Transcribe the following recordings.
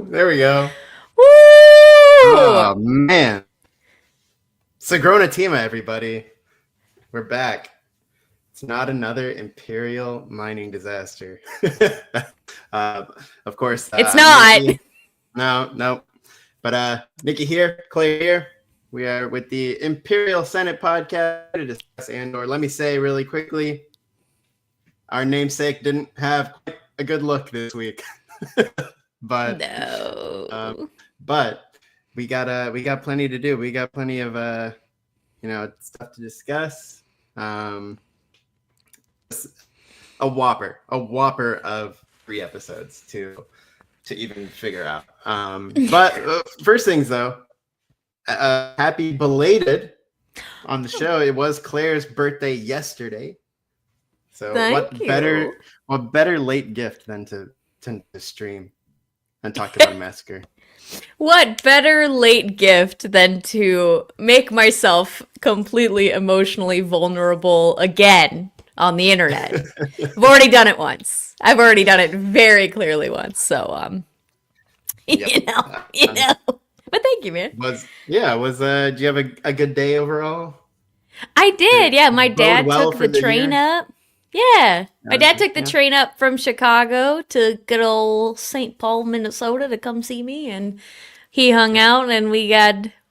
There we go. Woo! Oh, man. Sagrona Tima, everybody. We're back. It's not another Imperial mining disaster. Of course. It's not. Nicky, no. But Nicky here, Clare here. We are with the Imperial Senate Podcast to discuss Andor. Let me say really quickly, our namesake didn't have quite a good look this week. But we got plenty to do. We got plenty of stuff to discuss. A whopper of 3 episodes to even figure out. But first things though, happy belated on the show. It was Claire's birthday yesterday. So what better late gift than to stream and talk about Massacre? What better late gift than to make myself completely emotionally vulnerable again on the internet? I've already done it once. I've already done it very clearly once. So, Yep. you know. But thank you, man. Do you have a good day overall? I did. Yeah, my dad well took for the the train year? up. Yeah, my dad took the train up from Chicago to good old St. Paul, Minnesota to come see me, and he hung out, and we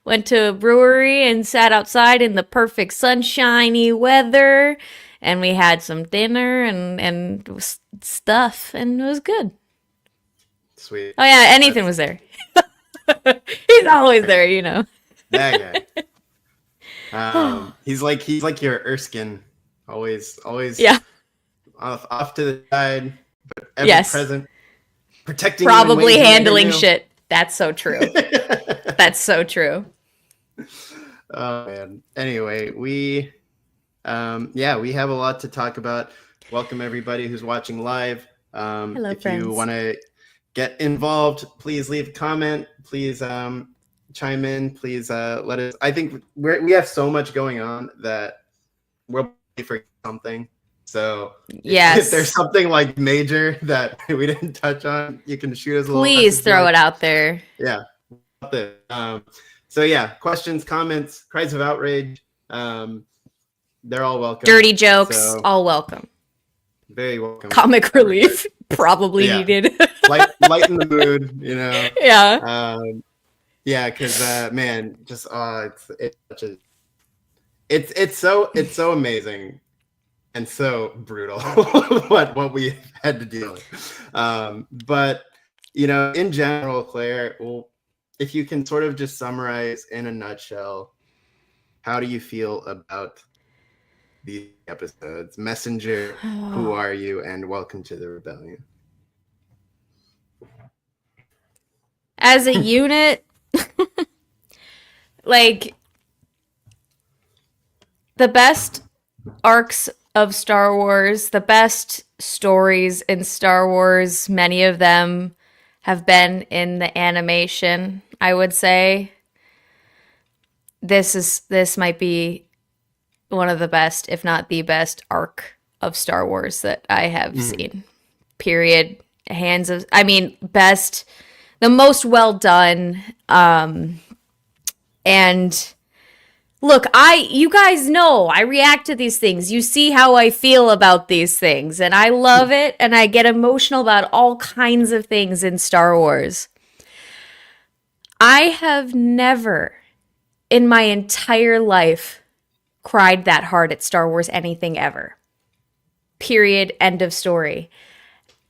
went to a brewery and sat outside in the perfect sunshiny weather, and we had some dinner and stuff, and it was good. Sweet. Oh yeah, anything was there. He's always there, you know. That guy. He's like your Erskine. Always Yeah. off to the side, but ever Yes. present, protecting Probably you in ways you never handling knew. shit. That's so true. That's so true. Oh man. Anyway, we have a lot to talk about. Welcome everybody who's watching live. Hello, if friends. you want to get involved, please leave a comment. Please chime in. Please let us. I think we have so much going on that we'll forget something. So Yes. if there's something like major that we didn't touch on, you can shoot us a little Please message throw like, it out there. Yeah. So yeah, questions, comments, cries of outrage. They're all welcome. Dirty jokes, So, all welcome. very welcome. Comic relief, probably Yeah. needed. Lighten the mood, you know. Yeah. Yeah, because man, just it's so amazing and so brutal what we had to deal with. But you know, in general, Claire, well, if you can sort of just summarize in a nutshell, how do you feel about these episodes? Messenger, who are you, and welcome to the rebellion. As a unit, like the best arcs of Star Wars, the best stories in Star Wars, many of them have been in the animation, I would say. This might be one of the best, if not the best arc of Star Wars that I have seen. Period. Best, the most well done. And look, you guys know I react to these things. You see how I feel about these things, and I love it, and I get emotional about all kinds of things in Star Wars. I have never in my entire life cried that hard at Star Wars anything ever. Period. End of story.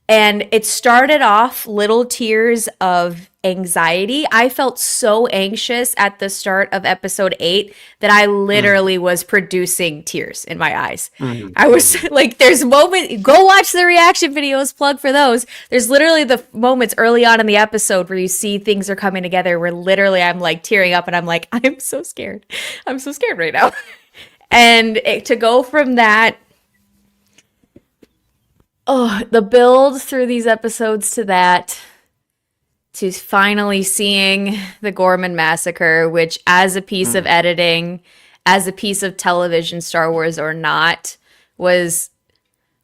And it started off little tears of anxiety. I felt so anxious at the start of episode 8 that I literally was producing tears in my eyes. I was like, there's moments, go watch the reaction videos, plug for those. There's literally the moments early on in the episode where you see things are coming together where literally I'm like tearing up and I'm like, I'm so scared. I'm so scared right now. And to go from that, the build through these episodes to that, to finally seeing the Gorman massacre, which as a piece of editing, as a piece of television, Star Wars or not, was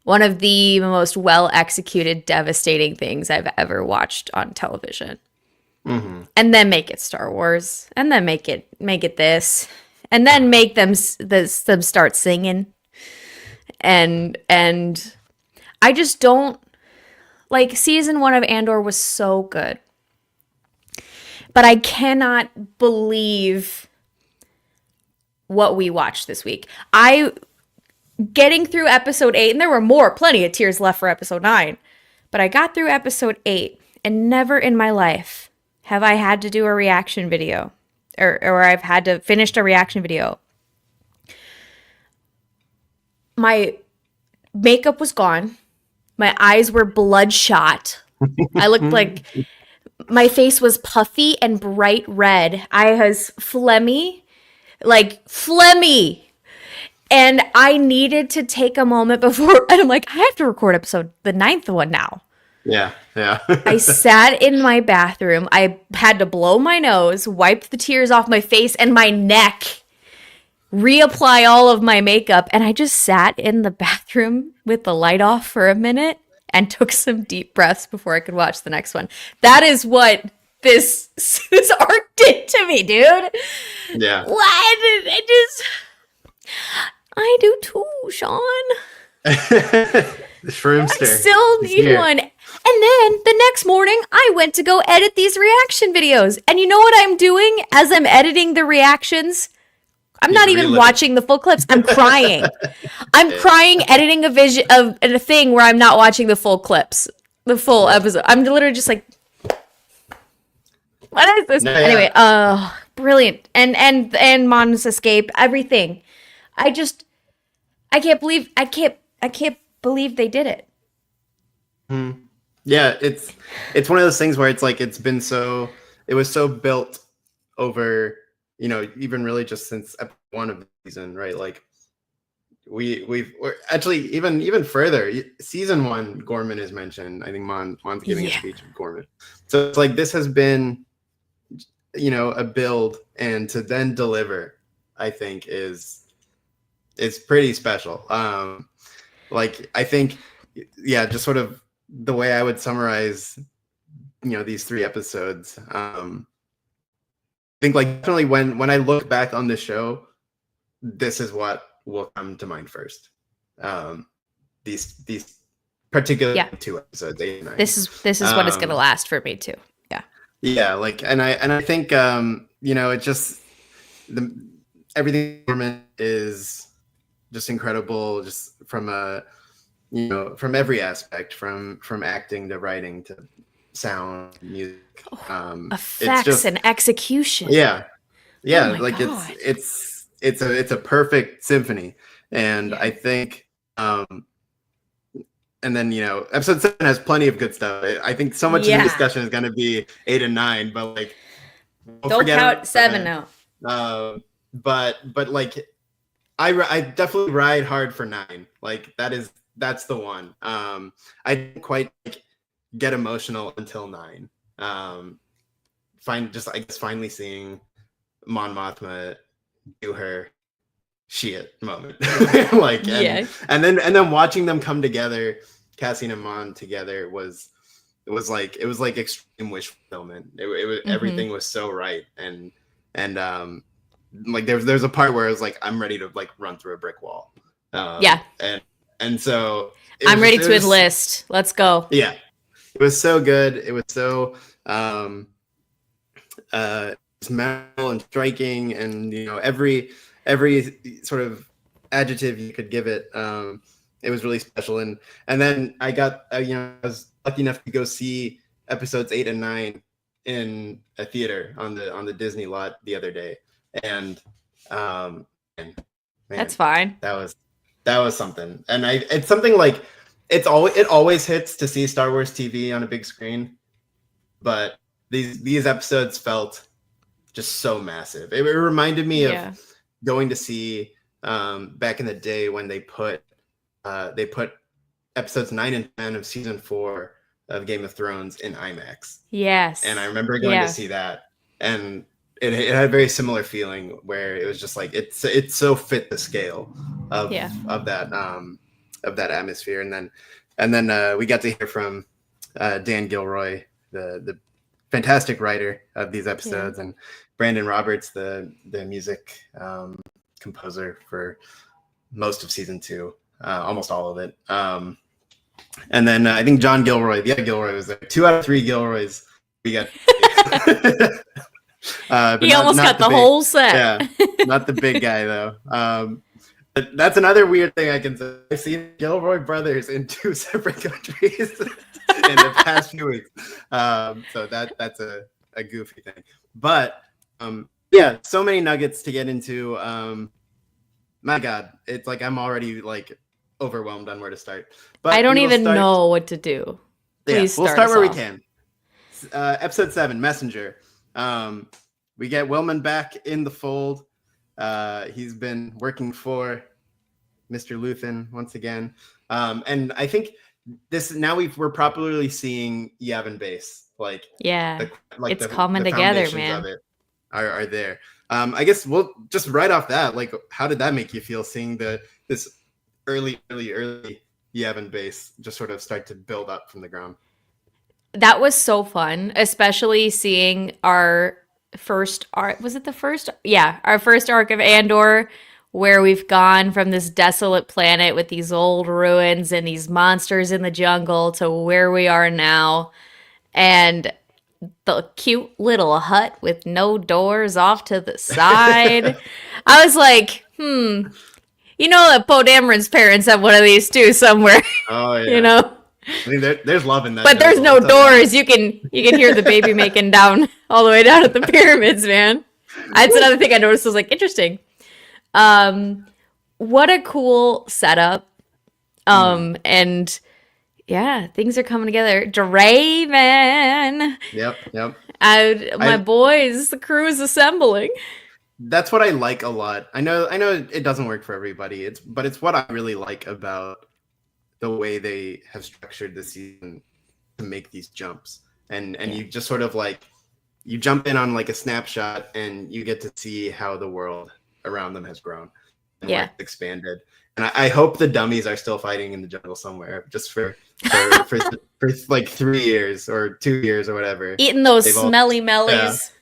one of the most well-executed, devastating things I've ever watched on television. and then make it Star Wars, and then make it this, and then make them start singing, and I just don't like season 1 of Andor was so good, but I cannot believe what we watched this week. Getting through episode 8, and there were plenty of tears left for episode 9, but I got through episode 8, and never in my life have I had to do a reaction video, or I've had to finish a reaction video. My makeup was gone. My eyes were bloodshot. I looked like my face was puffy and bright red. I was phlegmy. And I needed to take a moment before, and I'm like, I have to record the 9th one now. Yeah. I sat in my bathroom. I had to blow my nose, wipe the tears off my face and my neck, reapply all of my makeup, and I just sat in the bathroom with the light off for a minute and took some deep breaths before I could watch the next one. That is what this arc did to me, dude. Yeah. I do too, Sean. The shroomster. I still need one. And then the next morning, I went to go edit these reaction videos. And you know what I'm doing as I'm editing the reactions? I'm not even watching the full clips. I'm crying. I'm crying editing a thing where I'm not watching the full clips, the full episode. I'm literally just like, what is this? Anyway, brilliant. And Mon's escape, everything. I can't believe they did it. Yeah, it's one of those things where it's like it was so built over, even really just since episode 1 of the season, right? Like we're actually even further. Season 1, Gorman is mentioned. I think Mon's giving a speech of Gorman. So it's like this has been, a build, and to then deliver, I think it's pretty special. Like I think, just sort of the way I would summarize, these 3 episodes. I think like definitely when I look back on the show, this is what will come to mind first. These particular 2 episodes, 8 and 9. This is what is going to last for me too. Yeah. Like, and I think, it just everything is just incredible, just from from every aspect, from acting to writing to sound, music, effects, and execution. Yeah, Oh like God. it's a perfect symphony, and I think, and then episode 7 has plenty of good stuff. I think so much of the discussion is going to be 8 and 9, but like don't count 7 now. But like. I definitely ride hard for 9. Like that's the one. I didn't quite get emotional until 9. Finally seeing Mon Mothma do her shit moment. And then watching them come together, Cassian and Mon together was like extreme wish fulfillment. It was everything was so right, and like there's a part where I was like, I'm ready to like run through a brick wall. And so I'm ready to enlist. Let's go. Yeah, it was so good. It was so smell and striking, and every sort of adjective you could give it. It was really special, and then I got I was lucky enough to go see episodes 8 and 9 in a theater on the Disney lot the other day. And man, that's fine. That was something, and it's something like it always hits to see Star Wars TV on a big screen, but these episodes felt just so massive. It reminded me of going to see back in the day when they put episodes 9 and 10 of season 4 of Game of Thrones in IMAX. Yes, and I remember going to see that, and it had a very similar feeling where it was just like it so fit the scale of that atmosphere, and then we got to hear from Dan Gilroy, the fantastic writer of these episodes, and Brandon Roberts, the music composer for most of season 2, almost all of it. And then I think John Gilroy, Gilroy was there. 2 out of 3 Gilroys we got. He almost got the whole set. Yeah, not the big guy though. But that's another weird thing I can say. I've seen Gilroy brothers in 2 separate countries in the past few weeks. So that's a goofy thing. But yeah, so many nuggets to get into. My God, it's like I'm already like overwhelmed on where to start. But I don't even know what to do. Please we'll start where we can. Episode 7, Messenger. We get Willman back in the fold. He's been working for Mr. Luthen once again. And I think we're properly seeing Yavin and Bix. Like, it's coming together, man. Of it are there. I guess we'll just right off that, like, how did that make you feel seeing this early Yavin and Bix just sort of start to build up from the ground? That was so fun, especially seeing our first arc. Was it the first? Yeah, our first arc of Andor, where we've gone from this desolate planet with these old ruins and these monsters in the jungle to where we are now. And the cute little hut with no doors off to the side. I was like, you know that Poe Dameron's parents have one of these too somewhere. Oh, yeah. You know? I mean, there's love in that. But there's no doors. You can hear the baby making down all the way down at the pyramids, man. That's another thing I noticed. Was like, interesting. What a cool setup. And yeah, things are coming together. Draven. Yep. My boys, the crew is assembling. That's what I like a lot. I know it doesn't work for everybody. But it's what I really like about the way they have structured the season to make these jumps. And you just sort of like, you jump in on like a snapshot and you get to see how the world around them has grown and expanded. And I hope the dummies are still fighting in the jungle somewhere, just for like 3 years or 2 years or whatever. Eating those smelly mellies.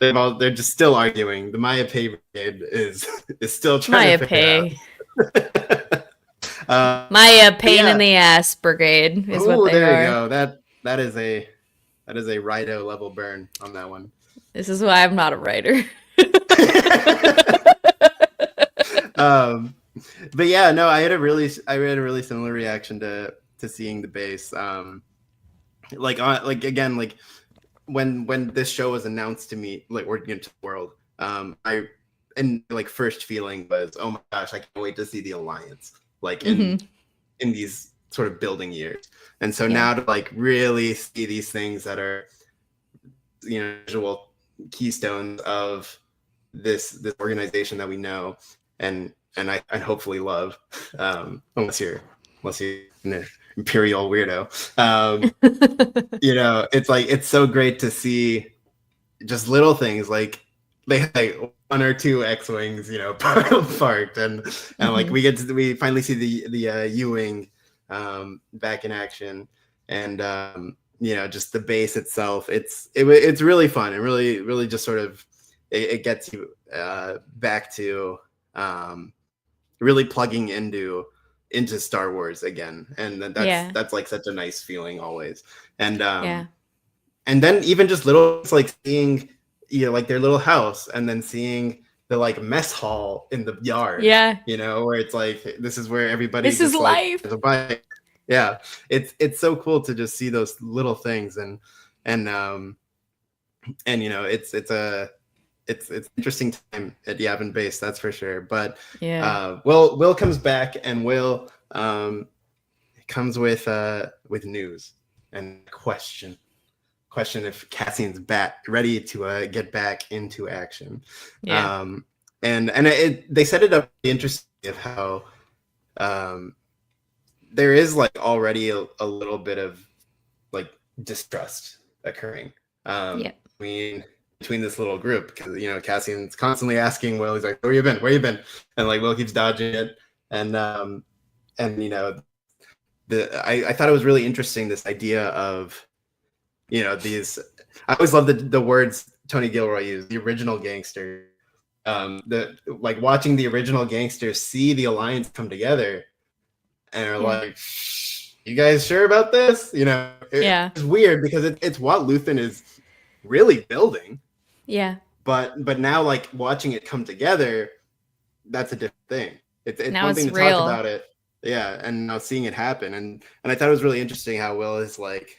Yeah, they're just still arguing. The Maya Pay Brigade is still trying to figure out. Maya Pain in the Ass Brigade is what they are. There you go. That is a Rido level burn on that one. This is why I'm not a writer. But yeah, no, I had a really similar reaction to seeing the base. Like when this show was announced to me, like we're into the world. First feeling was, oh my gosh, I can't wait to see the Alliance. Like in these sort of building years. And so now to like really see these things that are, visual keystones of this organization that we know and I hopefully love, unless you're an Imperial weirdo. It's so great to see just little things like they had like 1 or 2 X-wings, parked, and like we finally see the U-wing back in action, and just the base itself. It's really fun and really just sort of it gets you back to really plugging into Star Wars again, and that's like such a nice feeling always, and then even just little like seeing like their little house, and then seeing the like mess hall in the yard, where it's like this is where everybody this is life. Yeah, it's so cool to just see those little things, and it's interesting time at Yavin Base, that's for sure. But Will comes back, and Will comes with news and question if Cassian's ready to get back into action. And they set it up interesting of how there is like already a little bit of like distrust occurring between this little group, because Cassian's constantly asking Will, he's like, where you been, and like Will keeps dodging it, and I thought it was really interesting, this idea of these. I always love the words Tony Gilroy used, the original gangster. Like watching the original gangsters see the alliance come together, and are like, "You guys sure about this?" It's weird because it's what Luthen is really building. Yeah. But now, like watching it come together, that's a different thing. It's now one thing to real. talk about it, and now seeing it happen, and I thought it was really interesting how Will is like,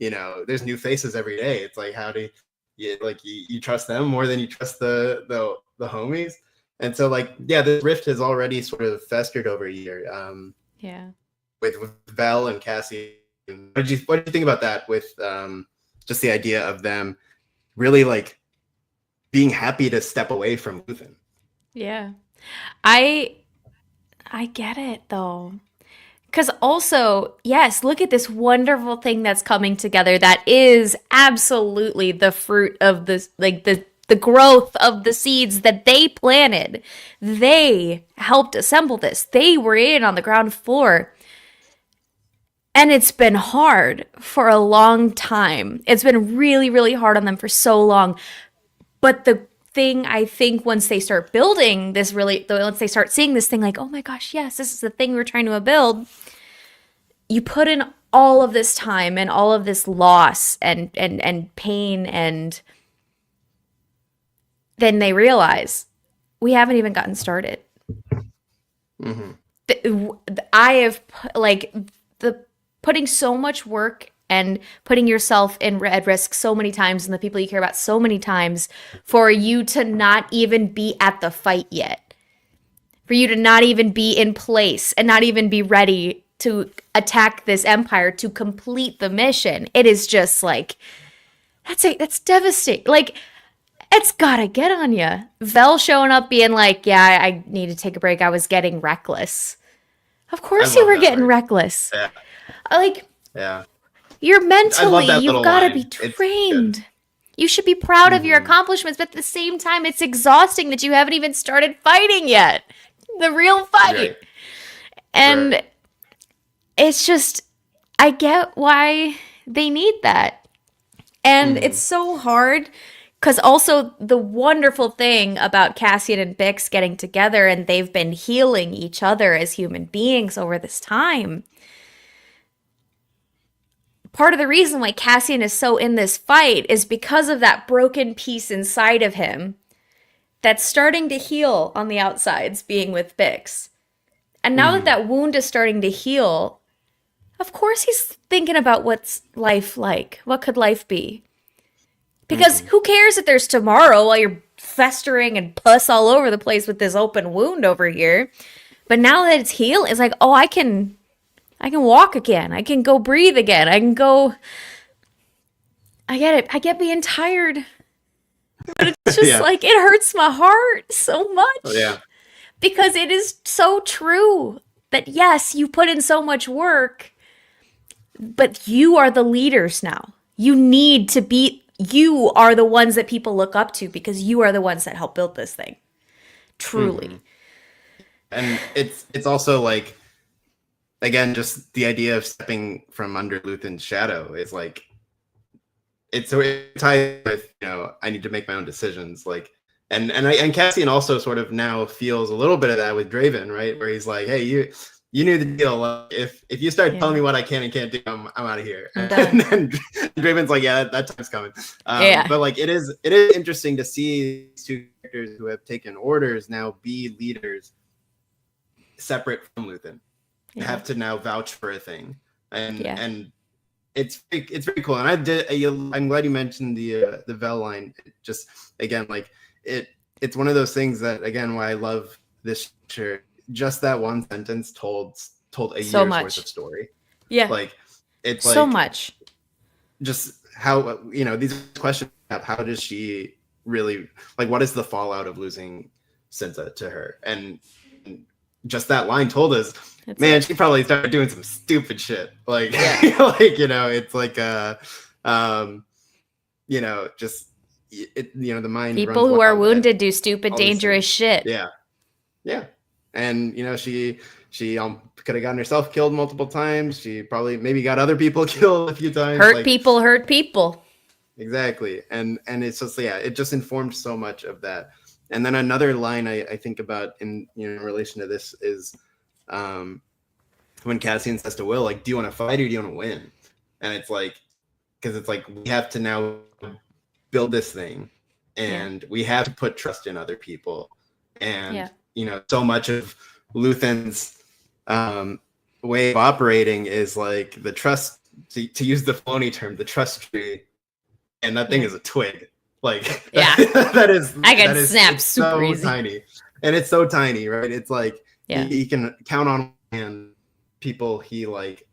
there's new faces every day. It's like, how do you trust them more than you trust the homies? And so the rift has already sort of festered over a year. With Vel and Cassian. What did you think about that? With just the idea of them really like being happy to step away from Luthen. Yeah, I get it though. Because also, yes, look at this wonderful thing that's coming together that is absolutely the fruit of this, like the growth of the seeds that they planted. They helped assemble this. They were in on the ground floor. And it's been hard for a long time. It's been really, really hard on them for so long. But the thing, I think, once they start building this once they start seeing this thing like, oh my gosh, yes, this is the thing we're trying to build. You put in all of this time and all of this loss and pain, and then they realize we haven't even gotten started. Mm-hmm. I have putting so much work and putting yourself at risk so many times and the people you care about so many times for you to not even be at the fight yet. For you to not even be in place and not even be ready to attack this empire to complete the mission. It is just like, that's devastating. Like, it's gotta get on you. Vel showing up being like, yeah, I need to take a break. I was getting reckless. Of course you were getting reckless. Yeah. Yeah. You're mentally, you've got to be trained. You should be proud of your accomplishments, but at the same time, it's exhausting that you haven't even started fighting yet. The real fight. Right. And it's just, I get why they need that. And it's so hard because also the wonderful thing about Cassian and Bix getting together, and they've been healing each other as human beings over this time. Part of the reason why Cassian is so in this fight is because of that broken piece inside of him that's starting to heal on the outsides, being with Bix. And now that wound is starting to heal, of course he's thinking about what's life like. What could life be? Because who cares if there's tomorrow while you're festering and pus all over the place with this open wound over here. But now that it's healed, it's like, oh, I can walk again. I can go breathe again. I can go. I get it. I get being tired. But it's just like, it hurts my heart so much. Oh, yeah. Because it is so true that, yes, you put in so much work, but you are the leaders now. You are the ones that people look up to because you are the ones that helped build this thing. Truly. And it's also like, again, just the idea of stepping from under Luthen's shadow is like, it ties with, I need to make my own decisions. Like, and Cassian also sort of now feels a little bit of that with Draven, right? Where he's like, hey, you knew the deal. Like, if you start telling me what I can and can't do, I'm out of here. And then Draven's like, yeah, that time's coming. But like, it is interesting to see these two characters who have taken orders now be leaders separate from Luthen. Have to now vouch for a thing, and it's very cool. And I'm glad you mentioned the Vel line. Just again, like it's one of those things that, again, why I love this shirt. Just that one sentence told a year's worth of story. Yeah, like it's so much. Just how these questions. How does she really, like, what is the fallout of losing Cinta to her? And just that line told us, she probably started doing some stupid shit. Like, it's like, just, the mind. People who are wounded do stupid, dangerous shit. Yeah. and she could have gotten herself killed multiple times. She probably maybe got other people killed a few times. Hurt people. Exactly. And it's just, it just informed so much of that. And then another line I think about in relation to this is when Cassian says to Will, like, do you want to fight or do you want to win? And it's like, because it's like, we have to now build this thing, and we have to put trust in other people. And so much of Luthen's way of operating is like the trust, to use the Filoni term, the trust tree, and that thing is a twig. Like, that is snap super so easy. tiny, and it's so tiny, right? It's like he can count on and people he like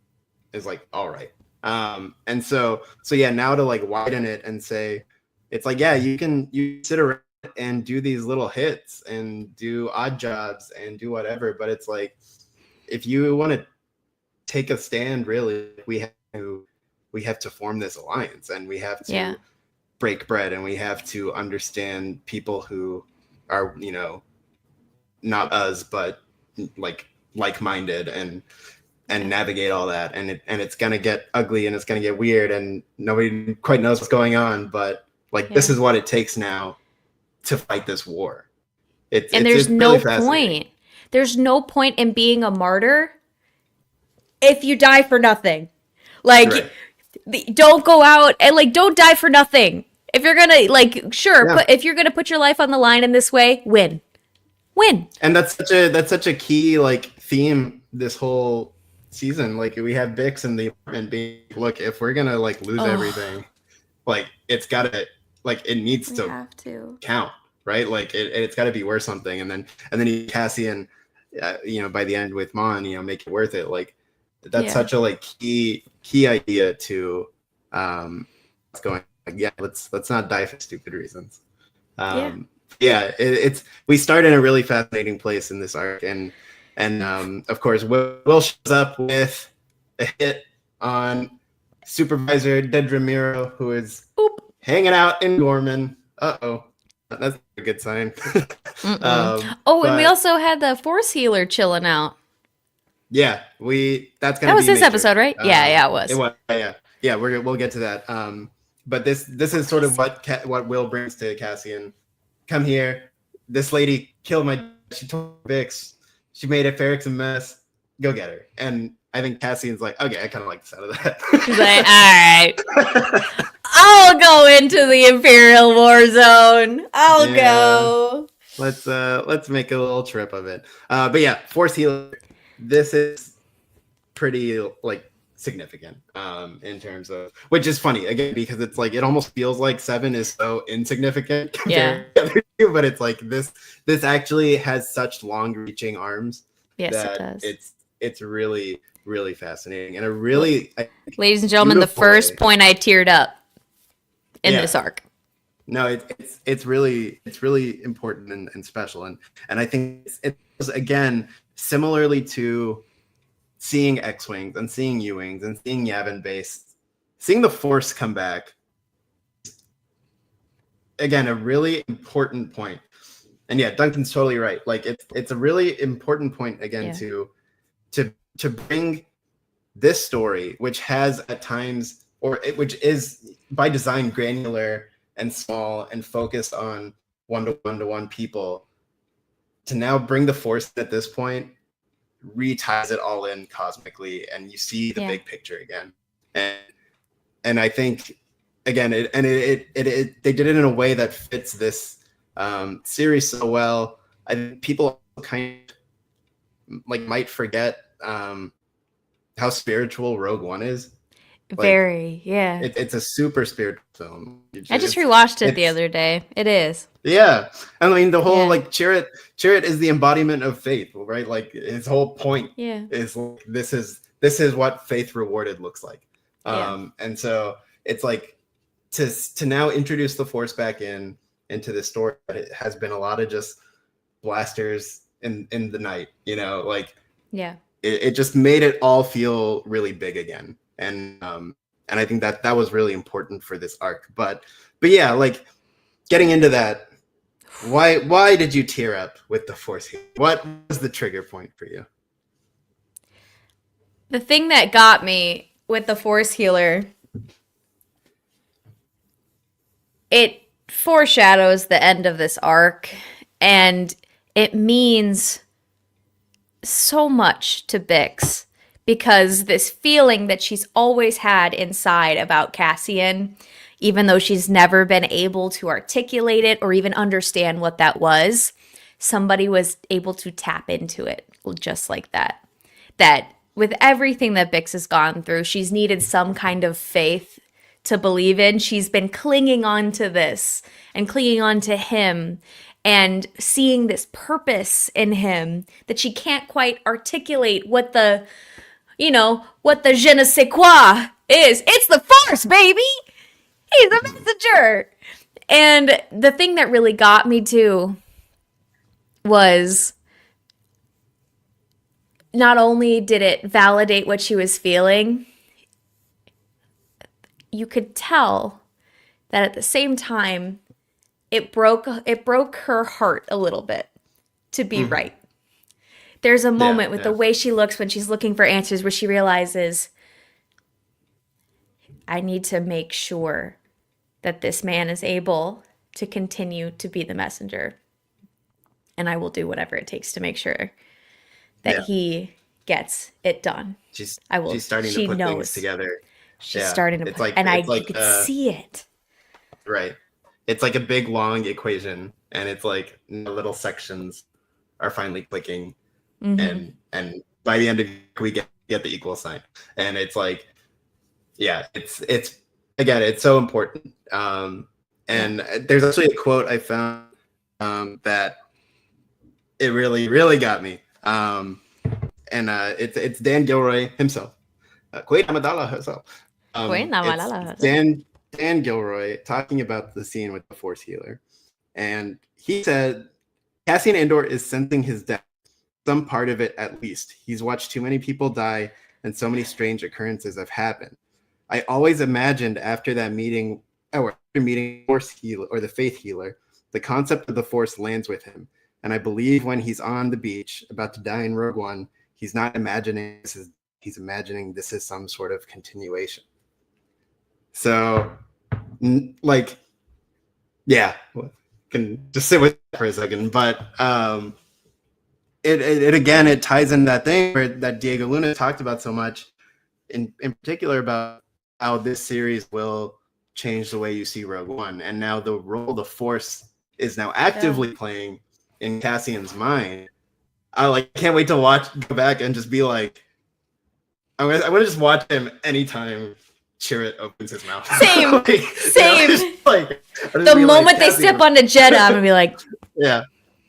is like, all right. And so now to like widen it and say, it's like, you sit around and do these little hits and do odd jobs and do whatever, but it's like, if you want to take a stand, really, we have to form this alliance, and we have to break bread, and we have to understand people who are not us, but like-minded, and navigate all that, and it's gonna get ugly, and it's gonna get weird, and nobody quite knows what's going on, but this is what it takes now to fight this war. There's no point. There's no point in being a martyr if you die for nothing. Like, don't go out and don't die for nothing. If you're gonna if you're gonna put your life on the line in this way, win. And that's such a key theme this whole season. Like, we have Bix in the apartment being, look, if we're gonna lose everything, it's gotta it needs to count, right? It's gotta be worth something. And then Cassian, by the end with Mon, make it worth it. That's such a key idea to what's going. Let's not die for stupid reasons. It's we start in a really fascinating place in this arc, and of course Will shows up with a hit on Supervisor Dedramiro, who is hanging out in Gorman. That's a good sign. And we also had the Force healer chilling out. Yeah, that was this episode, right? It was. It was. Yeah. We'll get to that. But this is sort of what Will brings to Cassian. Come here. This lady killed she told Bix. She made Ferrix a mess. Go get her. And I think Cassian's like, okay, I kind of like the sound of that. He's like, all right. I'll go into the Imperial War Zone. I'll go. Let's make a little trip of it. But yeah, Force healer. This is pretty significant in terms of, which is funny again, because it's it almost feels like 7 is so insignificant compared to the other two, but it's this actually has such long-reaching arms. Yes, it does. It's really, really fascinating, and a really, ladies and gentlemen, the first point I teared up in this arc. No, it's really important and special, and I think it's again similarly to seeing X-Wings and seeing U-Wings and seeing Yavin base, seeing the Force come back. Again, a really important point. And yeah, Duncan's totally right. It's a really important point again to bring this story, which has at times, which is by design granular and small and focused on one-to-one people, to now bring the Force at this point reties it all in cosmically, and you see the big picture again. And I think again, they did it in a way that fits this series so well. I think people kind of might forget how spiritual Rogue One is. Very, yeah. It's a super spiritual film. I just rewatched it the other day. It is. Yeah, I mean the whole Chirrut is the embodiment of faith, right? His whole point is this is what faith rewarded looks like. And so it's to now introduce the Force back into this story. It has been a lot of just blasters in the night, it just made it all feel really big again. And I think that was really important for this arc. But yeah, getting into that, Why did you tear up with the Force healer? What was the trigger point for you? The thing that got me with the Force healer, it foreshadows the end of this arc, and it means so much to Bix, because this feeling that she's always had inside about Cassian, even though she's never been able to articulate it or even understand what that was, somebody was able to tap into it just like that. That with everything that Bix has gone through, she's needed some kind of faith to believe in. She's been clinging on to this and clinging on to him and seeing this purpose in him that she can't quite articulate what the je ne sais quoi is. It's the Force, baby! He's a messenger! And the thing that really got me too was not only did it validate what she was feeling, you could tell that at the same time, it broke her heart a little bit to be right. There's a moment with the way she looks when she's looking for answers where she realizes, I need to make sure that this man is able to continue to be the messenger. And I will do whatever it takes to make sure that he gets it done. She's starting to put things together. She's starting to put, and you could see it. Right. It's like a big, long equation, and it's like little sections are finally clicking, and by the end of it, we get the equal sign, and it's like, it's again, it's so important. And there's actually a quote I found that it really, really got me. And it's Dan Gilroy himself, Queen Amidala herself. Dan Gilroy talking about the scene with the Force healer, and he said Cassian Andor is sensing his death, some part of it at least. He's watched too many people die, and so many strange occurrences have happened. I always imagined after that meeting, or after meeting Force healer or the Faith healer, the concept of the Force lands with him, and I believe when he's on the beach about to die in Rogue One, he's not imagining this is. He's imagining this is some sort of continuation. So, like, can just sit with that for a second. But it again, it ties in that thing that Diego Luna talked about so much, in particular about how this series will change the way you see Rogue One, and now the role the Force is now actively playing in Cassian's mind. I can't wait to go back and just be like, I'm gonna just watch him anytime Chirrut opens his mouth. Same. Same. The moment they step onto Jedha, I'm gonna be like,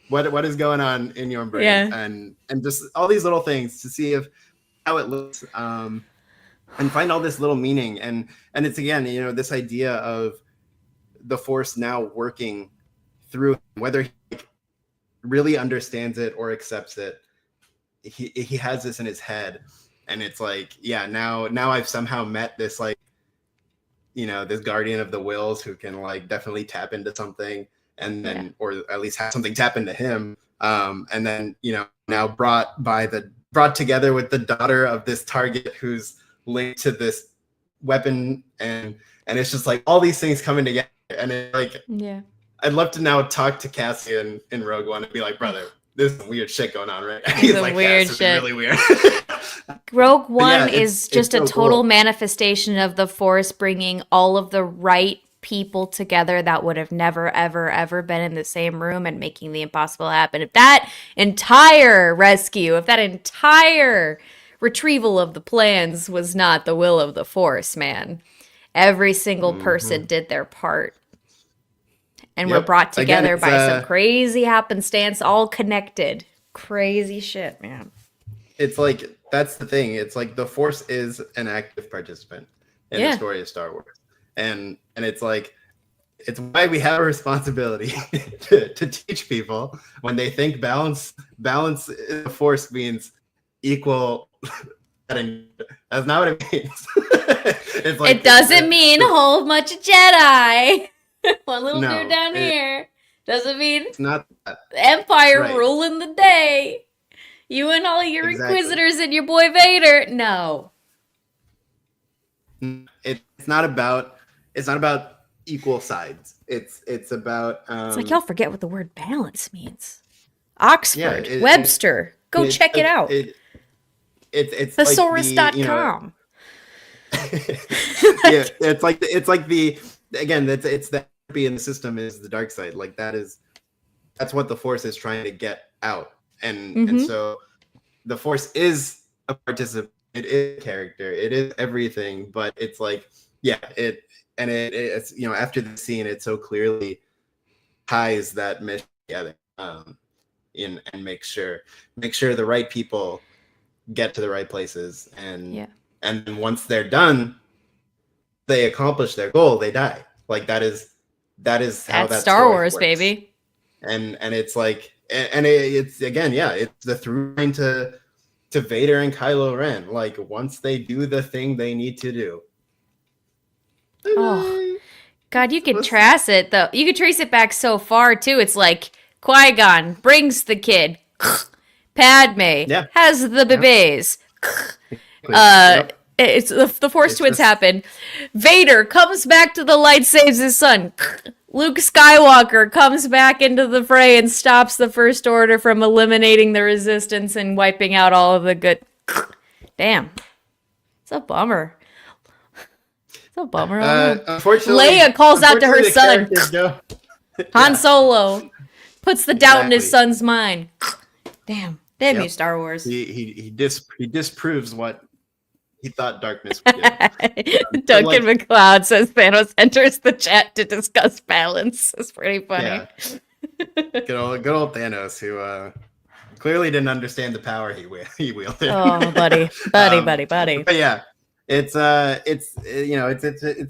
what is going on in your brain? And just all these little things to see how it looks, and find all this little meaning. And it's again, this idea of the Force now working through whether he really understands it or accepts it. He has this in his head. And it's like, now I've somehow met this, this guardian of the wills who can definitely tap into something, and then, or at least have something tap into him. And then, now brought together with the daughter of this target who's linked to this weapon. And it's just like all these things coming together. And it's I'd love to now talk to Cassian in Rogue One and be like, brother, there's some weird shit going on, right? He's like, weird shit. Really weird. Rogue One is just a total manifestation of the Force bringing all of the right people together that would have never, ever, ever been in the same room and making the impossible happen. If that entire rescue, if that entire retrieval of the plans was not the will of the Force, man, every single person did their part. And we're brought together by some crazy happenstance, all connected. Crazy shit, man. It's like, that's the thing. It's like the Force is an active participant in the story of Star Wars. And it's like, it's why we have a responsibility to teach people when they think balance in the Force means equal. That's not what it means. It's like, it doesn't mean a whole bunch of Jedi. One little dude down here. Doesn't mean It's not that. the Empire Right. ruling the day. You and all your Exactly. Inquisitors and your boy Vader. No. It's not about equal sides. It's about It's like y'all forget what the word balance means. Oxford, Webster. Go check it out. It's Thesaurus.com. Yeah, it's like the again, it's the entropy in the system is the dark side. Like that's what the Force is trying to get out. And so the Force is a participant, it is a character, it is everything, but it's like, yeah, it's after the scene, it so clearly ties that mission together, and make sure the right people get to the right places, and then once they're done, they accomplish their goal, they die. Like that is how that Star Wars works. Baby. And it's like, and it's again, it's the through line to Vader and Kylo Ren. Like once they do the thing they need to do. Oh God, you can trace it though. You can trace it back so far too. It's like Qui-Gon brings the kid. Padme has the bebés. It's the Force twins happen. Vader comes back to the light, saves his son. Luke Skywalker comes back into the fray and stops the First Order from eliminating the Resistance and wiping out all of the good. Damn. It's a bummer. It's a bummer. Unfortunately, Leia calls out to her son. Han Solo puts the doubt in his son's mind. Damn you, Star Wars. He disproves what he thought darkness would do. Duncan McLeod says Thanos enters the chat to discuss balance. It's pretty funny. Yeah. Good old Thanos, who clearly didn't understand the power he wielded. Oh, buddy. But yeah, it's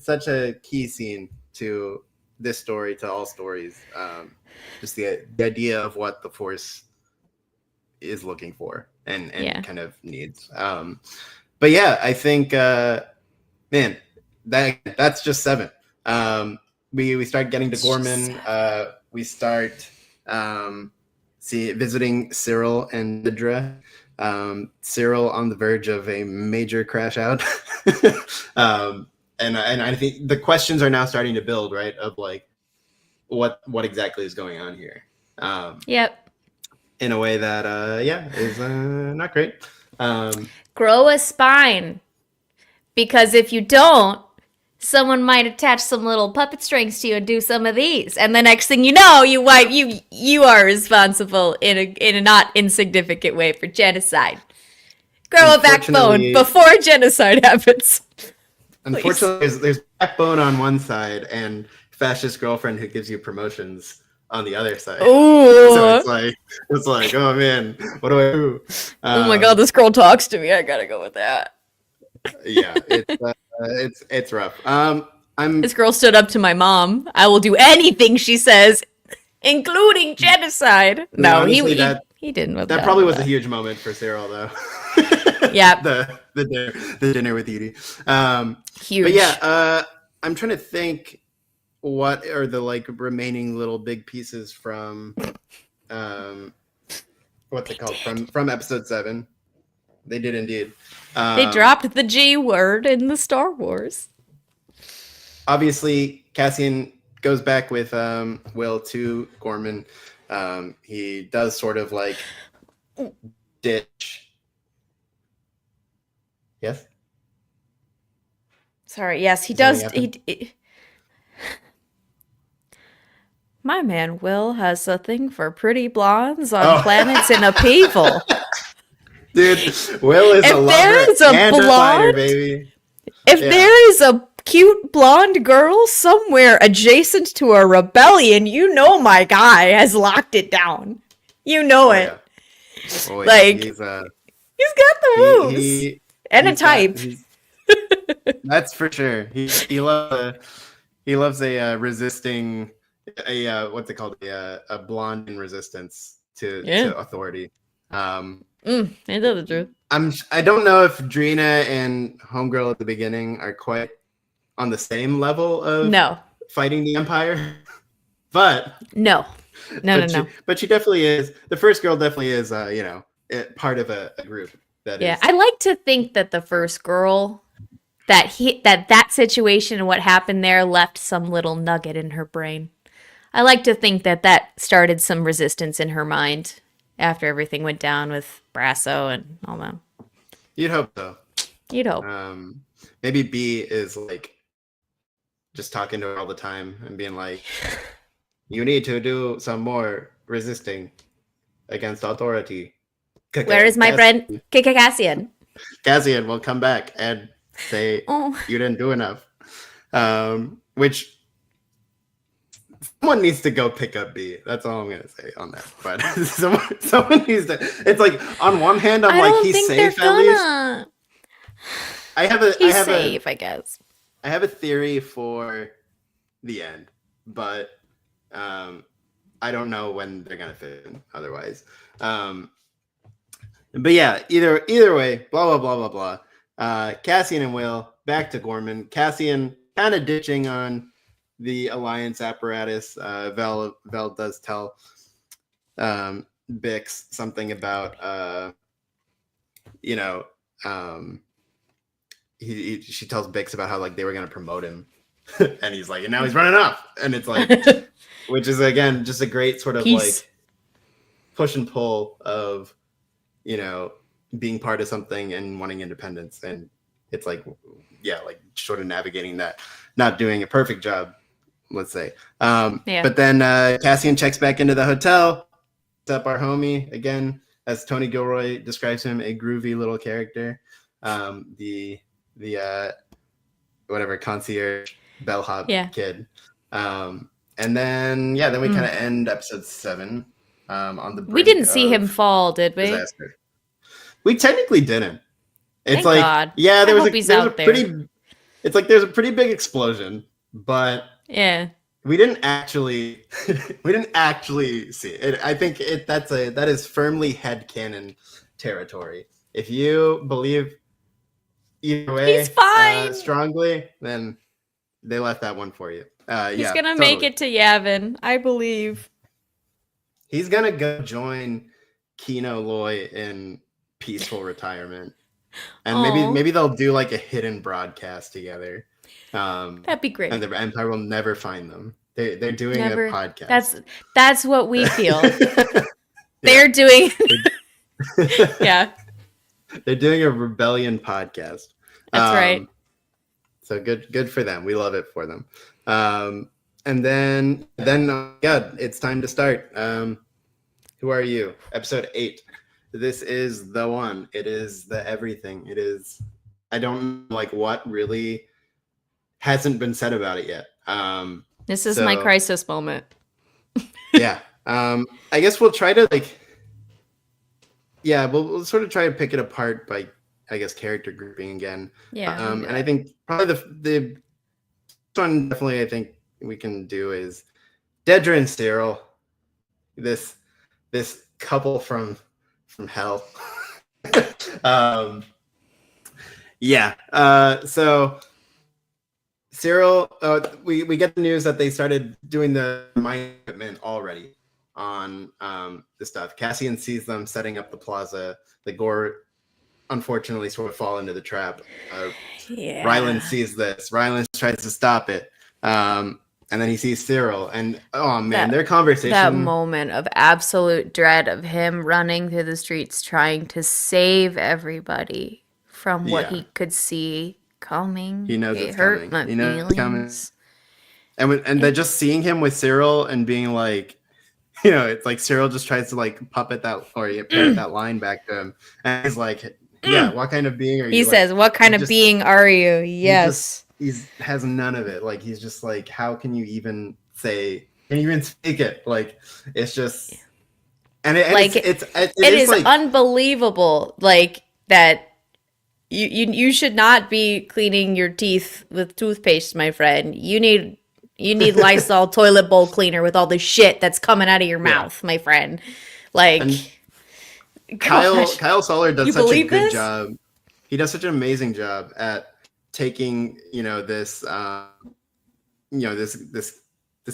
such a key scene to this story, to all stories. Just the idea of what the Force is looking for and kind of needs. But yeah, I think, man, that's just 7. We start getting to Gorman. We start visiting Cyril and Nidra. Cyril on the verge of a major crash out. And I think the questions are now starting to build, right? Of like, what exactly is going on here? Yep. In a way that, is not great. Grow a spine, because if you don't, someone might attach some little puppet strings to you and do some of these, and the next thing you know, you are responsible in a not insignificant way for genocide. Grow a backbone before genocide happens. Unfortunately, there's backbone on one side and fascist girlfriend who gives you promotions on the other side. Ooh. So it's like, oh man, what do I do? Oh my God, this girl talks to me. I gotta go with that. Yeah, it's rough. This girl stood up to my mom. I will do anything she says, including genocide. No, honestly, he didn't. That probably was a huge moment for Cyril, though. Yeah. the dinner with Edie. Huge. But yeah, I'm trying to think. What are the remaining little big pieces from what's it called from episode 7? They did indeed. They dropped the G word in the Star Wars. Obviously, Cassian goes back with Will to Gorman. He does sort of ditch. Yes. Sorry. Yes, he does. My man Will has a thing for pretty blondes on planets in upheaval. Dude, Will is a lover and a fighter, baby. If there is a cute blonde girl somewhere adjacent to a rebellion, you know my guy has locked it down. You know it. Yeah. Oh, yeah. He's got the moves and a type. That's for sure. He loves a resisting. What's it called? A blonde in resistance to authority. Ain't that the truth? I don't know if Drina and Homegirl at the beginning are quite on the same level of fighting the Empire, but no. No. But she definitely is. The first girl definitely is, part of a group that Yeah, is. I like to think that the first girl that situation and what happened there left some little nugget in her brain. I like to think that started some resistance in her mind after everything went down with Brasso and all that. You'd hope so. You'd hope. Maybe B is like just talking to her all the time and being like, you need to do some more resisting against authority. Where is my friend Cassian? Cassian will come back and say you didn't do enough. Which someone needs to go pick up B. That's all I'm gonna say on that. But someone needs to. It's like on one hand, I'm like he's safe at least. He's safe, I guess. I have a theory for the end, but I don't know when they're gonna fit in otherwise. But yeah, either way, blah blah blah blah blah. Cassian and Will back to Gorman. Cassian kind of ditching on the Alliance apparatus. Vel does tell Bix something about she tells Bix about how like they were gonna promote him, and he's like, and now he's running off, and it's like, which is again just a great sort of like push and pull of being part of something and wanting independence, and it's like like sort of navigating that, not doing a perfect job, let's say. But then Cassian checks back into the hotel. It's up our homie again, as Tony Gilroy describes him, a groovy little character. The whatever concierge bellhop kid. And then we kind of end episode 7 on the brink. We didn't see him fall, did we? Disaster. We technically didn't. It's Thank like God. there's a pretty big explosion, but we didn't actually see it. I think that is firmly headcanon territory. If you believe either way, he's fine strongly, then they left that one for you. He's gonna make it to Yavin, I believe. He's gonna go join Kino Loy in peaceful retirement, and maybe they'll do like a hidden broadcast together. That'd be great. And the Empire will never find them. They're doing a podcast. That's what we feel. They're doing. They're doing a rebellion podcast. That's right. So good for them. We love it for them. And then it's time to start. Who are you? Episode 8. This is the one. It is the everything. It is. I don't know, what really hasn't been said about it yet. This is my crisis moment. I guess we'll try to we'll sort of try to pick it apart by, I guess, character grouping again. And I think probably the one definitely I think we can do is Dedra and Cyril. This couple from hell. So Cyril, we get the news that they started doing the mine equipment already on the stuff. Cassian sees them setting up the plaza. The Gore unfortunately sort of fall into the trap. Ryland sees this. Ryland tries to stop it. And then he sees Cyril, and their conversation. That moment of absolute dread of him running through the streets trying to save everybody from what he could see coming. He knows it's coming. He knows it's coming. And they're just seeing him with Cyril and being like, it's like Cyril just tries to puppet that or parrot that line back to him, and he's like, what kind of being are you? He says, what kind of being are you? Yes. He has none of it. He's just like, how can you even speak it? It's just, and it is unbelievable. That you should not be cleaning your teeth with toothpaste, my friend. You need Lysol toilet bowl cleaner with all the shit that's coming out of your mouth, my friend. Kyle Soller does such a good job. He does such an amazing job at taking this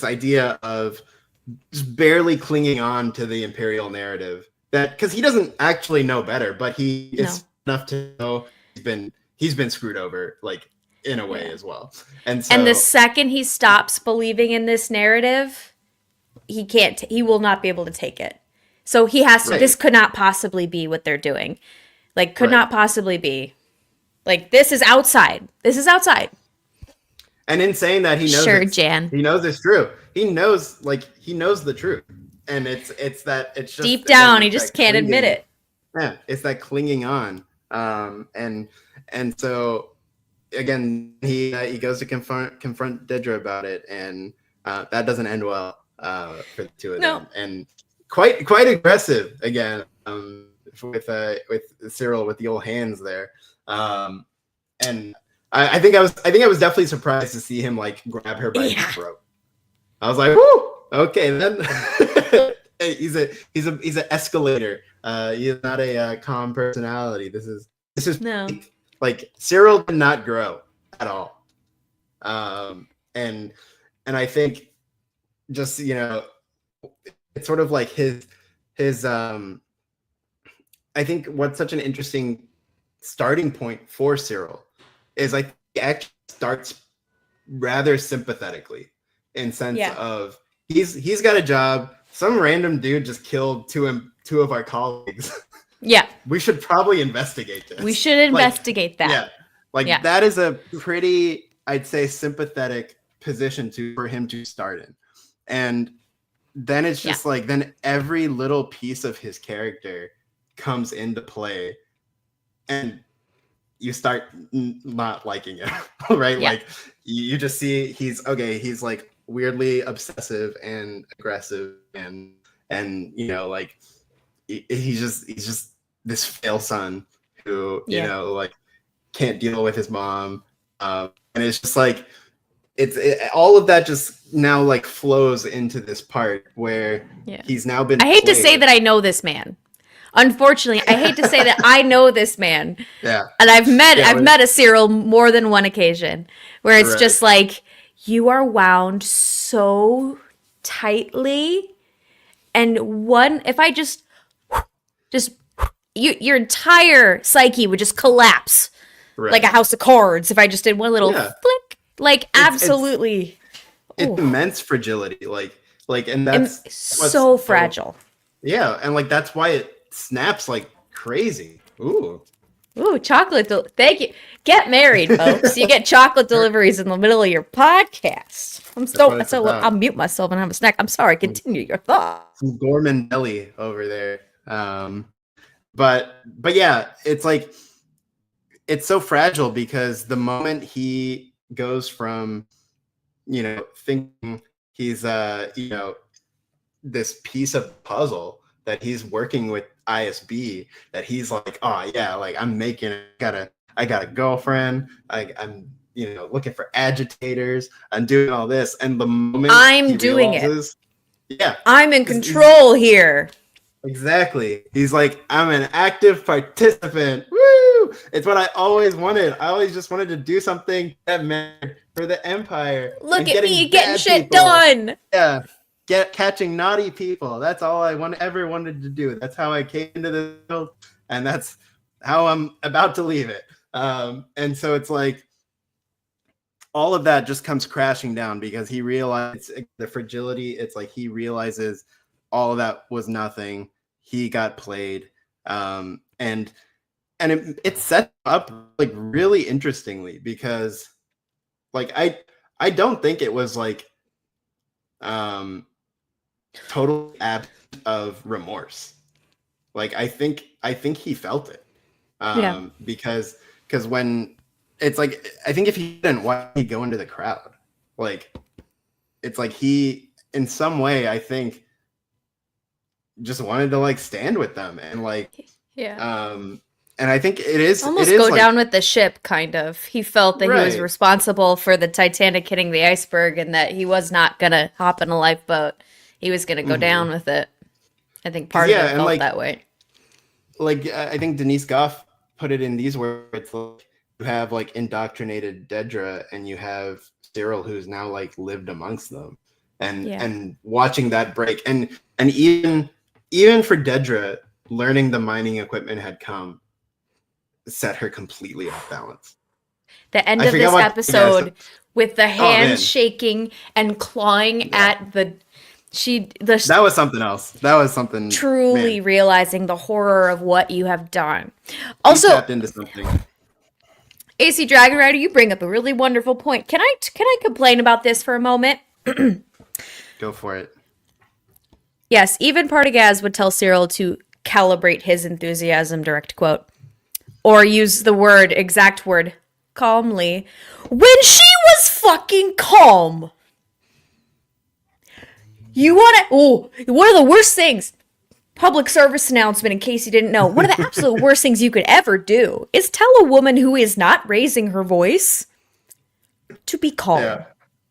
idea of just barely clinging on to the Imperial narrative, that because he doesn't actually know better, but he is enough to know he's been screwed over, like, in a way as well. And so, and the second he stops believing in this narrative, he will not be able to take it. So he has to, this could not possibly be what they're doing. Like, could not possibly be. Like, this is outside. This is outside. And in saying that, he knows Jan. He knows it's true. He knows the truth. And it's just deep down, he just can't admit it. Yeah, it's that clinging on. And so again, he goes to confront Dedra about it, and that doesn't end well for the two of them. And quite aggressive again, with Cyril with the old hands there. And I think I was definitely surprised to see him like grab her by the throat. I was like, whoo, okay, then. he's an escalator. He's not a calm personality. This is no. Like, Cyril did not grow at all. And I think just, it's sort of like his I think what's such an interesting starting point for Cyril is I think he actually starts rather sympathetically, in sense of he's got a job. Some random dude just killed two of our colleagues. Yeah. We should probably investigate this. We should investigate that. Yeah. That is a pretty, I'd say, sympathetic position for him to start in. And then it's just then every little piece of his character comes into play, and you start not liking it, right? Yeah. Like, you just see he's like weirdly obsessive and aggressive, and like he's just this fail son who like can't deal with his mom, and it's just like all of that just now like flows into this part where he's now been. I hate to say that I know this man. Unfortunately, I hate to say that I know this man. Yeah. And I've met a Cyril more than one occasion where it's just like, you are wound so tightly, and if I just your entire psyche would just collapse like a house of cards if I just did one little flick. Like, absolutely. It's immense fragility. Like, and that's so fragile. Yeah, and like that's why it snaps like crazy. Ooh, chocolate. Thank you. Get married, folks. You get chocolate deliveries in the middle of your podcast. I'll mute myself and have a snack. I'm sorry. Continue your thought. Some gourmand deli over there. But yeah, it's like, it's so fragile because the moment he goes from, thinking he's this piece of puzzle that he's working with ISB, that he's like, oh yeah, like I'm making it, I got a girlfriend, I'm looking for agitators, I'm doing all this, and the moment I'm doing it, I'm in control here. Exactly. He's like, I'm an active participant. Woo! It's what I always wanted. I always just wanted to do something that mattered for the Empire. Look at me getting shit done. Yeah. Catching naughty people. That's all I ever wanted to do. That's how I came into the field, and that's how I'm about to leave it. And so it's like all of that just comes crashing down because he realized the fragility. It's like he realizes all of that was nothing. He got played. And it set up like really interestingly because like I don't think it was like totally absent of remorse. Like I think he felt it. Because when it's like, I think if he didn't, why would he go into the crowd? Like, it's like he, in some way, I think, just wanted to like stand with them and like, and I think it is almost go like, down with the ship, kind of. He felt that he was responsible for the Titanic hitting the iceberg and that he was not gonna hop in a lifeboat. He was gonna go down with it. I think part of it felt like, that way. Like I think Denise Goff put it in these words: like, you have like indoctrinated Dedra, and you have Cyril, who's now like lived amongst them, and watching that break, and even for Dedra, learning the mining equipment had come set her completely off balance. The end of this episode with the hands shaking and clawing at the that was something else. That was something truly realizing the horror of what you have done. Also, tapped into something. AC Dragon Rider, you bring up a really wonderful point. Can I complain about this for a moment? Go for it. Yes, even Partagaz would tell Cyril to calibrate his enthusiasm, direct quote, or use the exact word, calmly, when she was fucking calm. One of the worst things, public service announcement in case you didn't know, one of the absolute worst things you could ever do is tell a woman who is not raising her voice to be calm. Yeah.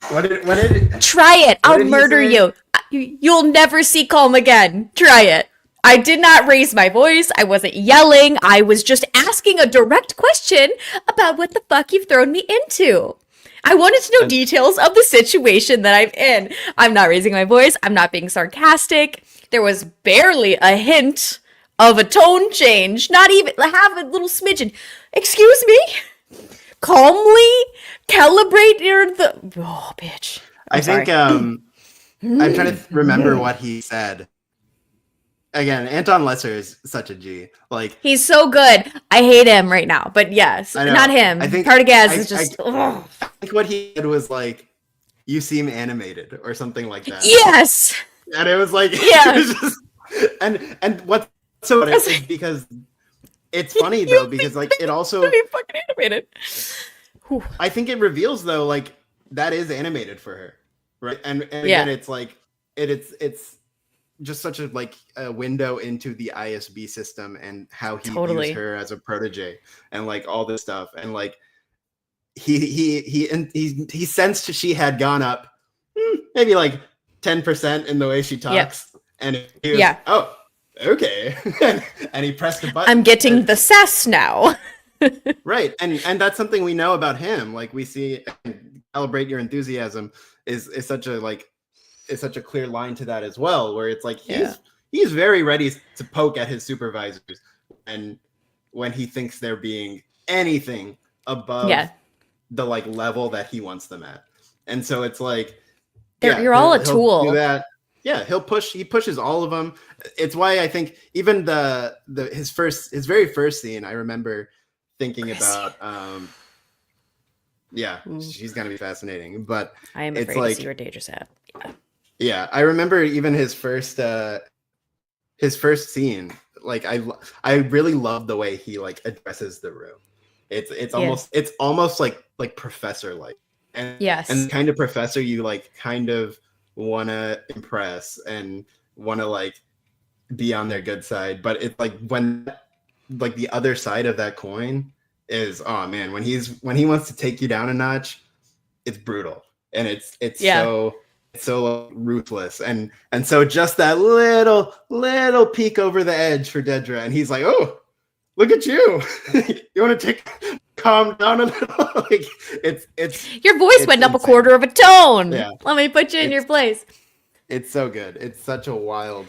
What did Try it. I'll murder you. You'll never see calm again. Try it. I did not raise my voice. I wasn't yelling. I was just asking a direct question about what the fuck you've thrown me into. I wanted to know details of the situation that I'm in. I'm not raising my voice. I'm not being sarcastic. There was barely a hint of a tone change. Not even have a little smidgen. Excuse me? Calmly calibrate oh, bitch. I think I'm trying to remember what he said. Again, Anton Lesser is such a G. Like, he's so good. I hate him right now, but yes, not him. I think Partagaz is just. I think what he said was like, "You seem animated" or something like that. Yes. And it was like, yeah. It was just, and what's so funny is because it's funny though, because like it also fucking animated. I think it reveals though, like that is animated for her, right? And again, it's like it's just such a window into the ISB system and how he views her as a protege and like all this stuff, and like he sensed she had gone up maybe like 10% in the way she talks, and he was, oh, okay, and he pressed the button. I'm getting the sass now. Right, and that's something we know about him. Like we see, calibrate your enthusiasm is such a clear line to that as well, where it's like he's very ready to poke at his supervisors, and when he thinks they're being anything above the like level that he wants them at, and so it's like you're all a tool. Do that. Yeah, he pushes all of them. It's why I think even his very first scene, I remember thinking about she's gonna be fascinating, but I am afraid to see where Daedra's at. Yeah, I remember even his first scene. Like I really love the way he like addresses the room. It's almost like professor like, and the kind of professor you like kind of want to impress and want to like be on their good side, but it's like when like the other side of that coin is, oh man, when he wants to take you down a notch, it's brutal, and it's so ruthless, and so just that little peek over the edge for Dedra, and he's like, oh, look at you. You want to calm down a little? Like it's your voice went up a quarter of a tone. Yeah. Let me put you in your place. It's so good. It's such a wild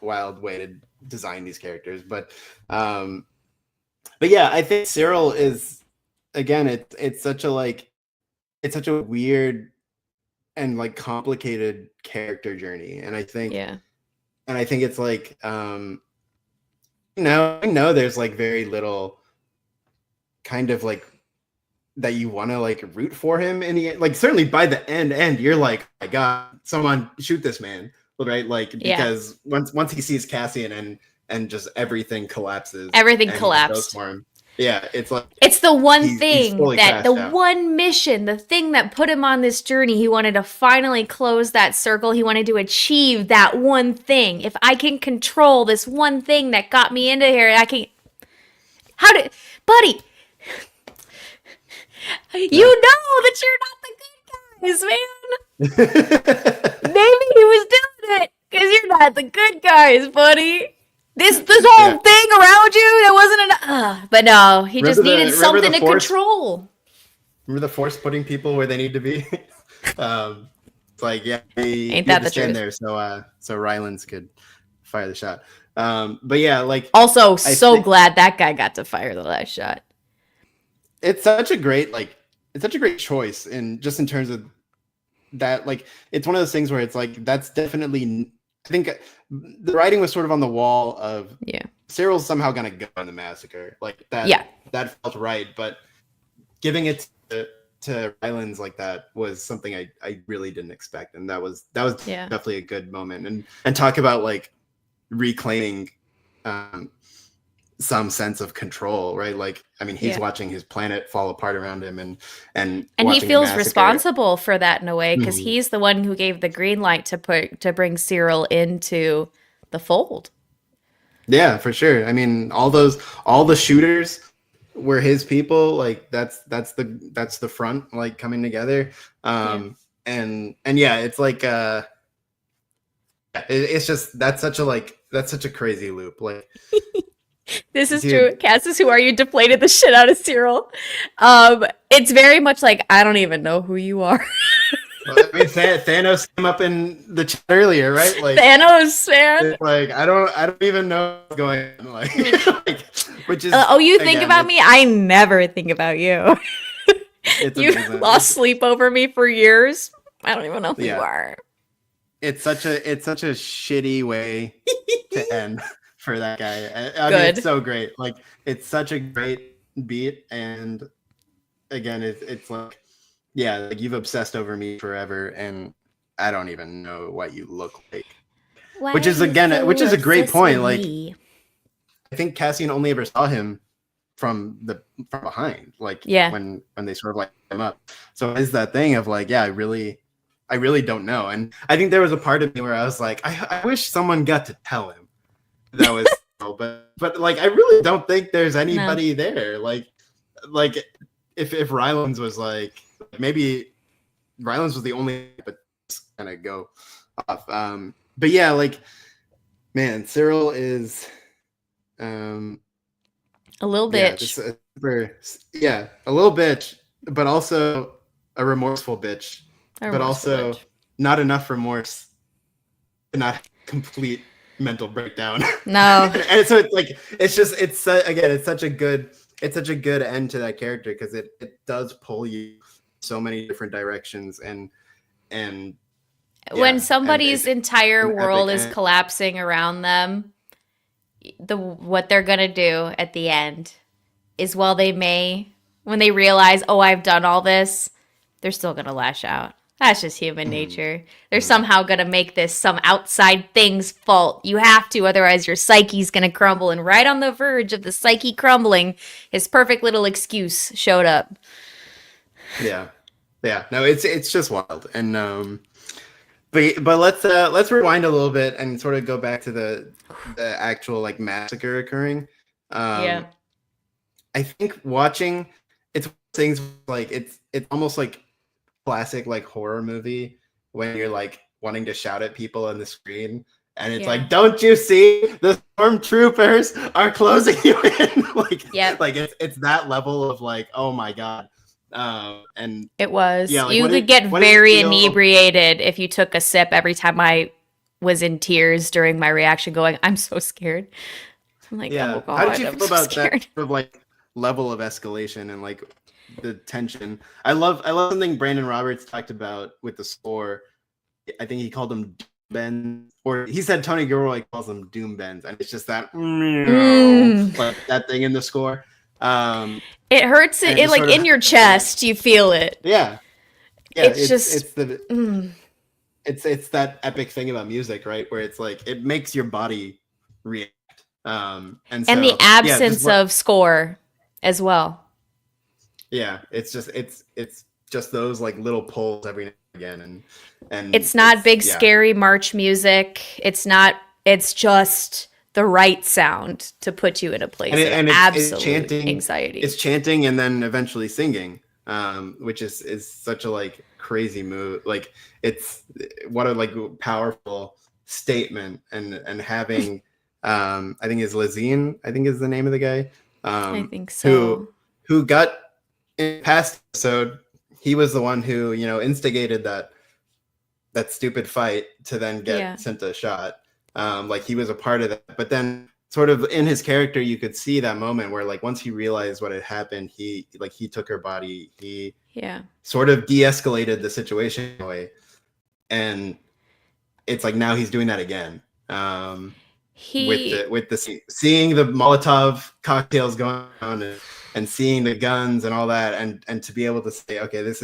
way to design these characters, but yeah, I think Cyril is, again, it's such a weird and like complicated character journey, and I think it's like I know there's like very little kind of like that you want to like root for him in the end. Like certainly by the end you're like, oh my god, someone shoot this man, right? Like because once he sees Cassian and just everything collapses, everything collapsed for him. Yeah, it's like it's the one thing that the one mission, the thing that put him on this journey. He wanted to finally close that circle. He wanted to achieve that one thing. If I can control this one thing that got me into here, I can. Buddy? You know that you're not the good guys, man. Maybe he was doing it because you're not the good guys, buddy. This whole thing around you, that wasn't enough. But no, he just needed something to control. Remember the Force putting people where they need to be? It's like, yeah, he Ain't had that to the stand truth? there so Rylands could fire the shot. But yeah, like Also, I so think glad that guy got to fire the last shot. it's such a great choice in just in terms of that. Like it's one of those things where it's like that's definitely, I think the writing was sort of on the wall of Yeah. Cyril's somehow gonna go in the massacre. Like that Yeah. that felt right, but giving it to Rylands like that was something I really didn't expect. And that was Yeah. definitely a good moment. And talk about like reclaiming some sense of control, right? Like, I mean, he's Yeah. watching his planet fall apart around him and And he watching a feels massacre. responsible for that in a way because Mhm. he's the one who gave the green light to bring Cyril into the fold. Yeah, for sure. I mean, all the shooters were his people. Like that's the front like coming together. And yeah, it's like it's just that's such a crazy loop. Like This is dude, true. Cassis, who are you? Deflated the shit out of Cyril. It's very much like I don't even know who you are. I mean, Thanos came up in the chat earlier, right? Like Thanos, man. it's like I don't even know what's going on. Like, which is You think about me? I never think about you. It's You amazing. lost sleep over me for years. I don't even know who you are. It's such a shitty way to end for that guy. I mean, it's so great. Like it's such a great beat, and again, it's like, yeah, like you've obsessed over me forever, and I don't even know what you look like. Which is a great point. Like I think Cassian only ever saw him from behind, like when they sort of like him up. So it's that thing of like, yeah, I really don't know. And I think there was a part of me where I was like, I wish someone got to tell him that was but like I really don't think there's anybody there. Like if Rylands was like, maybe Rylands was the only, but kind of go off. But yeah, like man, Cyril is a little bitch. A little bitch, but also a remorseful bitch. But also not enough remorse to not complete mental breakdown. No. And so it's like it's such a good end to that character because it does pull you so many different directions and when somebody's entire world is collapsing around them, what they're gonna do at the end is when they realize, oh, I've done all this, they're still gonna lash out. That's just human nature. They're somehow gonna make this some outside thing's fault. You have to, otherwise your psyche's gonna crumble. And right on the verge of the psyche crumbling, his perfect little excuse showed up. Yeah. No, it's just wild. And but let's rewind a little bit and sort of go back to the actual like massacre occurring. I think watching it's things like it's almost like classic like horror movie when you're like wanting to shout at people on the screen and it's like, don't you see the stormtroopers are closing you in? Like it's that level of like, oh my god. And it was like, you could get very inebriated if you took a sip every time I was in tears during my reaction going, I'm so scared. I'm like, oh god, how did you feel about that sort of like level of escalation and like the tension? I love something Brandon Roberts talked about with the score. I think he called them doom bends, or he said Tony Gilroy calls them doom bends, and it's just that like that thing in the score. It hurts it like in your chest, you feel it. It's that epic thing about music, right, where it's like it makes your body react, and the absence of score as well. It's just those like little pulls every now and again, and it's not big scary march music. It's just the right sound to put you in a place of absolute anxiety. It's chanting and then eventually singing, which is such a like crazy move. Like it's what a like powerful statement, and having I think is Lazine, I think is the name of the guy. I think so. Who got in the past episode, he was the one who instigated that stupid fight to then get Yeah. Cinta shot. Like he was a part of that, but then sort of in his character, you could see that moment where like once he realized what had happened, he took her body, he sort of de-escalated the situation in a way, and it's like now he's doing that again. With the seeing the Molotov cocktails going on and seeing the guns and all that, and to be able to say, okay, this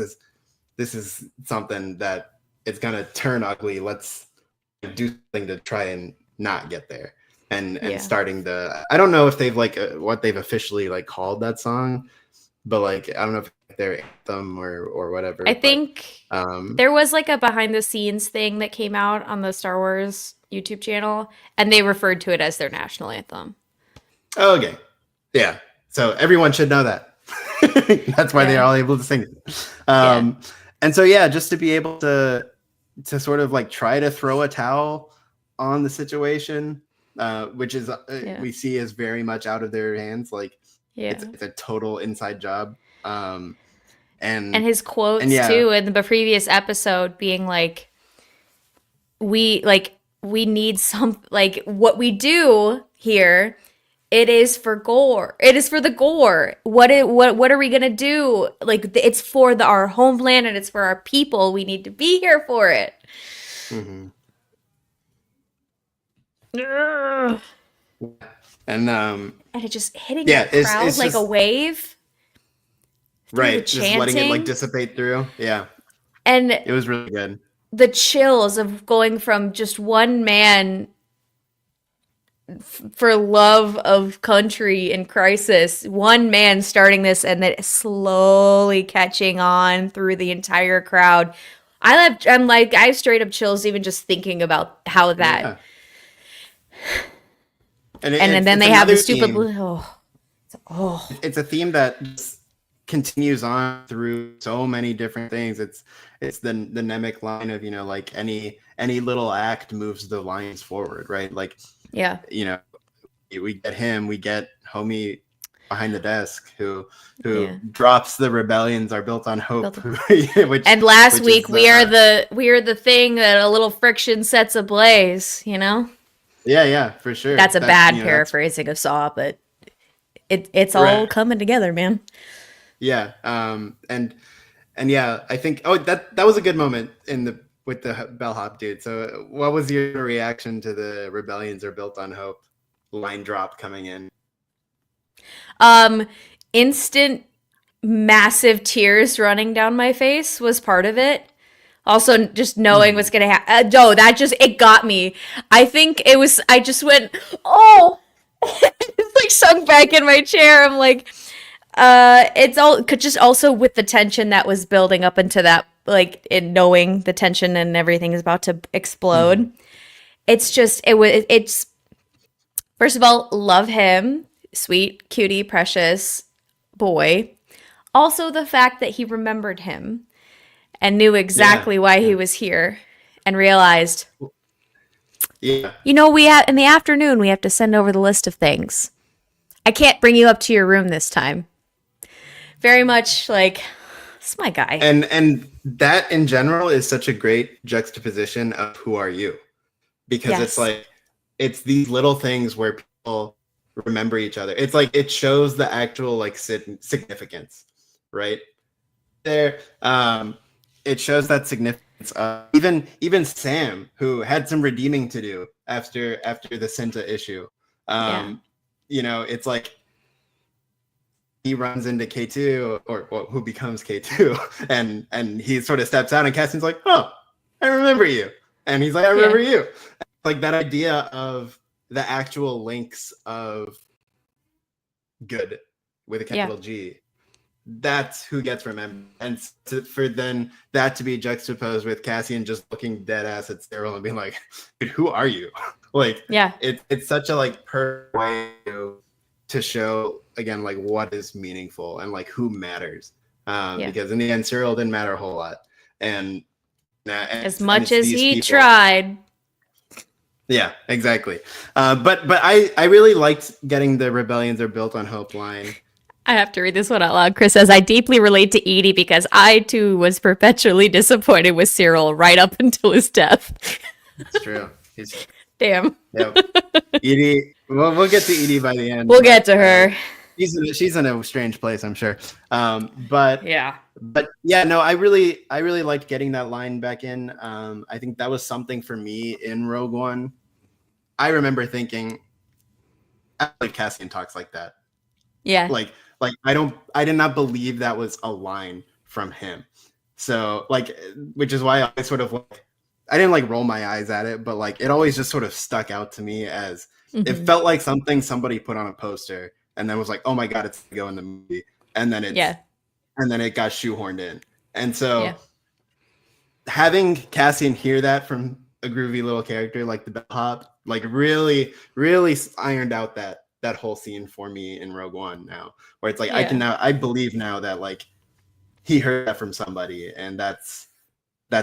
is something that it's gonna turn ugly. Let's do something to try and not get there. And starting I don't know if they've like what they've officially like called that song, but like I don't know if their anthem or whatever. I think there was like a behind the scenes thing that came out on the Star Wars YouTube channel, and they referred to it as their national anthem. Oh, okay, yeah. So everyone should know that. That's why they're all able to sing it. And so just to be able to sort of like try to throw a towel on the situation. Which is we see is very much out of their hands. Like it's a total inside job. And his quotes too in the previous episode being like, we need some, like what we do here, it is for gore. It is for the gore. What are we gonna do? Like it's for our homeland and it's for our people. We need to be here for it. Mm-hmm. And it just hitting the crowd it's like just, a wave, right? Just letting it like dissipate through, and it was really good. The chills of going from just one man for love of country in crisis, one man starting this, and then slowly catching on through the entire crowd. I have straight up chills even just thinking about how that. Yeah. And then they have the stupid. It's a theme that just continues on through so many different things. It's the Nemec line of like any little act moves the lines forward, right? Like we get him, we get homie behind the desk who drops the rebellions are built on hope. And last week we are the thing that a little friction sets ablaze. Yeah, for sure. That's a bad paraphrasing of Saw, but it's all coming together, man. Yeah, and I think that was a good moment with the bellhop dude. So, what was your reaction to the rebellions are built on hope line drop coming in? Instant, massive tears running down my face was part of it. Also, just knowing what's going to happen. It got me. I think I just went, oh, it's like sunk back in my chair. I'm like, it's all just also with the tension that was building up into that, like in knowing the tension and everything is about to explode. Mm-hmm. It's first of all, love him. Sweet, cutie, precious boy. Also the fact that he remembered him. And knew exactly why he was here, and realized, in the afternoon we have to send over the list of things. I can't bring you up to your room this time. Very much like, it's my guy. And that in general is such a great juxtaposition of who are you, because it's like it's these little things where people remember each other. It's like it shows the actual like significance, right there. It shows that significance. Even Sam, who had some redeeming to do after the Cinta issue. It's like he runs into K2 or who becomes K2, and he sort of steps out, and Cassian's like, "Oh, I remember you," and he's like, "I remember you." Like that idea of the actual links of good with a capital G. That's who gets remembered, and for then that to be juxtaposed with Cassian just looking dead ass at Cyril and being like, "Dude, who are you?" Like, it's such a like perfect way to show again like what is meaningful and like who matters. Because in the end, Cyril didn't matter a whole lot, and as much as he tried. Yeah, exactly. But I really liked getting the rebellions are built on hope line. I have to read this one out loud. Chris says, I deeply relate to Edie because I too was perpetually disappointed with Cyril right up until his death. It's true. He's Damn. Yep. Edie. Well, we'll get to Edie by the end. We'll get to her. She's in a strange place, I'm sure. But Yeah. No, I really liked getting that line back in. I think that was something for me in Rogue One. I remember thinking, like Cassian talks like that. Yeah. Like I did not believe that was a line from him. So like, which is why I sort of like, I didn't like roll my eyes at it, but like it always just sort of stuck out to me as it felt like something somebody put on a poster and then was like, oh my God, it's gonna go in the movie. And then and then it got shoehorned in. And so having Cassian hear that from a groovy little character like the bellhop, like really, really ironed out that whole scene for me in Rogue One now, where it's like I believe now that like he heard that from somebody, and that's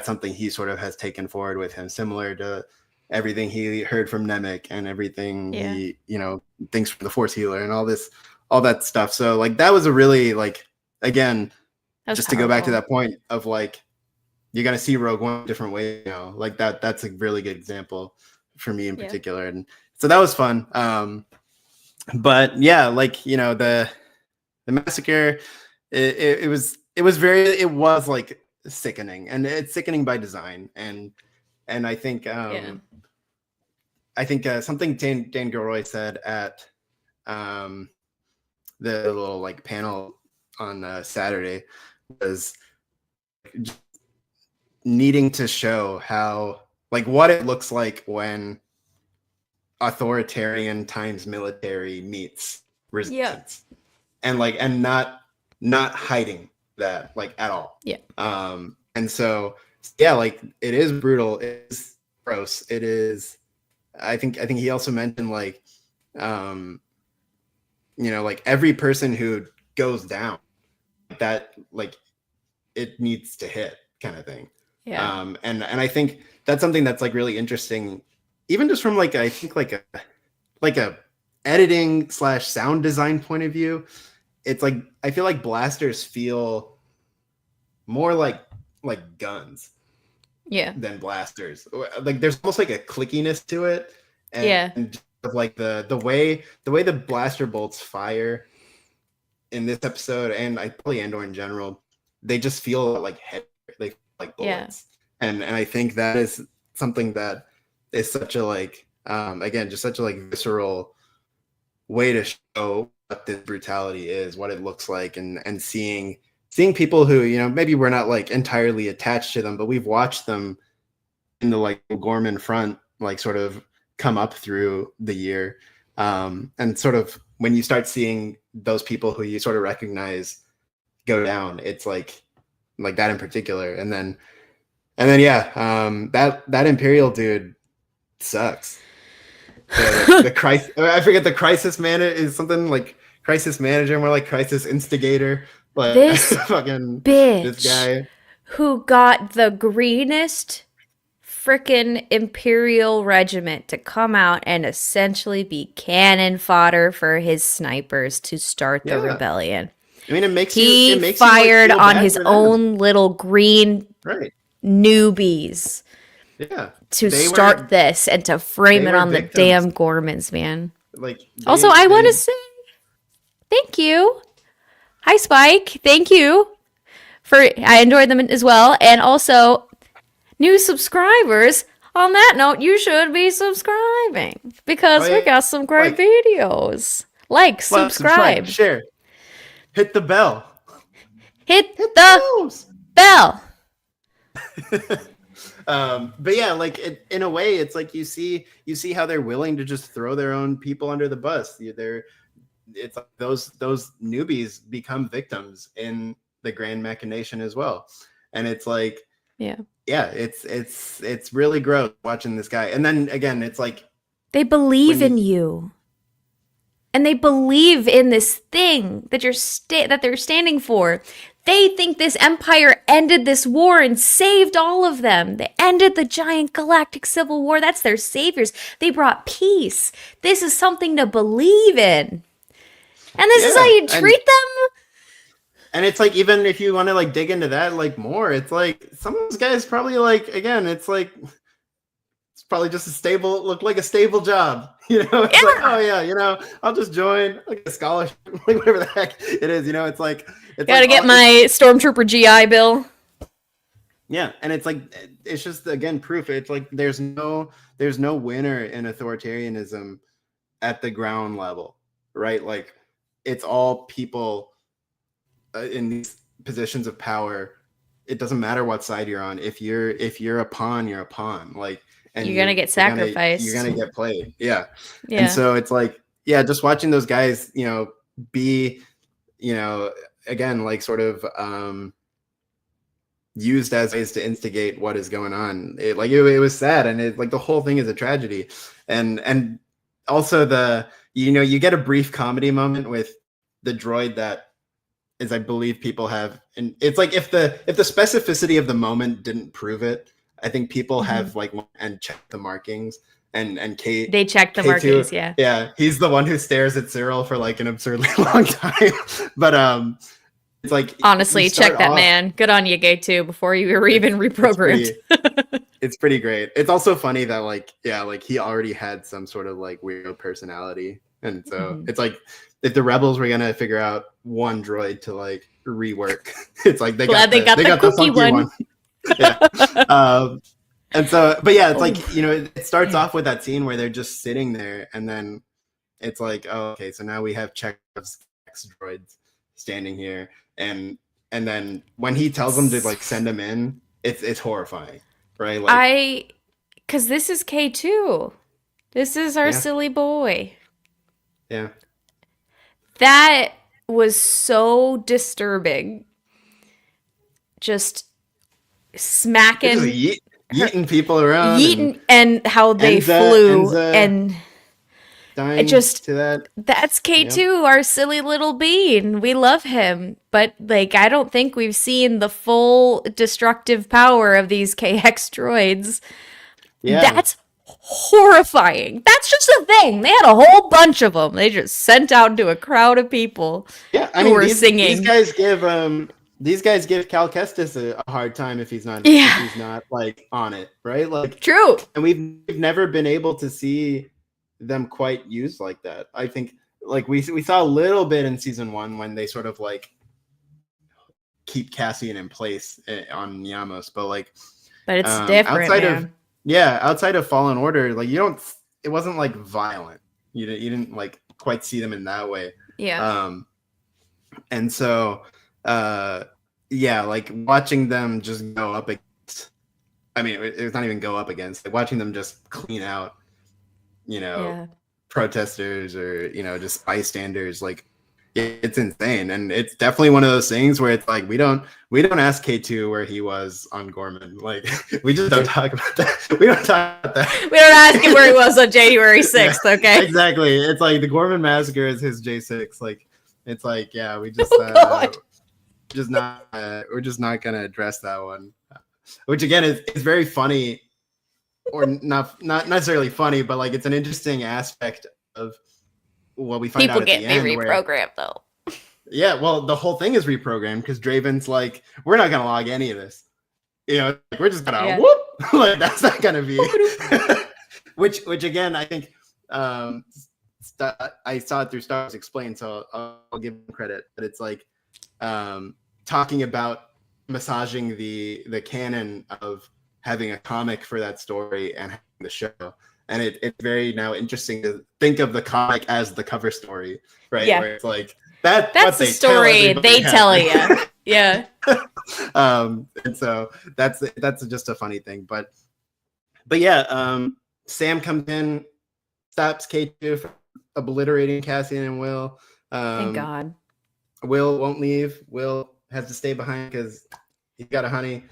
something he sort of has taken forward with him, similar to everything he heard from Nemec and everything he, thinks from the Force Healer and all that stuff. So like that was a really like, again, just powerful. To go back to that point of like, you're gonna see Rogue One a different way, like that's a really good example for me in particular. And so that was fun. But yeah, like, the massacre, it was like sickening, and it's sickening by design. And I think, something Dan Gilroy said at the little like panel on Saturday was just needing to show how, like, what it looks like when authoritarian times military meets resistance, and not hiding that like at all. And so like it is brutal, it is gross, it is. I think he also mentioned like like every person who goes down, that like it needs to hit kind of thing. And I think that's something that's like really interesting, even just from like, I think like a editing / sound design point of view. It's like, I feel like blasters feel more like guns than blasters. Like there's almost like a clickiness to it. And just like the way the blaster bolts fire in this episode, and I probably Andor in general, they just feel like heavy. They feel like bullets. And I think that is something that is such a like again, just such a like visceral way to show what this brutality is, what it looks like, and seeing people who, maybe we're not like entirely attached to them, but we've watched them in the like Gorman front, like sort of come up through the year. And sort of when you start seeing those people who you sort of recognize go down, it's like that in particular. And then that Imperial dude sucks. The crisis, I forget, the crisis manager is something like crisis manager, more like crisis instigator. But this fucking bitch, this guy who got the greenest frickin' Imperial regiment to come out and essentially be cannon fodder for his snipers to start the rebellion. I mean, it makes he fired on his own little green newbies. To start this and to frame it on victims. The damn Gormans, man. I want to say thank you. Hi, Spike. Thank you I enjoyed them as well. And also, new subscribers. On that note, you should be subscribing because we got some great videos. Subscribe, share, hit the bell. Hit the bell. But yeah, like in a way, it's like you see how they're willing to just throw their own people under the bus. It's like those newbies become victims in the grand machination as well, and it's like it's really gross watching this guy. And then again, it's like they believe in you, and they believe in this thing that that they're standing for. They think this empire ended this war and saved all of them. They ended the giant galactic civil war. That's their saviors. They brought peace. This is something to believe in. And this is how you treat them? And it's like, even if you want to like dig into that like more, it's like some of those guys probably like, again, it's like it's probably just look like a stable job. It's like, oh yeah, I'll just join, like a scholarship, like whatever the heck it is. It's like gotta get my Stormtrooper GI Bill. Yeah, and it's like, it's just, again, proof. It's like there's no winner in authoritarianism at the ground level, right? Like, it's all people in these positions of power. It doesn't matter what side you're on. If you're a pawn, you're a pawn. Like, and you're gonna get sacrificed. You're gonna get played. Yeah. Yeah. And so it's like, yeah, just watching those guys, be, again, like sort of used as ways to instigate what is going on. It was sad, and it like the whole thing is a tragedy. And also you get a brief comedy moment with the droid that is, I believe, people have, and it's like if the specificity of the moment didn't prove it, I think people have like and checked the markings, and Kate, they checked the markings. Yeah, he's the one who stares at Cyril for like an absurdly long time. But it's like, honestly, check that man. Good on you, K2, before you were even reprogrammed. It's pretty great. It's also funny that like he already had some sort of like weird personality, and so it's like, if the rebels were gonna figure out one droid to like rework, it's like they got the funky one. Yeah. And so, but yeah, it's like, it starts off with that scene where they're just sitting there, and then it's like, oh, okay, so now we have Chekhov's droids standing here, and then when he tells them to like send them in, it's horrifying, right? Like, because this is K2. This is our silly boy. Yeah. That was so disturbing. Just smacking, yeeting people around, and how they flew, and dying just to that. That's K2, our silly little bean. We love him, but like, I don't think we've seen the full destructive power of these KX droids. Yeah, that's horrifying. That's just a thing. They had a whole bunch of them. They just sent out to a crowd of people. Yeah, I mean, were singing. These guys give Cal Kestis a hard time if he's not like on it, right? Like, true. And we've never been able to see them quite used like that. I think like we saw a little bit in season 1 when they sort of like keep Cassian in place on Yamos, but it's different. Outside of Fallen Order, like it wasn't like violent. You didn't like quite see them in that way. Yeah. And so like watching them just go up against, I mean, it's not even go up against, like watching them just clean out, protesters or, just bystanders, like it's insane. And it's definitely one of those things where it's like, we don't ask K2 where he was on Gorman. Like, we just don't talk about that. We don't talk about that. We don't ask him where he was on January 6th. Okay. Exactly. It's like the Gorman massacre is his J6. Like, it's like, yeah, we just, we're just not gonna address that one, which again is very funny, or not necessarily funny, but like it's an interesting aspect of what we find people out at the end. People get reprogrammed though. Yeah, well, the whole thing is reprogrammed because Draven's like, we're not gonna log any of this. Like, we're just gonna whoop. Like, that's not gonna be. which again, I think I saw it through Star Wars Explained, so I'll give them credit. But it's like talking about massaging the canon of having a comic for that story and having the show, and it's very now interesting to think of the comic as the cover story, right? Yeah. Where it's like that's the story they tell you. Yeah. And so that's just a funny thing, but yeah, Sam comes in, stops K2 from obliterating Cassian and Will. Thank God. Will won't leave. Will has to stay behind because he got a honey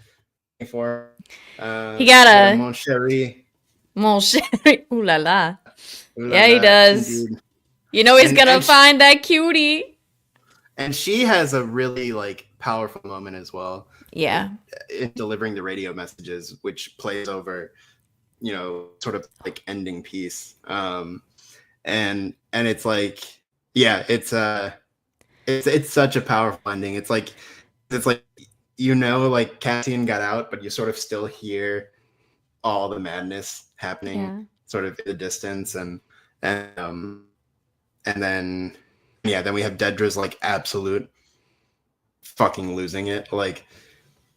for. He got a mon chéri. Mon chéri. Ooh la la. Yeah, he does. Indeed. He's gonna find that cutie. And she has a really like powerful moment as well. Yeah. In delivering the radio messages, which plays over, sort of like ending piece. And it's like, yeah, it's such a powerful ending. It's like like Cassian got out, but you sort of still hear all the madness happening Yeah. sort of in the distance, and and then yeah, then we have Dedra's like absolute fucking losing it. Like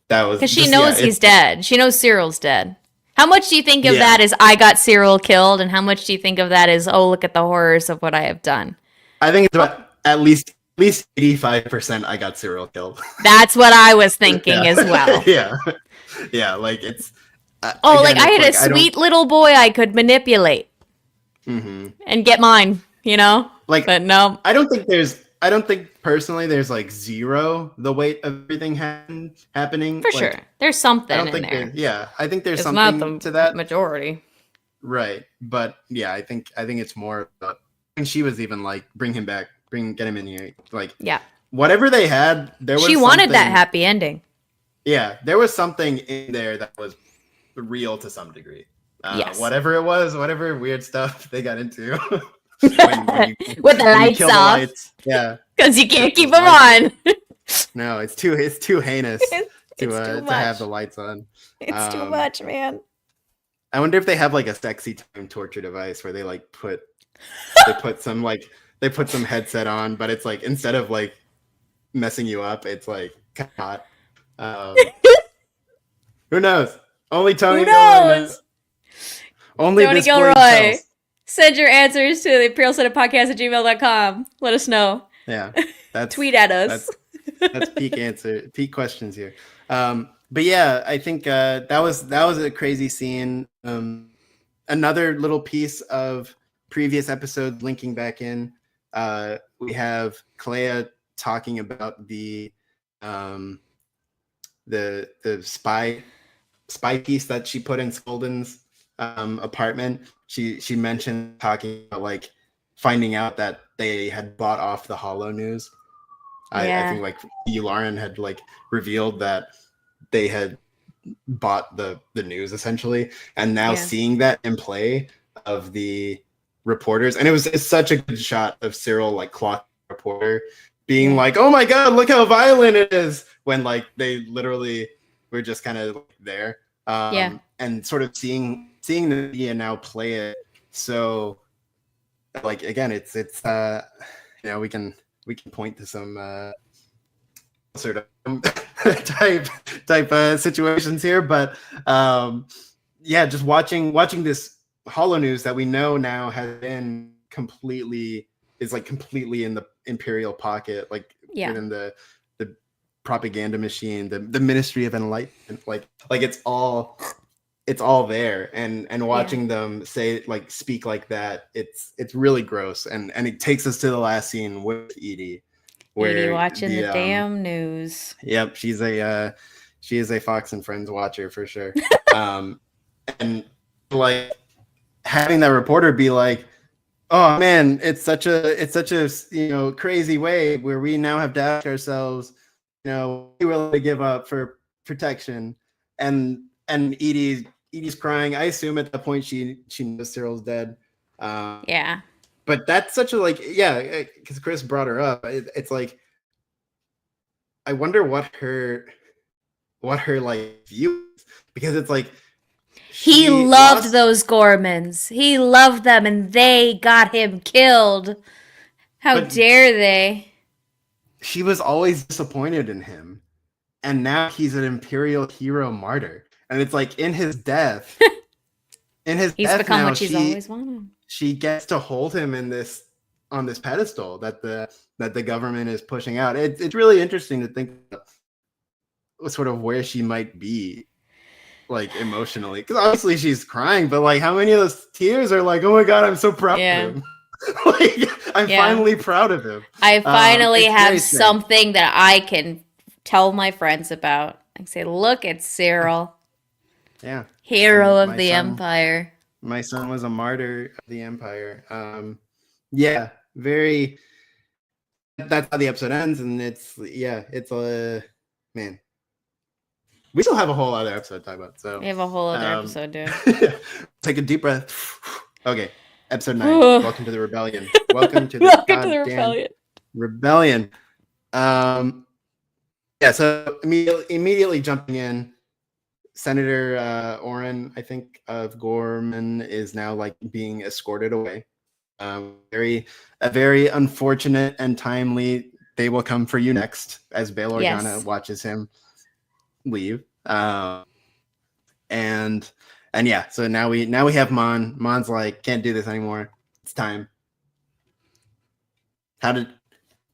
that was Because she just knows he's dead. She knows Cyril's dead. How much do you think of yeah. that as I got Cyril killed, and how much do you think of that as, oh, look at the horrors of what I have done? I think it's about at least 85% I got Cyril killed. That's what I was thinking Yeah. as well. Yeah. Yeah, like it's Oh, again, like I it's had a like I don't sweet little boy I could manipulate and get mine, you know? like But no, I don't think personally there's like zero the weight of everything happening. for Like sure. There's I something don't in think there. yeah, I think there's It's not something the to that. majority. Right. But yeah, I think it's more about, and she was even like get him in here. Like Yeah. whatever they had, there was She wanted that something- happy ending. Yeah, there was something in there that was real to some degree. Yes. Whatever it was, whatever weird stuff they got into. With the lights kill the off. lights. Yeah. Because you can't keep Those them on. No, it's too heinous It's too to have much. the lights on. It's too much, man. I wonder if they have like a sexy time torture device where they like put some headset on, but it's like instead of like messing you up, it's like hot. Who knows? Only Tony Who Gilroy knows? Only Tony this blade Gilroy. tells. Send your answers to the Imperial Senate Podcast at gmail.com. Let us know. Yeah, that's Tweet at us. That's peak questions here. But yeah, I think that was a crazy scene. Another little piece of previous episodes linking back in. We have Clare talking about the spy piece that she put in Skolden's apartment. She mentioned talking about like finding out that they had bought off the Hollow News. I think like Yularen had like revealed that they had bought the news essentially, and now seeing that in play of the reporters, and it's such a good shot of Cyril like clock reporter being like, oh my god, look how violent it is, when like they literally were just kind of there. And sort of seeing the media now play it. So like again, it's we can point to some sort of type situations here, but just watching this Hollow News that we know now has been completely in the Imperial pocket, like within the propaganda machine, the Ministry of Enlightenment, like it's all there, and watching them speak like that, it's really gross, and it takes us to the last scene with Edie, where Edie watching the damn news. Yep, she is a Fox and Friends watcher for sure. And like having that reporter be like, oh man, it's such a crazy way where we now have to ask ourselves, we willing to give up for protection, and Edie's crying. I assume at that point she knows Cyril's dead. But that's such a because Chris brought her up. It's like, I wonder what her like view is, because it's like he loved those Gormans. He loved them, and they got him killed. How dare they? She was always disappointed in him, and now he's an Imperial hero martyr. And it's like in his death, he's become what she's always wanted. She gets to hold him on this pedestal that the government is pushing out. It's really interesting to think about sort of where she might be, like emotionally, because obviously she's crying, but like how many of those tears are like, oh my god, I'm so proud of him. Like I'm finally proud of him. I finally have something that I can tell my friends about. I can say, look at Cyril. Yeah. Hero of the Empire. My son was a martyr of the Empire. Very. That's how the episode ends, and it's a man. We still have a whole other episode to talk about. So we have a whole other episode, dude. Take a deep breath. Okay. Episode 9. Welcome to the rebellion. Welcome to the Welcome to the rebellion. Rebellion. So immediately jumping in, Senator Orrin, I think, of Gorman is now like being escorted away. Very unfortunate and timely. They will come for you next, as Bail Organa watches him leave. And yeah, so now we have Mon. Mon's like, can't do this anymore. It's time. How did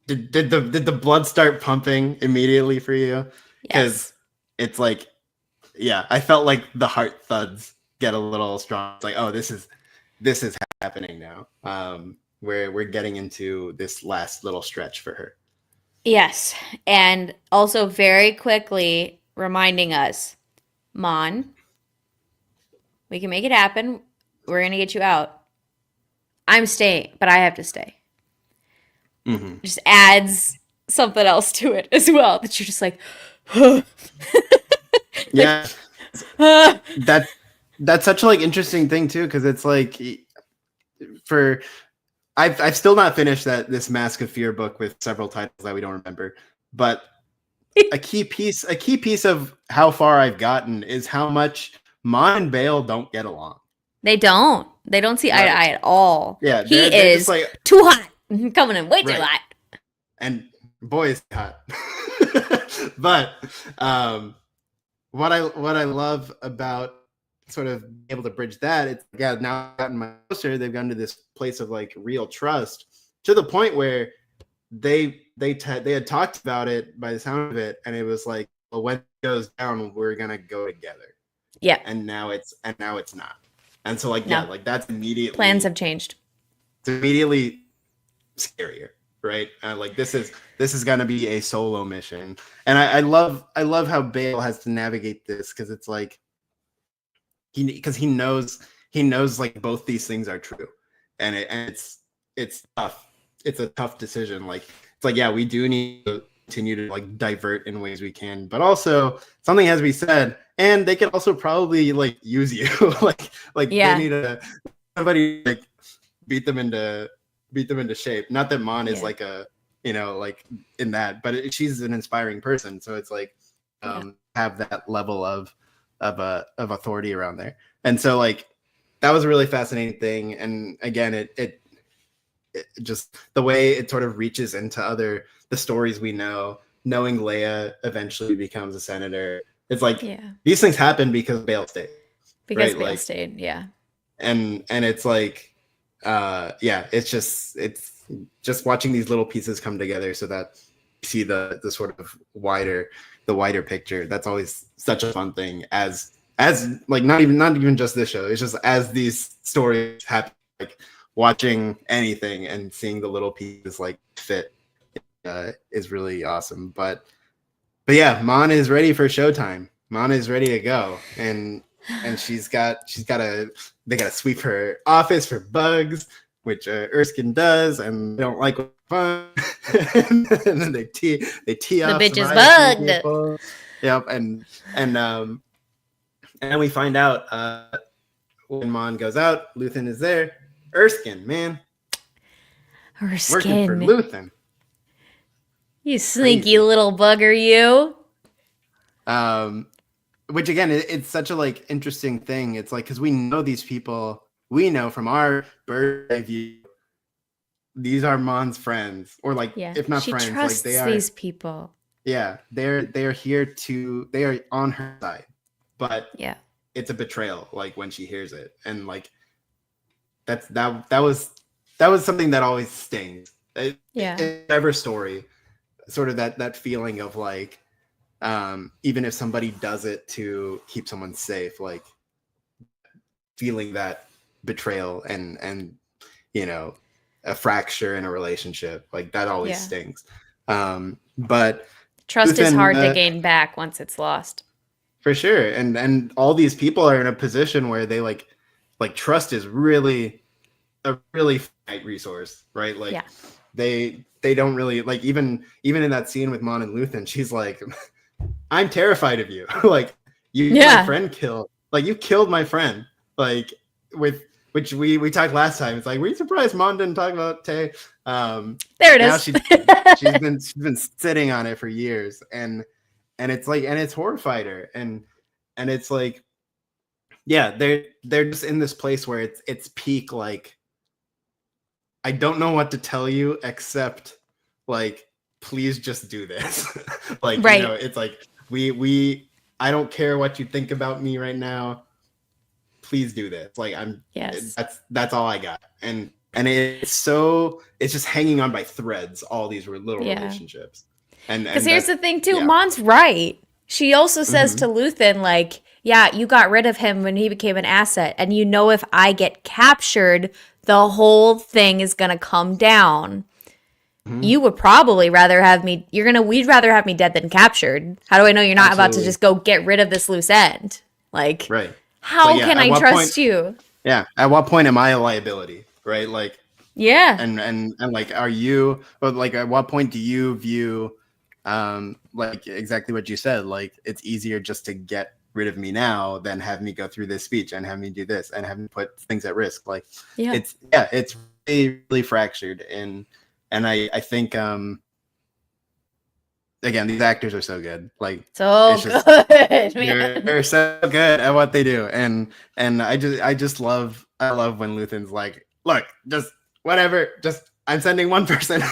the blood start pumping immediately for you? Because it's like, yeah, I felt like the heart thuds get a little strong. It's like, oh, this is happening now. We're getting into this last little stretch for her. Yes, and also very quickly reminding us, Mon, we can make it happen. We're gonna get you out. I'm staying, but I have to stay. Mm-hmm. Just adds something else to it as well. That you're just like, yeah. That's such a like interesting thing too, because it's like I've still not finished this Mask of Fear book with several titles that we don't remember, but a key piece of how far I've gotten is how much Mon and Bail don't get along. They don't see eye to eye at all. Yeah, he is like, too hot, coming in way too hot, and boy is hot. But what I love about sort of being able to bridge that, it's now gotten my closer. They've gotten to this place of like real trust, to the point where they had talked about it by the sound of it, and it was like, well, when it goes down, we're gonna go together. Yeah. And now it's not. And so like, like that's immediately, plans have changed. It's immediately scarier, right? Like this is gonna be a solo mission, and I love how Bail has to navigate this, because it's like he knows like both these things are true, and it's tough. It's a tough decision. Like it's like, yeah, we do need to continue to like divert in ways we can, but also something has to be said, and they can also probably like use you. like they need somebody like beat them into shape. Not that Mon is like a, like in that, but she's an inspiring person, so it's like have that level of authority around there. And so like that was a really fascinating thing. And again, it just the way it sort of reaches into the stories we know, knowing Leia eventually becomes a senator. It's like these things happen because Bail stayed. Because Bail stayed, And it's like it's just watching these little pieces come together so that you see the sort of wider picture. That's always such a fun thing, as like not even just this show. It's just as these stories happen, like watching anything and seeing the little pieces like fit is really awesome. But yeah, Mon is ready for showtime. Mon is ready to go, and they gotta sweep her office for bugs, which Erskine does, and they don't like fun. And then they tee off. The bitch is bugged. People. Yep, and we find out when Mon goes out, Luthen is there. Erskine, man, working for Luthen. You sneaky little bugger, you. Which again, it's such a like interesting thing. It's like, because we know these people, we know from our bird's eye view, these are Mon's friends, or like if not friends, like they are these people. Yeah, they're here they are on her side, but it's a betrayal. Like when she hears it, and like that was something that always stings. In every story, sort of that feeling of like, even if somebody does it to keep someone safe, like feeling that betrayal and a fracture in a relationship, like that always stings. But trust is hard to gain back once it's lost. For sure. And all these people are in a position where they like trust is really a really finite resource, right? Like they don't really like, even in that scene with Mon and Luthen, she's like, I'm terrified of you. Like my friend killed, like you killed my friend, like with which we talked last time. It's like, were you surprised Mon didn't talk about Tay? There it Now is. she's been sitting on it for years, and it's like, and it's horrified her, and it's like, yeah, they're just in this place where it's peak, like, I don't know what to tell you except, like, please just do this. Like, right. you know, it's like, I don't care what you think about me right now. Please do this. Like, that's all I got. And it's just hanging on by threads, all these little relationships. And because here's the thing too, yeah. Mon's right. She also says to Luthen, like, yeah, you got rid of him when he became an asset, and you know, if I get captured, the whole thing is gonna come down. You would probably rather have me. We'd rather have me dead than captured. How do I know you're not about to just go get rid of this loose end? Like, right? How can I trust you? Yeah. At what point am I a liability? Right? Like, yeah. And like, are you? Or like, at what point do you view, like exactly what you said? Like, it's easier just to get rid of me now than have me go through this speech and have me do this and have me put things at risk. Like, it's really, really fractured. And I think, again, these actors are so good. Like, so good, man. They're so good at what they do. And I love when Luthen's like, look, just whatever, just I'm sending one person.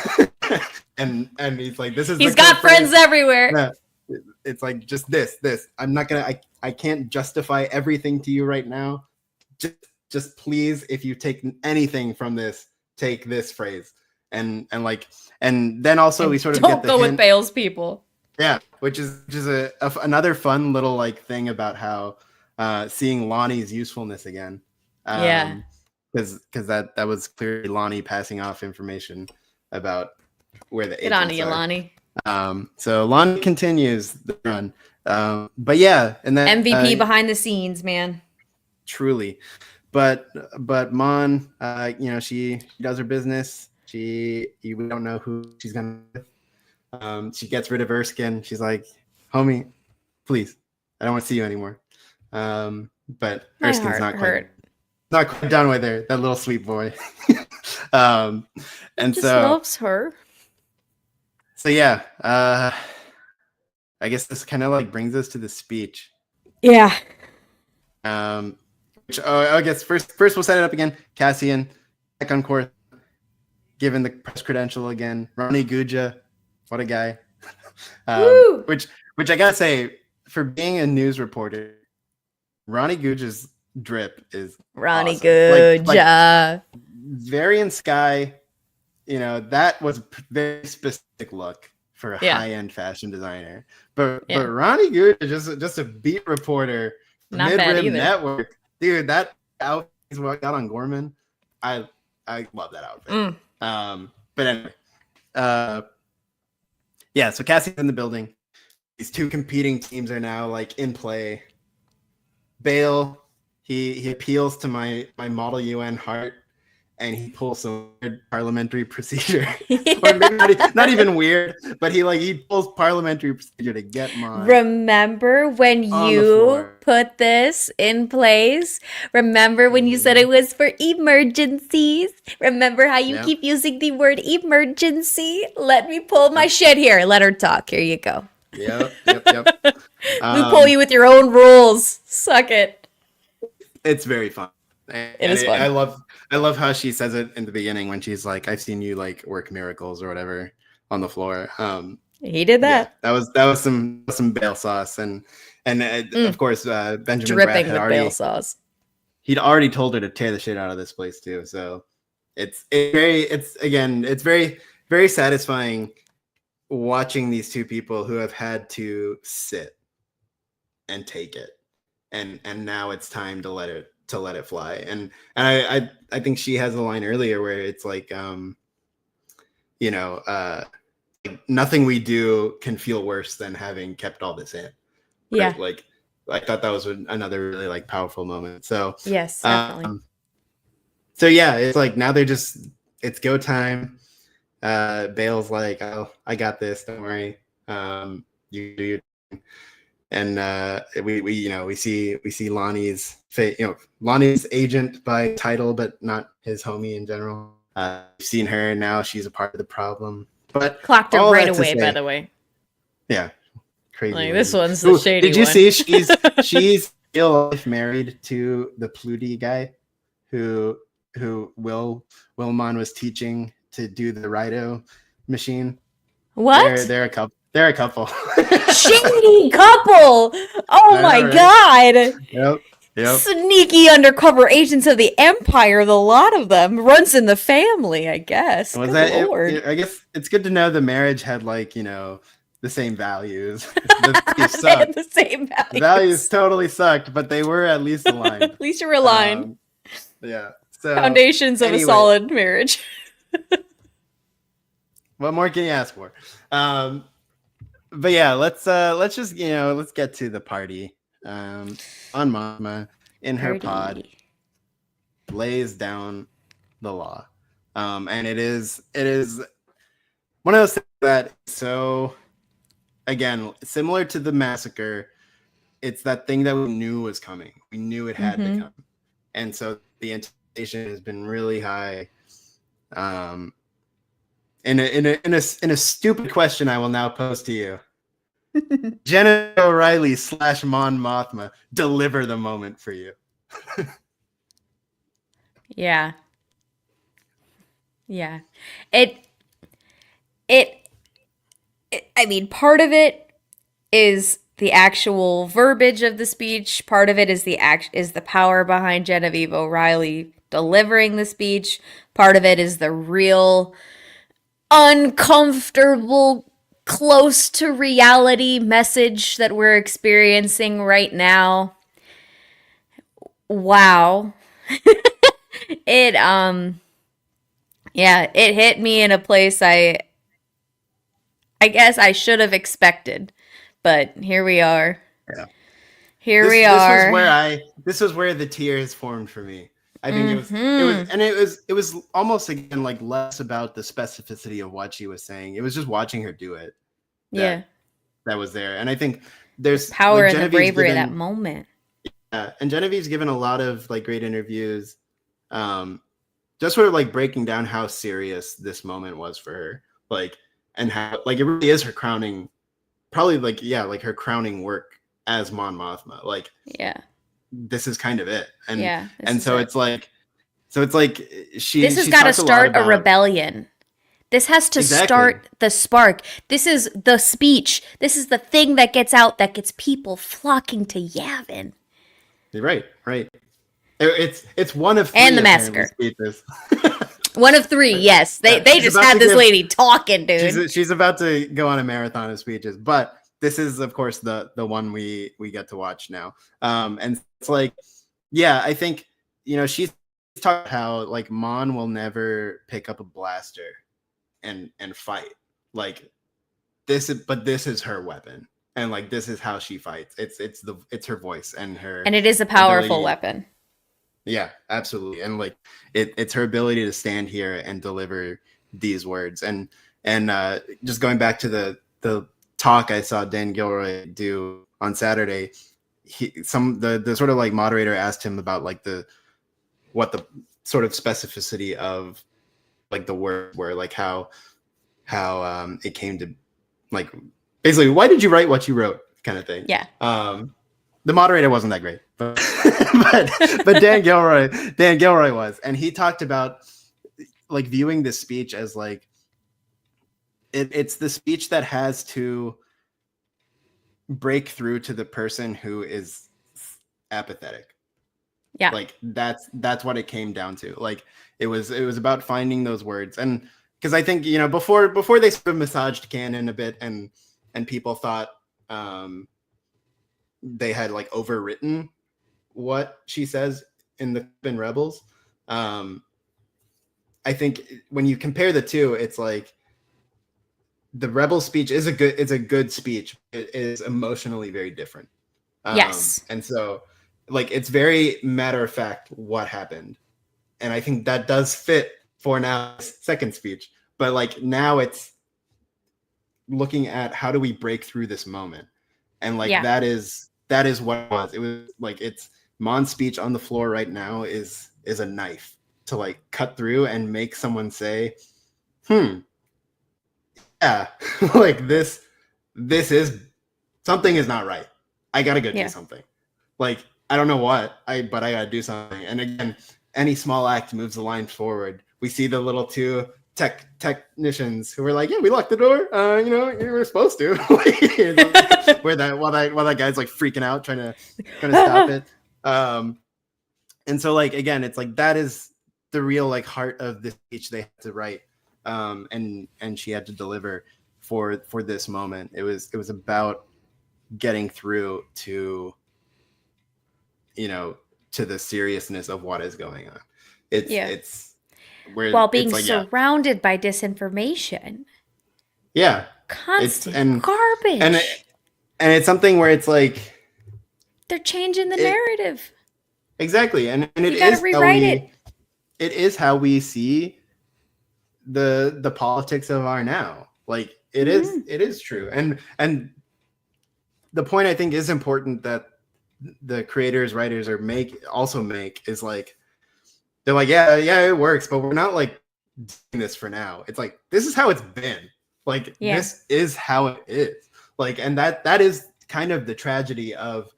and he's like, he's got friends everywhere. Yeah. It's like, just this. I'm not gonna, I can't justify everything to you right now. Just please, if you take anything from this, take this phrase. And then also we sort of don't get the go hint, with Bale's people. Yeah, which is another fun little like thing about how seeing Lonnie's usefulness again. Because that was clearly Lonnie passing off information about where the agents Get on to you, are. Lonnie. So Lonnie continues the run. But yeah, and then MVP behind the scenes, man. Truly. But Mon, you know, she does her business. We don't know who she's gonna with. She gets rid of Erskine. She's like, homie, please, I don't want to see you anymore. But Erskine's not quite done with her, that little sweet boy. And just loves her. So yeah, I guess this kind of like brings us to the speech. Yeah. Which I guess first we'll set it up again. Cassian back on course, given the press credential again. Ronnie Guja, what a guy. Which I gotta say, for being a news reporter, Ronnie Guja's drip is Ronnie awesome. Guja. Like Varian Sky, you know, that was a very specific look for a high-end fashion designer. But Ronnie Guja, just a beat reporter, Mid-Rim Network. Dude, that outfit he's got on Gorman, I love that outfit. But anyway, so Cassie's in the building. These two competing teams are now like in play. Bale, he appeals to my Model UN heart, and he pulls some weird parliamentary procedure. Or maybe not even weird, but he pulls parliamentary procedure to get Mon. Remember when you put this in place? Remember when you said it was for emergencies? Remember how you keep using the word emergency? Let me pull my shit here. Let her talk. Here you go. Yep. We pull you with your own rules. Suck it. It's very fun. It is fun. I love how she says it in the beginning when she's like, "I've seen you like work miracles or whatever on the floor." He did that. Yeah, that was some Bale sauce, and of course Benjamin dripping Bratt with Bale sauce. He'd already told her to tear the shit out of this place too. So it's very, very satisfying watching these two people who have had to sit and take it, and now it's time to let it fly. And I think she has a line earlier where it's like, nothing we do can feel worse than having kept all this in. Right? Yeah. Like, I thought that was another really like powerful moment. So yes, definitely. So yeah, it's like now it's go time. Bale's like, "Oh, I got this. Don't worry. You do your thing." we see Lonnie's Lonnie's agent by title, but not his homie in general. We've seen her now; she's a part of the problem. But clocked her right away, by the way. Yeah, crazy. Like, this one's the shady one. Did you see? She's real life married to the Pluty guy, who Wilmon was teaching to do the Rhino machine. What? They're a couple. They're a couple. Shady couple. Oh my God. Yep. Sneaky undercover agents of the Empire. The lot of them runs in the family, I guess. Was Lord. I guess it's good to know the marriage had the same values. They had the same values. The values totally sucked, but they were at least aligned. At least you were aligned. Yeah. So foundations of a solid marriage. What more can you ask for? But yeah, let's just let's get to the party. On Mama in her pod lays down the law, and it is one of those things that so again similar to the massacre. It's that thing that we knew was coming. We knew it had to come, and so the anticipation has been really high. In a stupid question, I will now pose to you. Jennifer O'Reilly / Mon Mothma deliver the moment for you. Yeah. I mean, part of it is the actual verbiage of the speech. Part of it is the power behind Genevieve O'Reilly delivering the speech. Part of it is the real uncomfortable, close to reality message that we're experiencing right now. Wow. It hit me in a place I guess I should have expected, but here we are. Yeah. This was where the tears formed for me. I think it was almost again like less about the specificity of what she was saying. It was just watching her do it. That was there. And I think there's power and the bravery of that moment. Yeah. And Genevieve's given a lot of great interviews. Just sort of breaking down how serious this moment was for her. And how it really is her crowning, probably her crowning work as Mon Mothma. This is kind of it. And this has got to start a rebellion. This has to start the spark. This is the speech. This is the thing that gets out, that gets people flocking to Yavin. Right. It's one of three. And the massacre. One of three, yes. They just had this lady talking, dude. She's about to go on a marathon of speeches, but this is, of course, the one we get to watch now. And it's I think, she's talking about how Mon will never pick up a blaster and fight. This is her weapon. And this is how she fights. It's her voice and it is a powerful weapon. Yeah, absolutely. And it's her ability to stand here and deliver these words. And just going back to the talk I saw Dan Gilroy do on Saturday, the sort of moderator asked him about what the sort of specificity of the words were, how it came to basically, why did you write what you wrote kind of thing. Yeah. The moderator wasn't that great, but but Dan Gilroy was, and he talked about viewing this speech as it's the speech that has to break through to the person who is apathetic. Yeah. That's what it came down to. It was about finding those words. And because I think, before they sort of massaged canon a bit and people thought they had overwritten what she says in Rebels. I think when you compare the two, it's the Rebel speech is a good speech. It is emotionally very different. Yes. And so it's very matter of fact what happened. And I think that does fit for now second speech. But now it's looking at how do we break through this moment. And like Yeah. that is what it was. It was like it's Mon's speech on the floor right now is a knife to like cut through and make someone say, yeah, like this is something is not right. I gotta go do something. Like I don't know what but I gotta do something. And again, any small act moves the line forward. We see the little two technicians who were like, yeah, we locked the door. You know, you were supposed to. Where that while that guy's like freaking out trying to stop it. And so like again, it's like that is the real like heart of the speech they had to write. And she had to deliver for this moment. It was about getting through to, you know, to the seriousness of what is going on. It's where while being like, surrounded by disinformation. Yeah. Constant garbage. And it's something where it's like they're changing the narrative. Exactly. And it you gotta rewrite it. It is how we see the politics of our now. Like it is true. And the point I think is important that the creators, writers also make is like they're like, yeah, it works, but we're not like doing this for now. It's like this is how it's been. Like this is how it is. Like, and that is kind of the tragedy of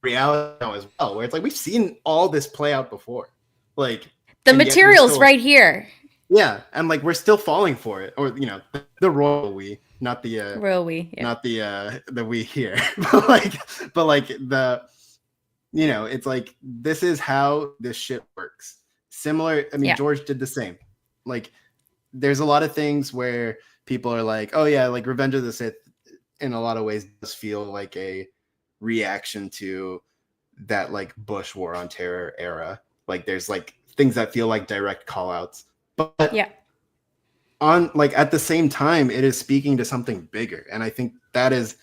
reality now as well, where it's like we've seen all this play out before. Like the material's right here. Yeah, and like we're still falling for it, or you know, the royal we, not the royal we, not the we here, but like the, you know, it's like this is how this shit works. Similar, I mean, George did the same. Like, there's a lot of things where people are like, oh yeah, like Revenge of the Sith, in a lot of ways, does feel like a reaction to that like Bush War on Terror era. Like, there's like things that feel like direct call outs. But on like at the same time, it is speaking to something bigger. And I think that is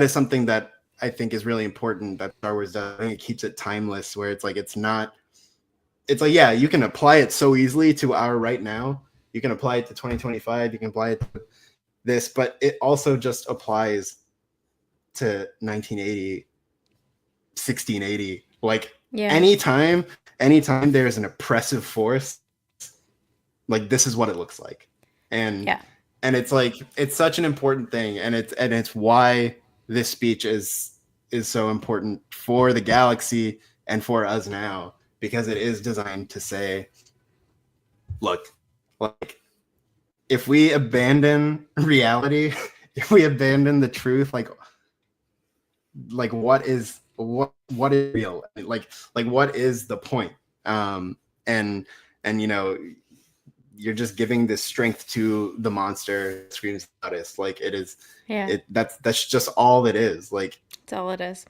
something that I think is really important that Star Wars does. I think it keeps it timeless, where it's like it's like, yeah, you can apply it so easily to our right now. You can apply it to 2025, you can apply it to this, but it also just applies to 1980, 1680. Like anytime there's an oppressive force, like this is what it looks like. And it's like it's such an important thing, and it's why this speech is so important for the galaxy and for us now, because it is designed to say, look, like if we abandon reality, if we abandon the truth, like what is real, like what is the point? And you know, you're just giving this strength to the monster that screams loudest. Like it is, that's just all it is. Like that's all it is.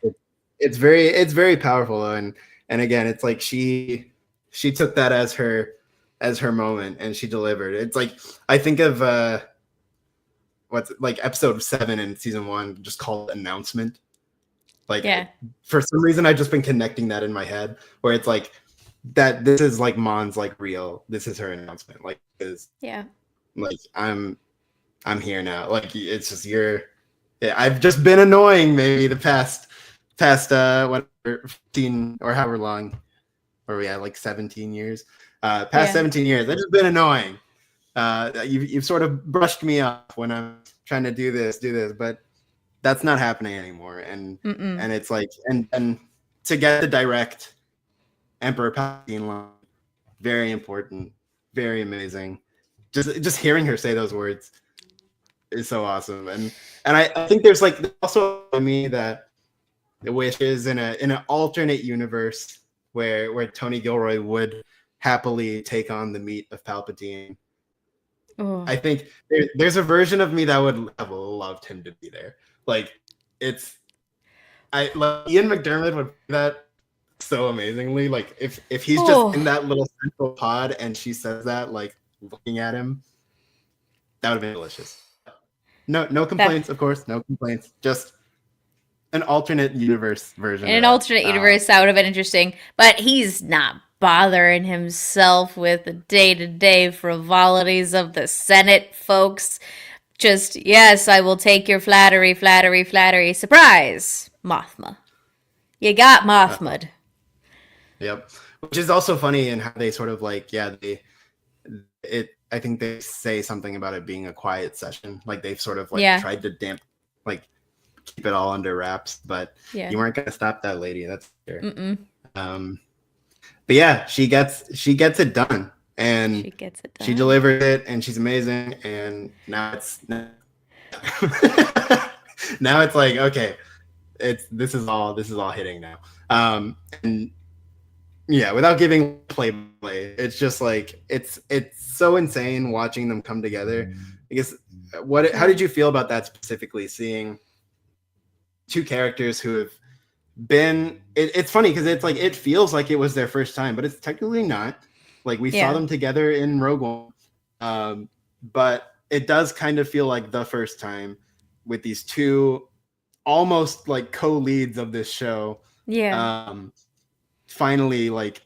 It's very powerful, and again, it's like she took that as her moment, and she delivered. It's like I think of what's like episode 7 in season 1, just called Announcement. Like for some reason, I've just been connecting that in my head, where it's like that this is like Mon's like real. This is her announcement. Like is like I'm here now. Like it's just I've just been annoying maybe the past whatever 15 or however long, or we had like 17 years. 17 years. I've just been annoying. You've sort of brushed me off when I'm trying to do this, but that's not happening anymore. And it's like and to get the direct Emperor Palpatine line, very important, very amazing. Just hearing her say those words is so awesome. And I think there's like also for me that the wish is in an alternate universe where Tony Gilroy would happily take on the meat of Palpatine. I think there's a version of me that would have loved him to be there. Like Ian McDermott would do that so amazingly. Like if he's just in that little central pod and she says that, like looking at him, that would have been delicious. No complaints, of course, no complaints. Just an alternate universe version. In an alternate universe, that would have been interesting. But he's not bothering himself with the day-to-day frivolities of the Senate, folks. Just, yes, I will take your flattery, flattery, flattery. Surprise, Mothma. You got Mothma'd. Yep. Which is also funny in how they sort of like, I think they say something about it being a quiet session. Like they've sort of like tried to keep it all under wraps, but you weren't gonna stop that lady. That's fair. But yeah, she gets it done, and she delivered it, and she's amazing. And now it's now it's like, okay, this is all hitting now. And yeah, without giving play, it's just like it's so insane watching them come together. I guess how did you feel about that specifically? Seeing two characters who have been it's funny because it's like it feels like it was their first time, but it's technically not. Like we saw them together in Rogue One, but it does kind of feel like the first time with these two almost like co-leads of this show. Finally like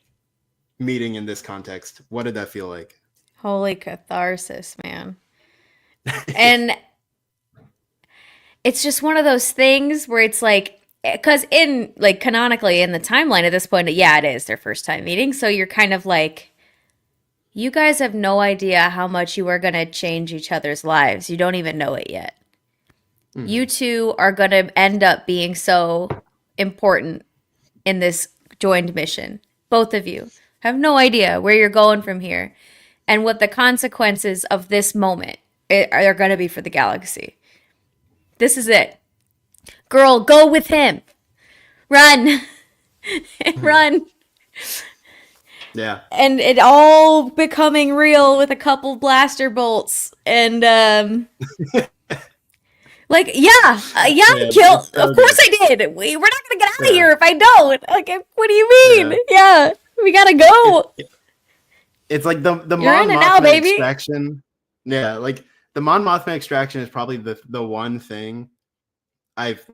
meeting in this context. What did that feel like? Holy catharsis, man. And it's just one of those things where it's like, because in like canonically in the timeline at this point, it is their first time meeting. So you're kind of like, you guys have no idea how much you are going to change each other's lives. You don't even know it yet. Mm-hmm. You two are going to end up being so important in this joined mission. Both of you have no idea where you're going from here and what the consequences of this moment are going to be for the galaxy. This is it. Girl, go with him. Run. Run. Yeah. And it all becoming real with a couple blaster bolts. And, I killed. Of course I did. We're not going to get out of here if I don't. Like, what do you mean? Yeah. We got to go. It's like the Mon Mothma extraction. Yeah, like the Mon Mothma extraction is probably the one thing I've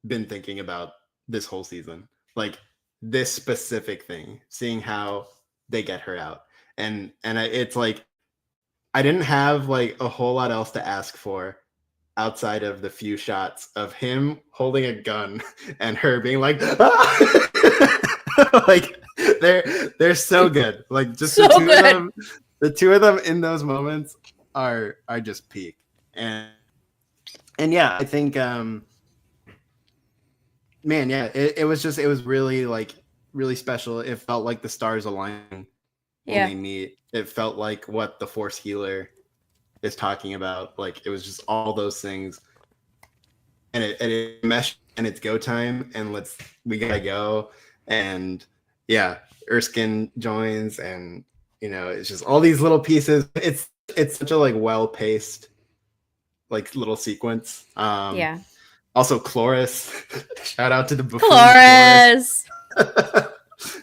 been thinking about this whole season. Like this specific thing, seeing how they get her out. And it's like I didn't have like a whole lot else to ask for outside of the few shots of him holding a gun and her being like, ah! Like they're so good. Like just so the two of them in those moments are just peak. And yeah, I think it was really like really special. It felt like the stars aligning when they meet. It felt like what the Force healer is talking about. Like it was just all those things, and it meshed, and it's go time, and we gotta go. And yeah, Erskine joins, and it's just all these little pieces. It's such a like well-paced like little sequence. Also Chloris. Shout out to the buffoon Chloris.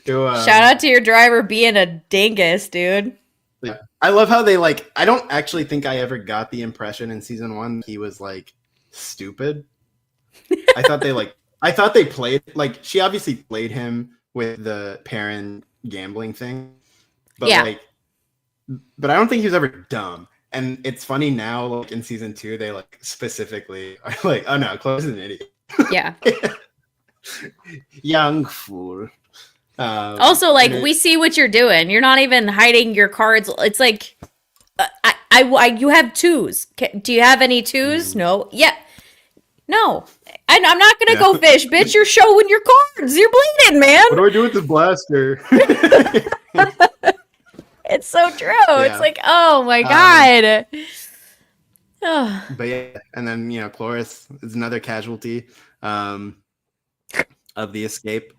Shout out to your driver being a dingus, dude. Yeah. I love how they like I don't actually think I ever got the impression in season 1 he was like stupid. I thought they played like she obviously played him with the Perrin gambling thing. But but I don't think he was ever dumb. And it's funny now, like in season 2, they like specifically are like, oh no, Chloe's an idiot. Yeah. Young fool. Also, like we see what you're doing. You're not even hiding your cards. It's like, you have 2s. Do you have any 2s? No. Yeah. No. I'm not gonna go fish, bitch. You're showing your cards. You're bleeding, man. What do I do with this blaster? It's so true. Yeah. It's like, oh my god. But yeah, and then Chloris is another casualty of the escape.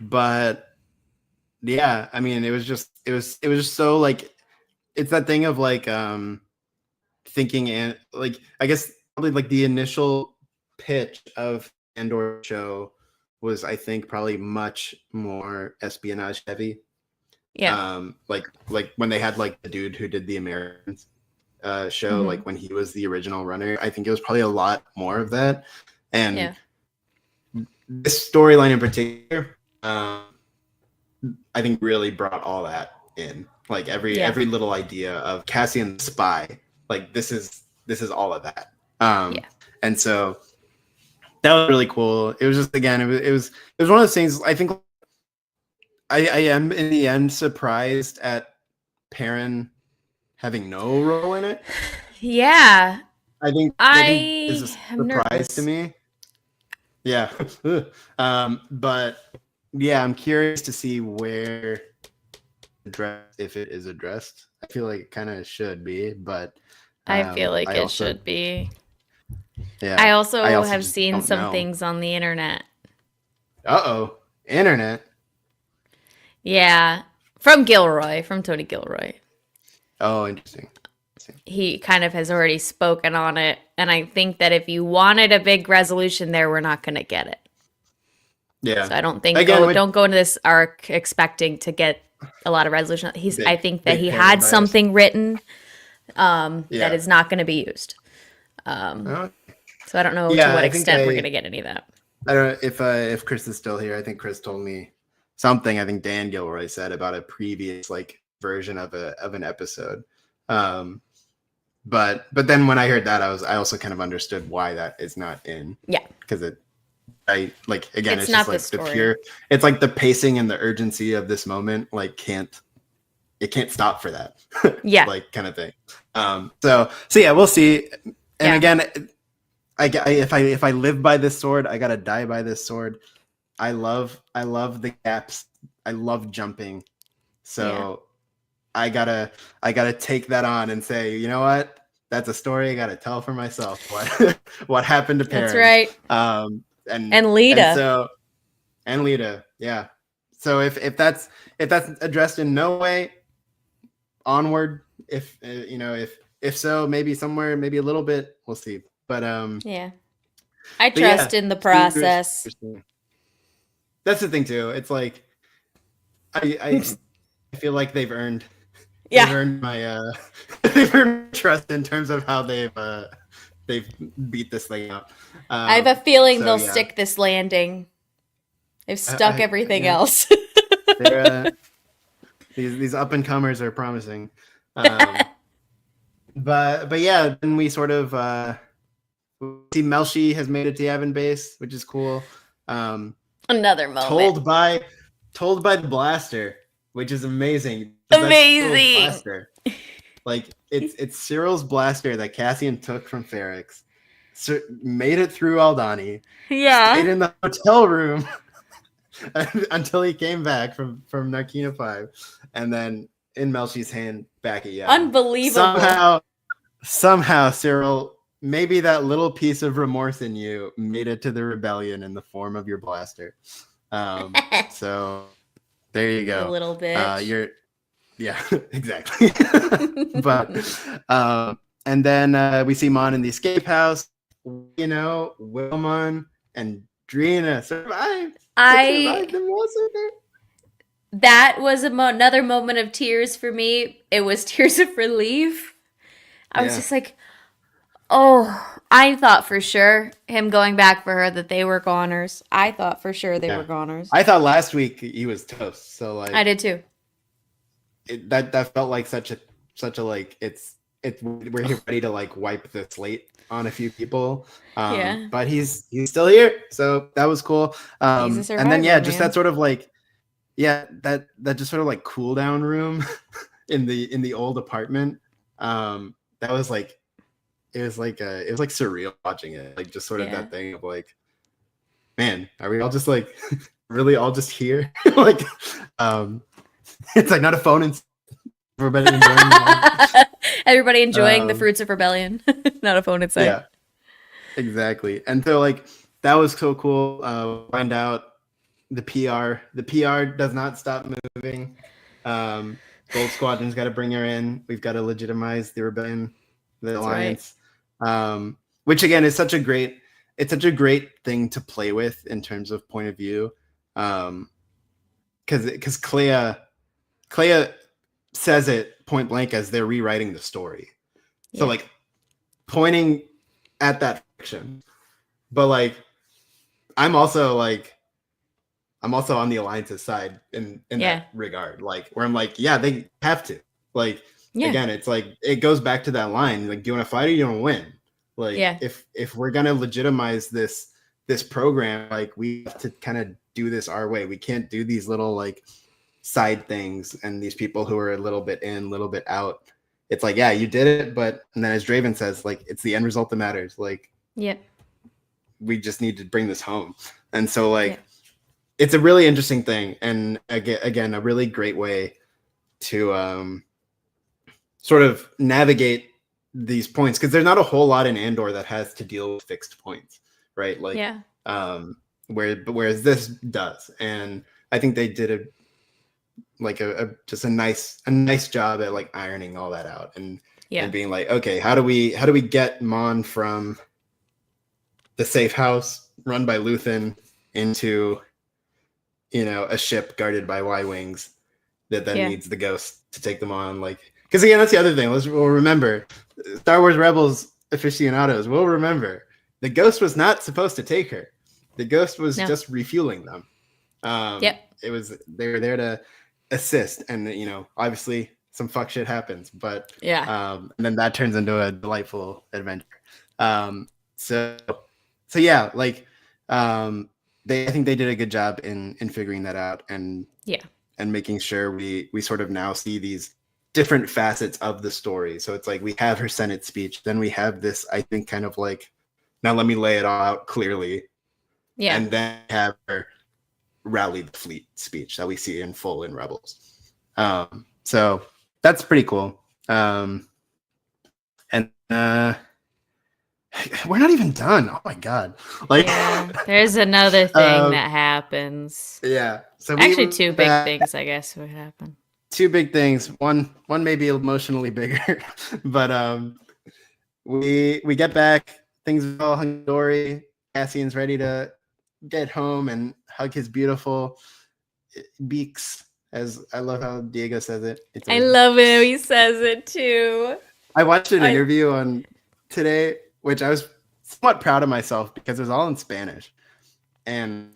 But yeah, I mean, it was just so like it's that thing of like thinking and like I guess probably like the initial pitch of Andor show was I think probably much more espionage heavy. Yeah. Like when they had like the dude who did the Americans show, like when he was the original runner, I think it was probably a lot more of that. And this storyline in particular, I think really brought all that in. Like every little idea of Cassian the spy, like this is this is all of that. Yeah. And so that was really cool. It was just, again, it was one of those things. I think I am in the end surprised at Perrin having no role in it. Yeah. I think is a surprise to me. Yeah. But yeah, I'm curious to see where if it is addressed. I feel like it kind of should be, but I feel like it should be. Yeah. I also have just seen some know. things on the internet. Internet. Yeah. From Tony Gilroy. Oh, interesting. He kind of has already spoken on it. And I think that if you wanted a big resolution there, we're not going to get it. Yeah. So I don't think, don't go into this arc expecting to get a lot of resolution. I think that he had something written that is not going to be used. So I don't know to what extent we're going to get any of that. I don't know if Chris is still here. I think Chris told me something. I think Dan Gilroy said about a previous version of an episode. But then when I heard that, I also kind of understood why that is not in. Yeah, because it's just not like the pure. It's like the pacing and the urgency of this moment can't stop for that. Yeah, kind of thing. So yeah, we'll see. And again, if I live by this sword, I gotta die by this sword. I love the gaps. I love jumping. So I gotta take that on and say, you know what? That's a story I gotta tell for myself. What happened to Perrin? That's right. And Lita. And Lita, yeah. So if that's addressed in no way, onward. If so, maybe somewhere, maybe a little bit. We'll see. But I trust in the process. That's the thing too. It's like I feel like they've earned my they've earned trust in terms of how they've beat this thing up. I have a feeling they'll stick this landing. They've stuck everything else. These up and comers are promising. But yeah, then we sort of see Melshi has made it to Yavin base, which is cool. Another moment. Told by the blaster, which is amazing. Amazing. Blaster. It's Cyril's blaster that Cassian took from Ferrix. Made it through Aldani. Yeah. Stayed in the hotel room until he came back from Narkina 5, and then in Melshi's hand back at Yavin. Unbelievable. Somehow, Cyril, maybe that little piece of remorse in you made it to the rebellion in the form of your blaster. So there you go. A little bit. Yeah, exactly. But and then we see Mon in the escape house. Wilmon and Drina survived. Survived the massacre. That was another moment of tears for me. It was tears of relief. I was just like, oh, I thought for sure him going back for her that they were goners. I thought for sure they were goners. I thought last week he was toast. So I did too. That felt like such a it's we're here ready to wipe the slate on a few people. But he's still here, so that was cool. He's a survivor, and then just that sort of that just sort of cool down room in the old apartment. That was it was surreal watching it. Just sort of that thing of man, are we all just really all just here? It's not a phone and everybody enjoying the fruits of rebellion. Not a phone in sight. Yeah, exactly. And so that was so cool. Find out the PR does not stop moving. Gold Squadron's got to bring her in. We've got to legitimize the rebellion, the alliance. Right. Which again is such a great thing to play with in terms of point of view. Because Clare says it point blank as they're rewriting the story. Yeah. So pointing at that fiction. But I'm also on the alliance's side in that regard. Where I'm they have to. Yeah. again, it's like it goes back to that line. Like, do you want to fight or you don't win? Like, Yeah. if we're gonna legitimize this program, like we have to kind of do this our way. We can't do these little like side things and these people who are a little bit in, a little bit out. It's like, yeah, you did it, but and then as Draven says, like it's the end result that matters. Like, Yeah. we just need to bring this home. And so like it's a really interesting thing, and again a really great way to sort of navigate these points, because there's not a whole lot in Andor that has to deal with fixed points, right? Like whereas this does. And I think they did a just a nice job at like ironing all that out and being like, okay, how do we get Mon from the safe house run by Luthen into, you know, a ship guarded by Y-Wings that then needs the Ghost to take them on. Like, because again, that's the other thing. We'll remember, Star Wars Rebels aficionados will remember, the Ghost was not supposed to take her. The Ghost was just refueling them. It was, they were there to assist, and you know, obviously some fuck shit happens, but and then that turns into a delightful adventure. So yeah, like I think they did a good job in figuring that out, and making sure we sort of now see these different facets of the story. So it's like we have her Senate speech, then we have this, I think, kind of like, now let me lay it all out clearly, and then have her rally the fleet speech that we see in full in Rebels. So that's pretty cool. And we're not even done. Oh my god! Like, there's another thing that happens. Yeah. So actually, two big things, I guess, would happen. Two big things. One may be emotionally bigger, but we get back. Things are all hunky-dory. Cassian's ready to get home and hug his beautiful Bix. As I love how Diego says it. I love it how he says it too. I watched an interview on today, which I was somewhat proud of myself because it was all in Spanish, and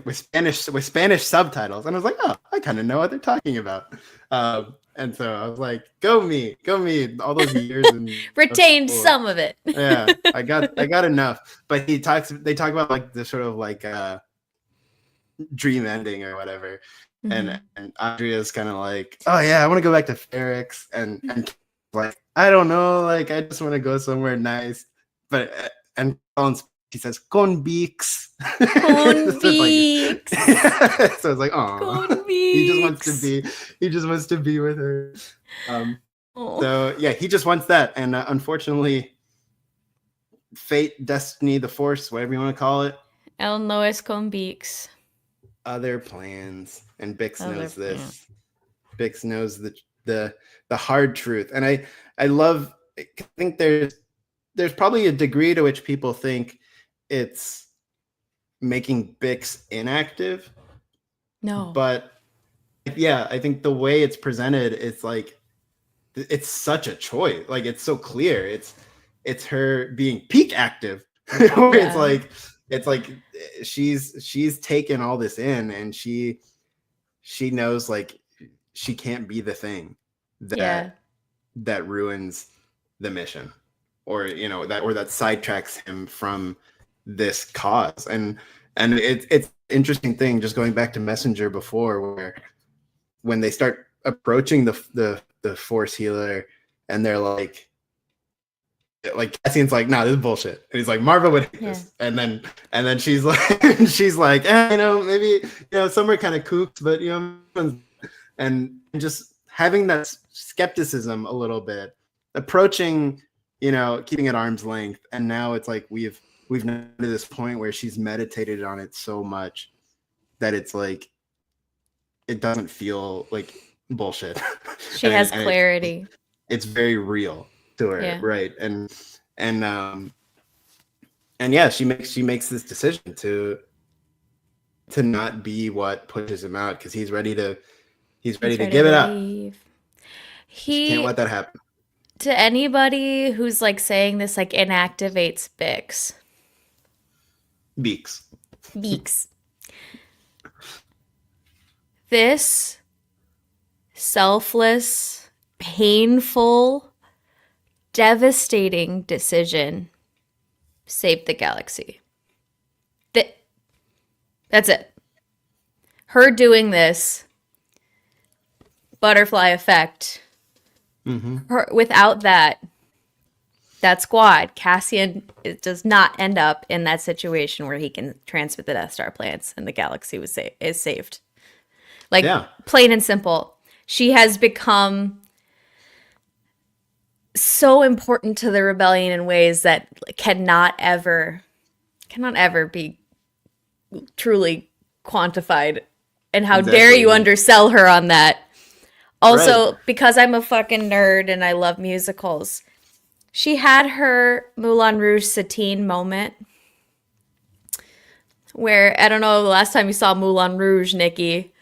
with Spanish subtitles, and I was like, oh, I kind of know what they're talking about. And so I was like, go me, all those years and retained some of it. Yeah, I got enough. But they talk about like the sort of like dream ending or whatever. And Andrea's kind of like, oh yeah, I want to go back to Ferrix, and like, I don't know, like I just want to go somewhere nice. But and he says con Bix. Con Bix. So it's like, oh, he just wants to be with her. So yeah, he just wants that, and unfortunately, fate, destiny, the force, whatever you want to call it, El no es con Bix. Other plans, and Bix knows this. Bix knows the hard truth, and I think there's probably a degree to which people think it's making Bix inactive. No, but yeah, I think the way it's presented, it's like it's such a choice. Like it's so clear. It's her being peak active. It's like she's taken all this in, and she knows like she can't be the thing that ruins the mission, or you know, that sidetracks him from this cause. And it's interesting thing, just going back to Messenger before, where when they start approaching the force healer, and they're like Cassian's like, nah, this is bullshit. And he's like, Marva would hate this. And then she's like, you know, maybe, you know, some are kind of kooked, but you know, and just having that skepticism a little bit, approaching, you know, keeping at arm's length. And now it's like we've known to this point where she's meditated on it so much that it's like it doesn't feel like bullshit. She has clarity. It's very real to her, right? And yeah, she makes this decision to not be what pushes him out, because he's ready to give it up. He can't let that happen. To anybody who's like saying this like inactivates Bix. This selfless, painful, devastating decision saved the galaxy. That's it. Her doing this, butterfly effect. Without that squad, Cassian does not end up in that situation where he can transmit the Death Star plans and the galaxy is saved. Like, plain and simple. She has become so important to the rebellion in ways that cannot ever be truly quantified. And how dare you undersell her on that? Also, because I'm a fucking nerd and I love musicals, she had her Moulin Rouge Satine moment where, I don't know the last time you saw Moulin Rouge, Nicky,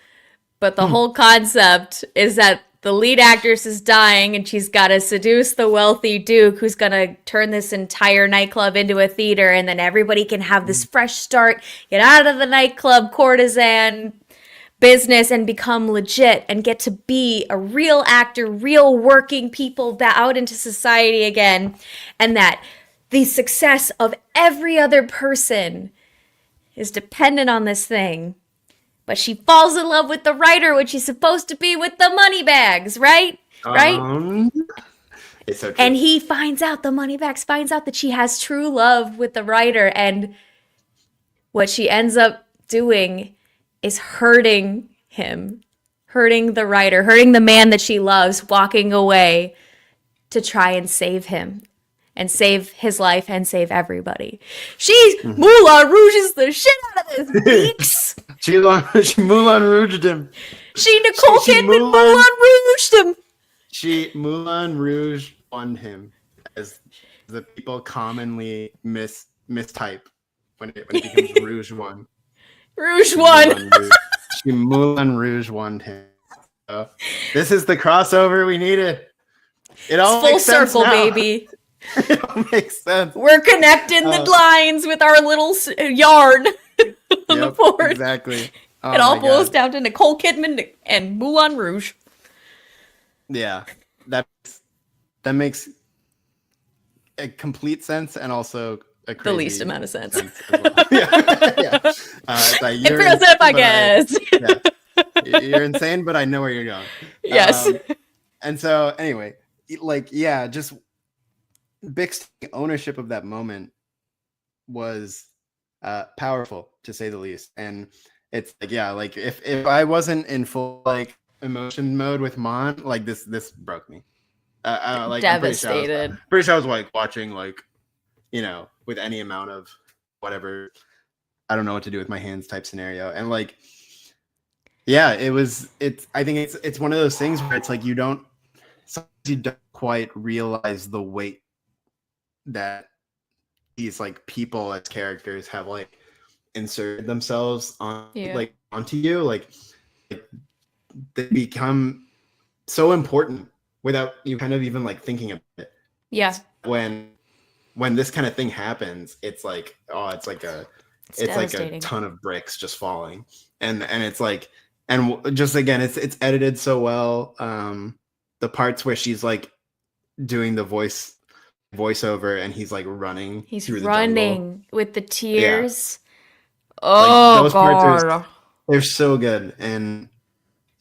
but the whole concept is that the lead actress is dying and she's got to seduce the wealthy duke who's going to turn this entire nightclub into a theater, and then everybody can have this fresh start, get out of the nightclub courtesan business and become legit and get to be a real actor, real working people out into society again, and that the success of every other person is dependent on this thing. But she falls in love with the writer when she's supposed to be with the money bags, right? It's so true. And he finds out, the money bags finds out that she has true love with the writer, and what she ends up doing is hurting him, hurting the writer, hurting the man that she loves, walking away to try and save him and save his life and save everybody. Moulin Rouges the shit out of this beaks. she Moulin Rouged him. She Nicole Kidman Moulin Rouged him. She Moulin Rouge won him, as the people commonly mistype when it becomes Rouge One. Rouge One. She Moulin Rouge won him. So, this is the crossover we needed. It all full makes sense circle, now. baby. It all makes sense. We're connecting the lines with our little yarn on the board. Exactly. It all boils down to Nicole Kidman and Moulin Rouge. Yeah, that makes a complete sense, and also the least amount of sense. As well. yeah. Like, Imperial Senate Podcast. You're insane, but I know where you're going. Yes. And so, anyway, just Bix taking ownership of that moment was powerful, to say the least. And it's if I wasn't in full emotion mode with Mon, this broke me. Devastated. I'm pretty sure I was watching with any amount of whatever, I don't know what to do with my hands type scenario. And I think it's one of those things where it's you don't quite realize the weight that these people as characters have inserted themselves on onto you. They become so important without you kind of even thinking about it. Yeah. When this kind of thing happens, it's like a ton of bricks just falling, and it's and just again, it's edited so well. The parts where she's doing the voiceover and he's running. He's through the running jungle. With the tears. Yeah. Oh, those God. Parts they're so good, and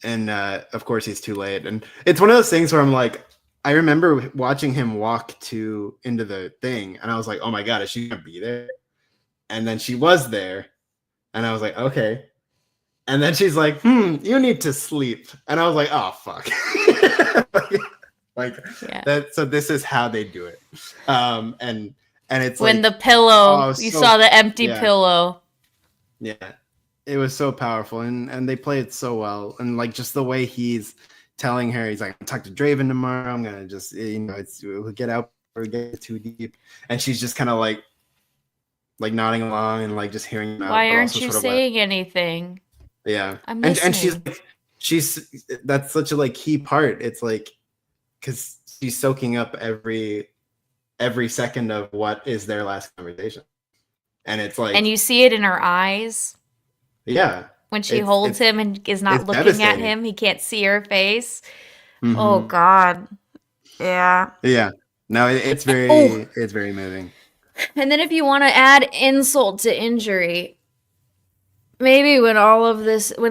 of course he's too late, and it's one of those things where I'm I remember watching him walk into the thing, and I was like, oh my God, is she gonna be there? And then she was there, and I was like, okay. And then she's like, you need to sleep. And I was like, oh fuck. So this is how they do it. And it's when the pillow, you saw the empty pillow. Yeah. It was so powerful, and they play it so well. And just the way he's telling her, he's like, I'll talk to Draven tomorrow. I'm gonna just we'll get out or get too deep. And she's just kind of nodding along and just hearing him out. Why aren't you saying anything? Yeah. I'm listening. And she's that's such a key part. It's because she's soaking up every second of what is their last conversation. And it's and you see it in her eyes. Yeah. When she holds him and is not looking at him, he can't see her face. Oh God. Yeah. Yeah. No, it's Oh. very moving. And then if you want to add insult to injury, maybe when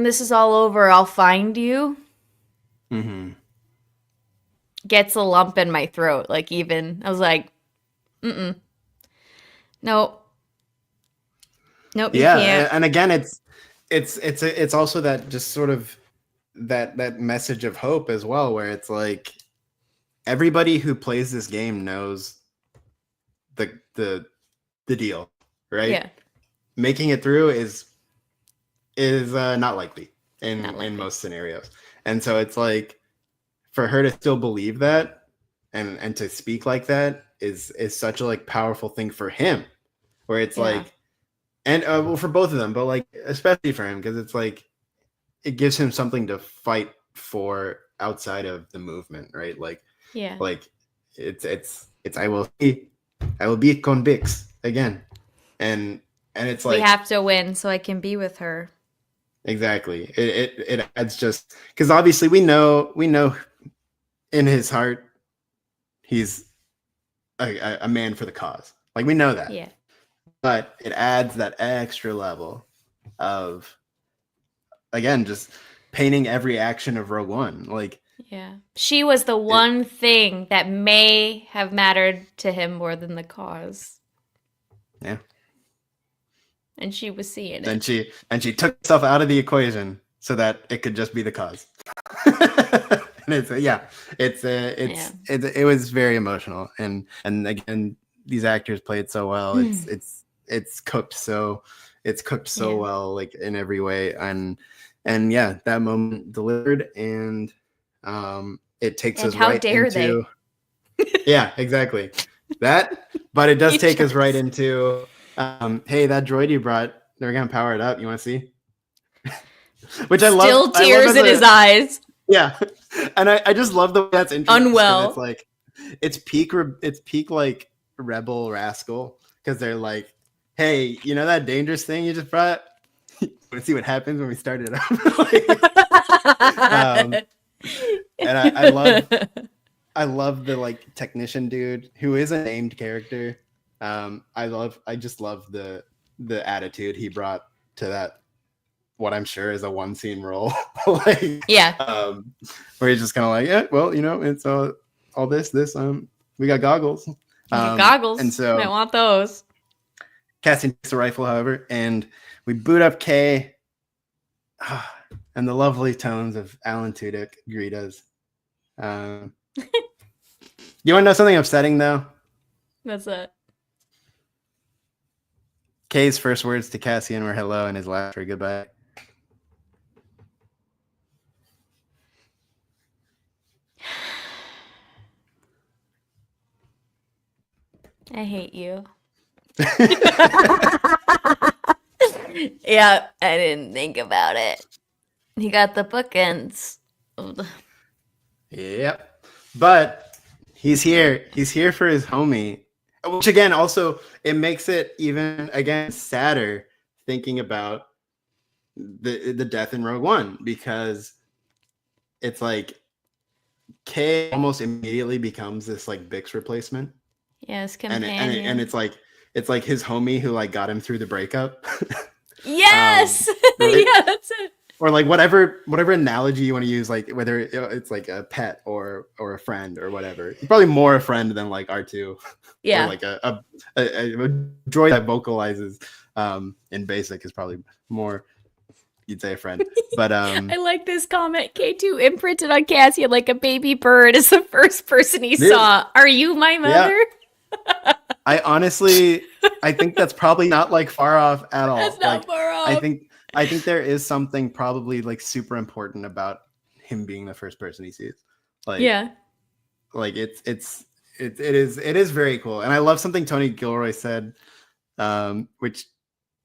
this is all over, I'll find you. Gets a lump in my throat. Like, even I was like, nope. Nope, you can't. And again, it's also that just sort of that message of hope as well, where it's like everybody who plays this game knows the deal, right? Yeah. Making it through is not likely in most scenarios, and so it's like for her to still believe that and to speak like that is such a like powerful thing for him, where it's like, and well, for both of them, but like especially for him, because it's like it gives him something to fight for outside of the movement, right? Like, like it's I will be con Bix again, and it's like we have to win so I can be with her. Exactly. It adds just because obviously we know in his heart he's a man for the cause. Like we know that. Yeah. But it adds that extra level of, again, just painting every action of Rogue One. Like, yeah, she was the one thing that may have mattered to him more than the cause. Yeah. And she was seeing it. And she took herself out of the equation so that it could just be the cause. And it was very emotional. And again, these actors played so well. It's cooked so well, like in every way. And yeah, that moment delivered, and it takes us right into yeah, exactly that. But it does take us right into hey, that droid you brought, they're gonna power it up. You want to see? Which I love. Still tears in his eyes. Yeah, and I just love the way that's interesting. Unwell. It's like it's peak like rebel rascal, because they're like, hey, you know that dangerous thing you just brought? Let's see what happens when we start it up. And I love the like technician dude who is a named character. I just love the attitude he brought to that, what I'm sure is a one scene role. Like, yeah. Where he's just kind of like, yeah, well, you know, it's all this, we got goggles. Goggles. And so I want those. Cassian takes the rifle, however, and we boot up Kay, and the lovely tones of Alan Tudyk greet us. You want to know something upsetting, though? What's that? Kay's first words to Cassian were hello, and his last were goodbye. I hate you. Yeah, I didn't think about it. He got the bookends. Yep. But he's here. He's here for his homie. Which again, also, it makes it even, again, sadder thinking about the death in Rogue One, because it's like Kay almost immediately becomes this like Bix replacement. Yes, companion. And it's like his homie who like got him through the breakup. Yes. Right? Yeah, that's it. Or like whatever analogy you want to use, like whether it's like a pet or a friend or whatever. Probably more a friend than like R2. Yeah. Or like a droid that vocalizes in basic is probably more, you'd say, a friend. But I like this comment. K2 imprinted on Cassian like a baby bird is the first person he saw. Are you my mother? Yeah. I honestly, I think that's probably not like far off at all. That's not far off. I think there is something probably like super important about him being the first person he sees. Like, yeah, like it is very cool. And I love something Tony Gilroy said, which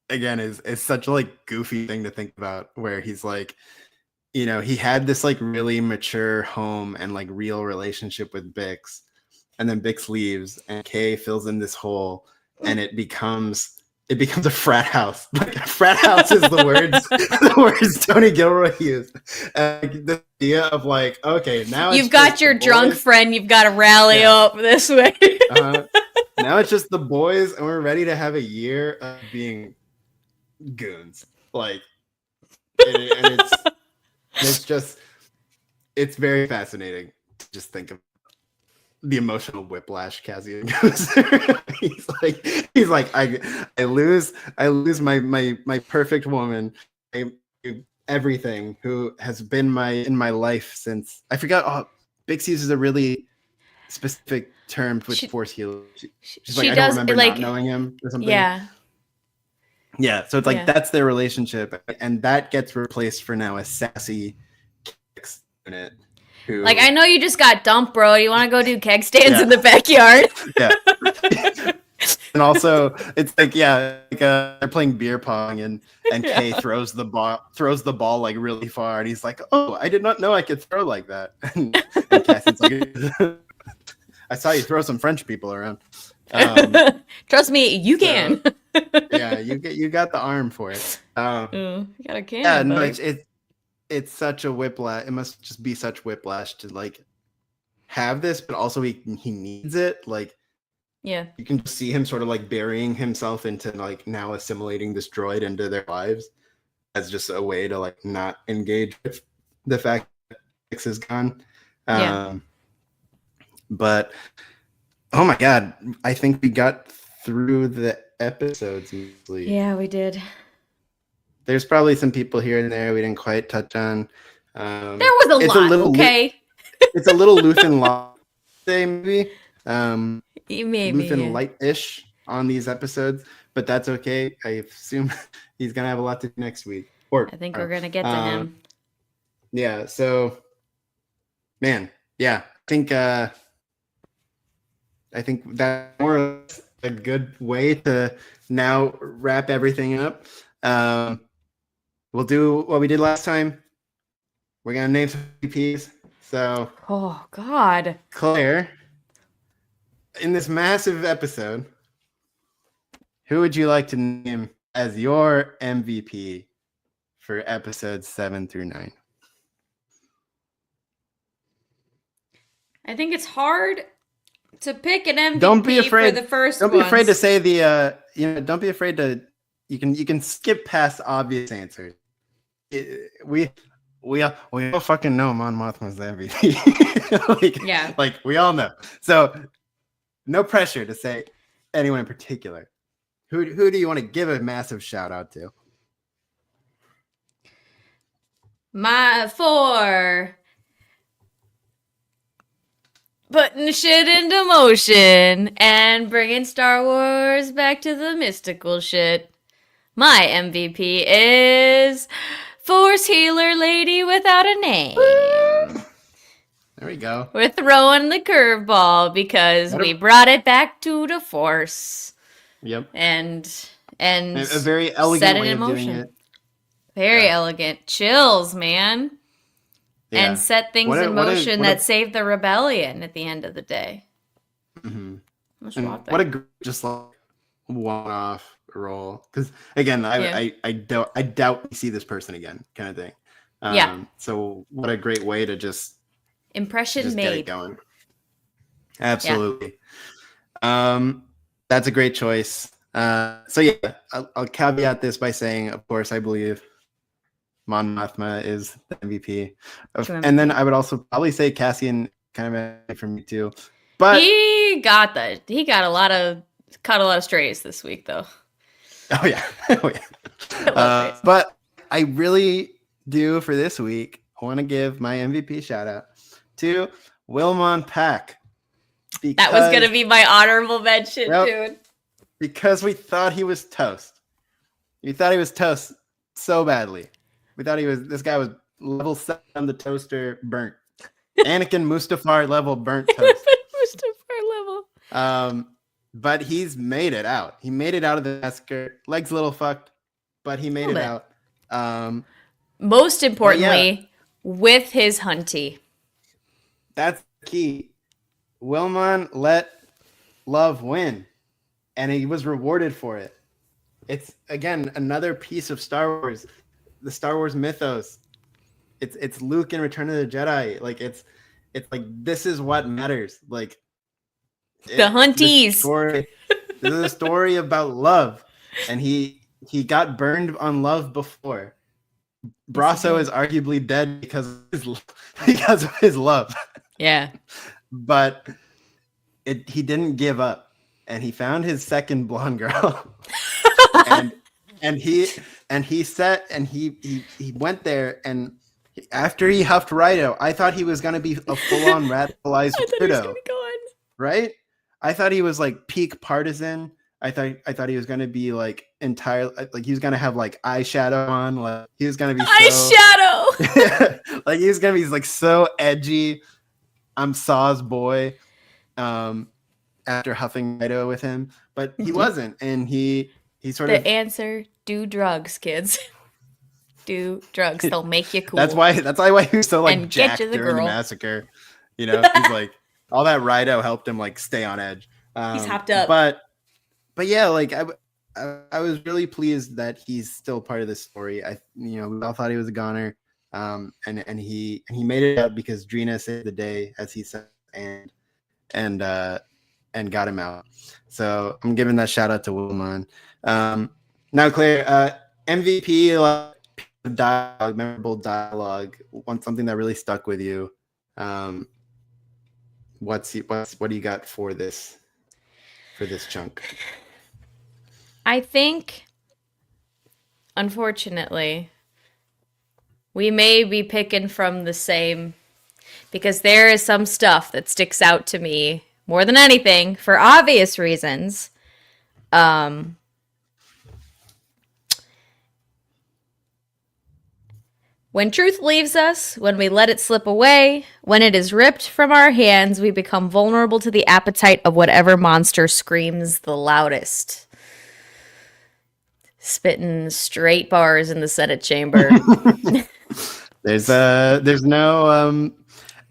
again is such a like goofy thing to think about, where he's like, you know, he had this like really mature home and like real relationship with Bix, and then Bix leaves and Kay fills in this hole, and it becomes a frat house. Like a frat house is the words Tony Gilroy used. idea of like, okay, now you've got your drunk friend. You've got to rally up this way. Now it's just the boys, and we're ready to have a year of being goons. Like, and it's very fascinating to just think of the emotional whiplash Cassian goes through. he's like, I lose my perfect woman, everything who has been in my life since I forgot. Oh, Bix uses a really specific term with force healer. She's like, I don't remember not knowing him or something. Yeah. So it's like that's their relationship, and that gets replaced for now as sassy unit. Who, like, I know you just got dumped, bro. You want to go do keg stands in the backyard? Yeah. And also, it's like, they're playing beer pong, and Kay throws the ball like really far, and he's like, "Oh, I did not know I could throw like that." And Cassian's like, "I saw you throw some French people around." Trust me, you can. Yeah, you got the arm for it. You got a can. Yeah, no, it's such a whiplash. It must just be such whiplash to like have this, but also he needs it. Like, yeah, you can just see him sort of like burying himself into like now assimilating this droid into their lives as just a way to like not engage with the fact that Bix is gone. But oh my god, I think we got through the episodes easily. Yeah, we did. There's probably some people here and there we didn't quite touch on. There was a lot. Okay. It's a little Luthen Law Day, maybe. Maybe Luthen light-ish on these episodes, but that's okay. I assume he's gonna have a lot to do next week. I think we're gonna get to him. Yeah. So, man. Yeah. I think that's more or less a good way to now wrap everything up. We'll do what we did last time. We're gonna name some VPs. So, oh god, Claire, in this massive episode, who would you like to name as your MVP for episodes 7 through 9? I think it's hard to pick an MVP. Don't be afraid for the first. Don't be afraid to say the. Don't be afraid to. You can skip past obvious answers. We all fucking know Mon Mothma's the MVP. Like we all know. So no pressure to say anyone in particular. Who do you want to give a massive shout out to? My 4. Putting shit into motion and bringing Star Wars back to the mystical shit. My MVP is Force Healer Lady Without a Name. There we go. We're throwing the curveball because we brought it back to the Force. Yep. And a very elegant way of doing it. Very elegant. Chills, man. Yeah. And set things in motion that saved the rebellion at the end of the day. Mm-hmm. What a just like one-off role. Because again, I doubt we see this person again, kind of thing. So what a great way to just impression made. Get it going. Absolutely. Yeah. That's a great choice. So yeah, I'll caveat this by saying, of course, I believe Mon Mothma is the MVP. And then I would also probably say Cassian kind of for me too. But he got a lot of strays this week though. Oh yeah. But I really do for this week, I want to give my MVP shout out to Wilmon Pack. That was gonna be my honorable mention, dude. Because we thought he was toast. We thought he was toast so badly. We thought this guy was level 7 on the toaster burnt. Anakin Mustafar level burnt toast. Mustafar level. But he's made it out. He made it out of the massacre. Legs a little fucked, but he made it out. Most importantly, with his hunty. That's key. Wilmon let love win, and he was rewarded for it. It's, again, another piece of Star Wars. The Star Wars mythos it's Luke in Return of the Jedi. Like it's like this is what matters. Like The hunties. This is a story about love, and he got burned on love before. Brasso is arguably dead because of his love. Yeah. But he didn't give up, and he found his second blonde girl. and he went there, and after he huffed Rito, I thought he was gonna be a full-on radicalized weirdo. Right? I thought he was like peak partisan. I thought he was gonna be like entirely like he was gonna have like eyeshadow on, like he was gonna be eyeshadow. Like he was gonna be like so edgy. I'm Saw's boy. After huffing Rito with him, but he wasn't, and he sort of answer: do drugs, kids. Do drugs. They'll make you cool. That's why he was so like and jacked during the massacre. You know, he's like all that Rito helped him like stay on edge. He's hopped up. But yeah, like I was really pleased that he's still part of this story. We all thought he was a goner, and he made it up because Drina saved the day, as he said, and got him out. So I'm giving that shout out to Wilmon. Now, Claire, MVP dialogue, memorable dialogue, something that really stuck with you. What do you got for this chunk? I think, unfortunately, we may be picking from the same, because there is some stuff that sticks out to me more than anything for obvious reasons. When truth leaves us, when we let it slip away, when it is ripped from our hands, we become vulnerable to the appetite of whatever monster screams the loudest. Spitting straight bars in the Senate chamber. There's no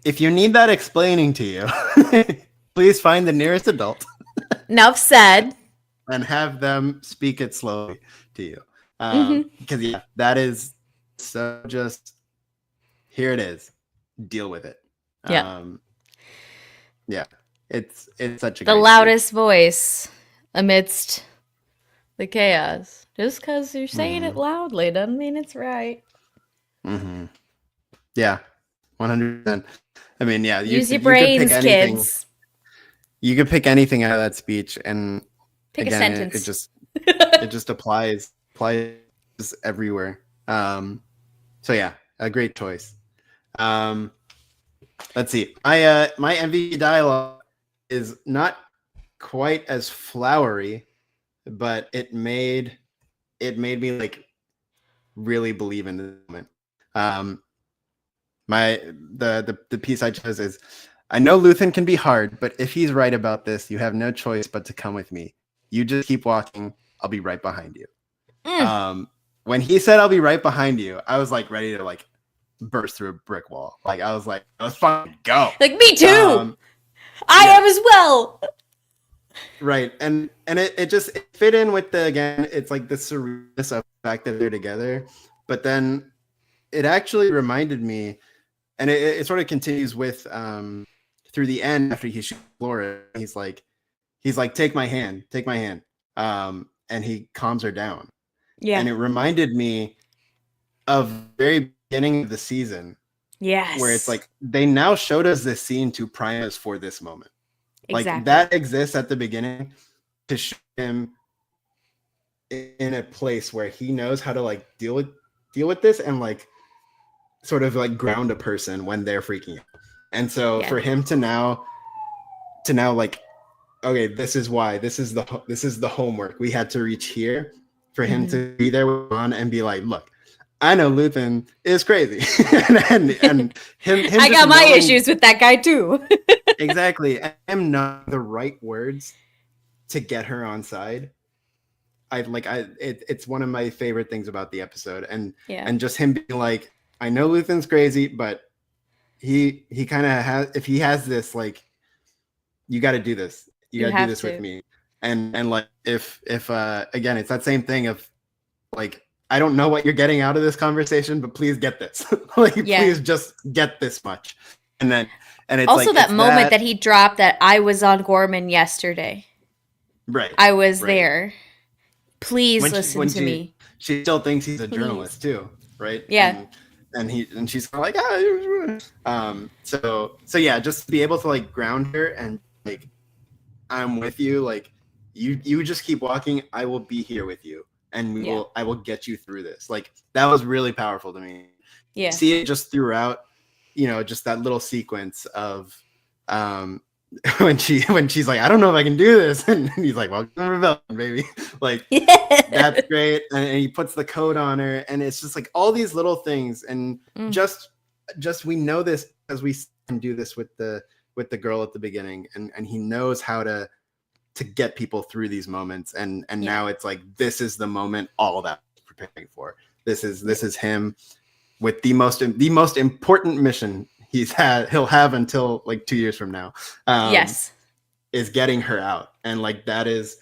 if you need that explaining to you, please find the nearest adult. Enough said. And have them speak it slowly to you. Because yeah, that is so just here it is. Deal with it. Yeah. Yeah. It's such a the loudest voice amidst the chaos. Just because you're saying it loudly doesn't mean it's right. Yeah, 100%. I mean, yeah. Use your brains, kids. You could pick anything out of that speech, and pick again, a sentence. It just applies everywhere. So yeah, a great choice. Let's see. My MVP dialogue is not quite as flowery, but it made me like really believe in the moment. The piece I chose is, I know Luthen can be hard, but if he's right about this, you have no choice but to come with me. You just keep walking. I'll be right behind you. When he said I'll be right behind you, I was like ready to like burst through a brick wall. Like I was like, let's fucking go. Like me too. I am as well. Right. And it fit in with it's like the surrealness of the fact that they're together. But then it actually reminded me, and it sort of continues with through the end after he shoots Laura, he's like, take my hand. And he calms her down. Yeah. And it reminded me of the very beginning of the season. Yes. Where it's like they now showed us this scene to prime us for this moment. Exactly. Like that exists at the beginning to show him in a place where he knows how to like deal with this and like sort of like ground a person when they're freaking out. And so for him to now like, okay, this is why, this is the homework we had to reach here, for him to be there with Ron and be like, look, I know Luthen is crazy. and him I got my issues with that guy too. Exactly. And him not the right words to get her on side. It's one of my favorite things about the episode. And just him being like, I know Luthen's crazy, but he kind of has, if he has this, like, you got to do this. You got to do this with me. And like, if again, it's that same thing of like, I don't know what you're getting out of this conversation, but please get this. Like, Yeah. please just get this much. And it's Also, like, that it's moment that he dropped that I was on Gorman yesterday. right. I was right. there. Please When listen to me. She still thinks he's a Please. journalist too, right? Yeah. And she's kind of like, so yeah, just to be able to like ground her and like, I'm with you. Like, you just keep walking. I will be here with you, and I will get you through this. Like, that was really powerful to me. Yeah. See it just throughout, just that little sequence of when she's like, I don't know if I can do this, and he's like, well, rebellion, baby. Like, that's great. And he puts the coat on her, and it's just like all these little things, and just we know this as we do this with the girl at the beginning, and he knows how to get people through these moments, and now it's like, this is the moment all that we're preparing for. This is him with the most important mission he'll have until like 2 years from now. Yes, is getting her out, and like that is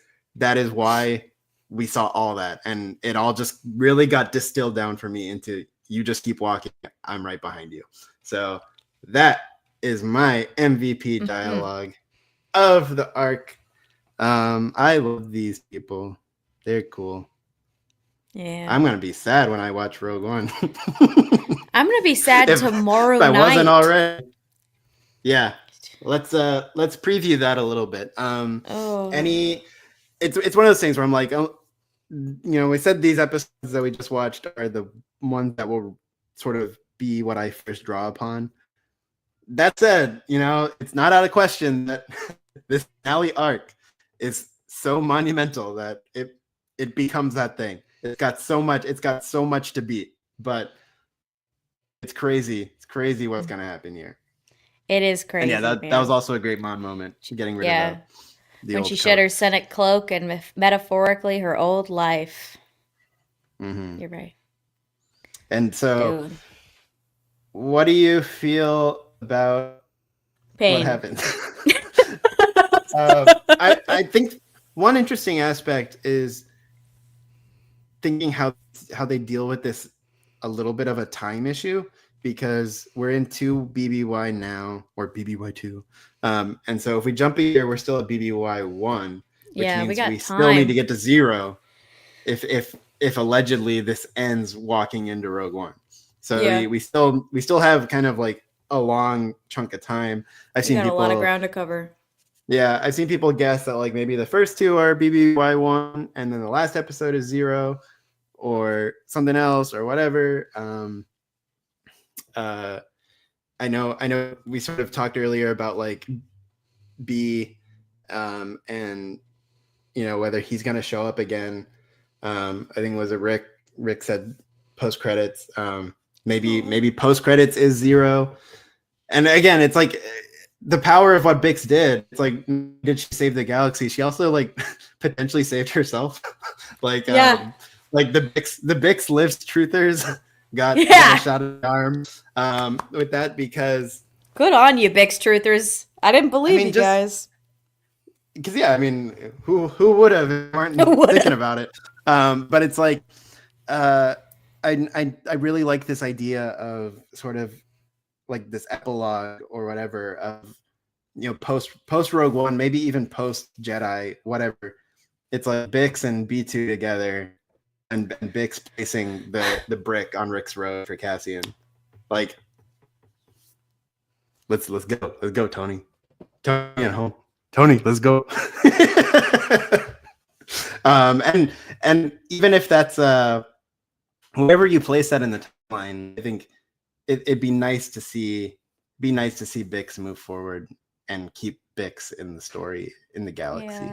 why we saw all that, and it all just really got distilled down for me into, you just keep walking, I'm right behind you. So that is my MVP dialogue of the arc. I love these people. They're cool. Yeah. I'm gonna be sad when I watch Rogue One. I'm gonna be sad tomorrow night. If I wasn't already. Yeah. Let's preview that a little bit. It's one of those things where I'm like, we said these episodes that we just watched are the ones that will sort of be what I first draw upon. That said, it's not out of question that this finale arc is so monumental that it becomes that thing. It's got so much to beat, but it's crazy. It's crazy what's gonna happen here. It is crazy. And yeah, that was also a great Mon moment. Getting rid of the when old she coat. shed her Senate cloak and metaphorically her old life. Mm-hmm. You're right. And so, what do you feel about Pain. what happened? I think one interesting aspect is thinking how they deal with this, a little bit of a time issue, because we're in 2 BBY now, or BBY2. And so if we jump a year, we're still at BBY1, which means we still need to get to 0 if allegedly this ends walking into Rogue One. So we still have kind of like a long chunk of time. I've seen people, a lot of ground to cover. Yeah, I've seen people guess that like maybe the first 2 are BBY1 and then the last episode is 0 or something else or whatever. I know we sort of talked earlier about like B and whether he's going to show up again. I think was it Rick said post credits. Maybe post credits is 0. And again, it's like the power of what Bix did. It's like, did she save the galaxy? She also like potentially saved herself. Like the Bix lives truthers got a shot at the arm with that, because good on you, Bix truthers. I didn't believe you guys. Because who would have if they weren't thinking about it? But it's like I really like this idea of sort of like this epilogue or whatever of post Rogue One, maybe even post Jedi, whatever. It's like Bix and B2 together, and Bix placing the brick on Rick's road for Cassian. Like, let's go, Tony at home. Tony, let's go. And even if that's wherever you place that in the timeline, I think it'd be nice to see Bix move forward and keep Bix in the story in the galaxy.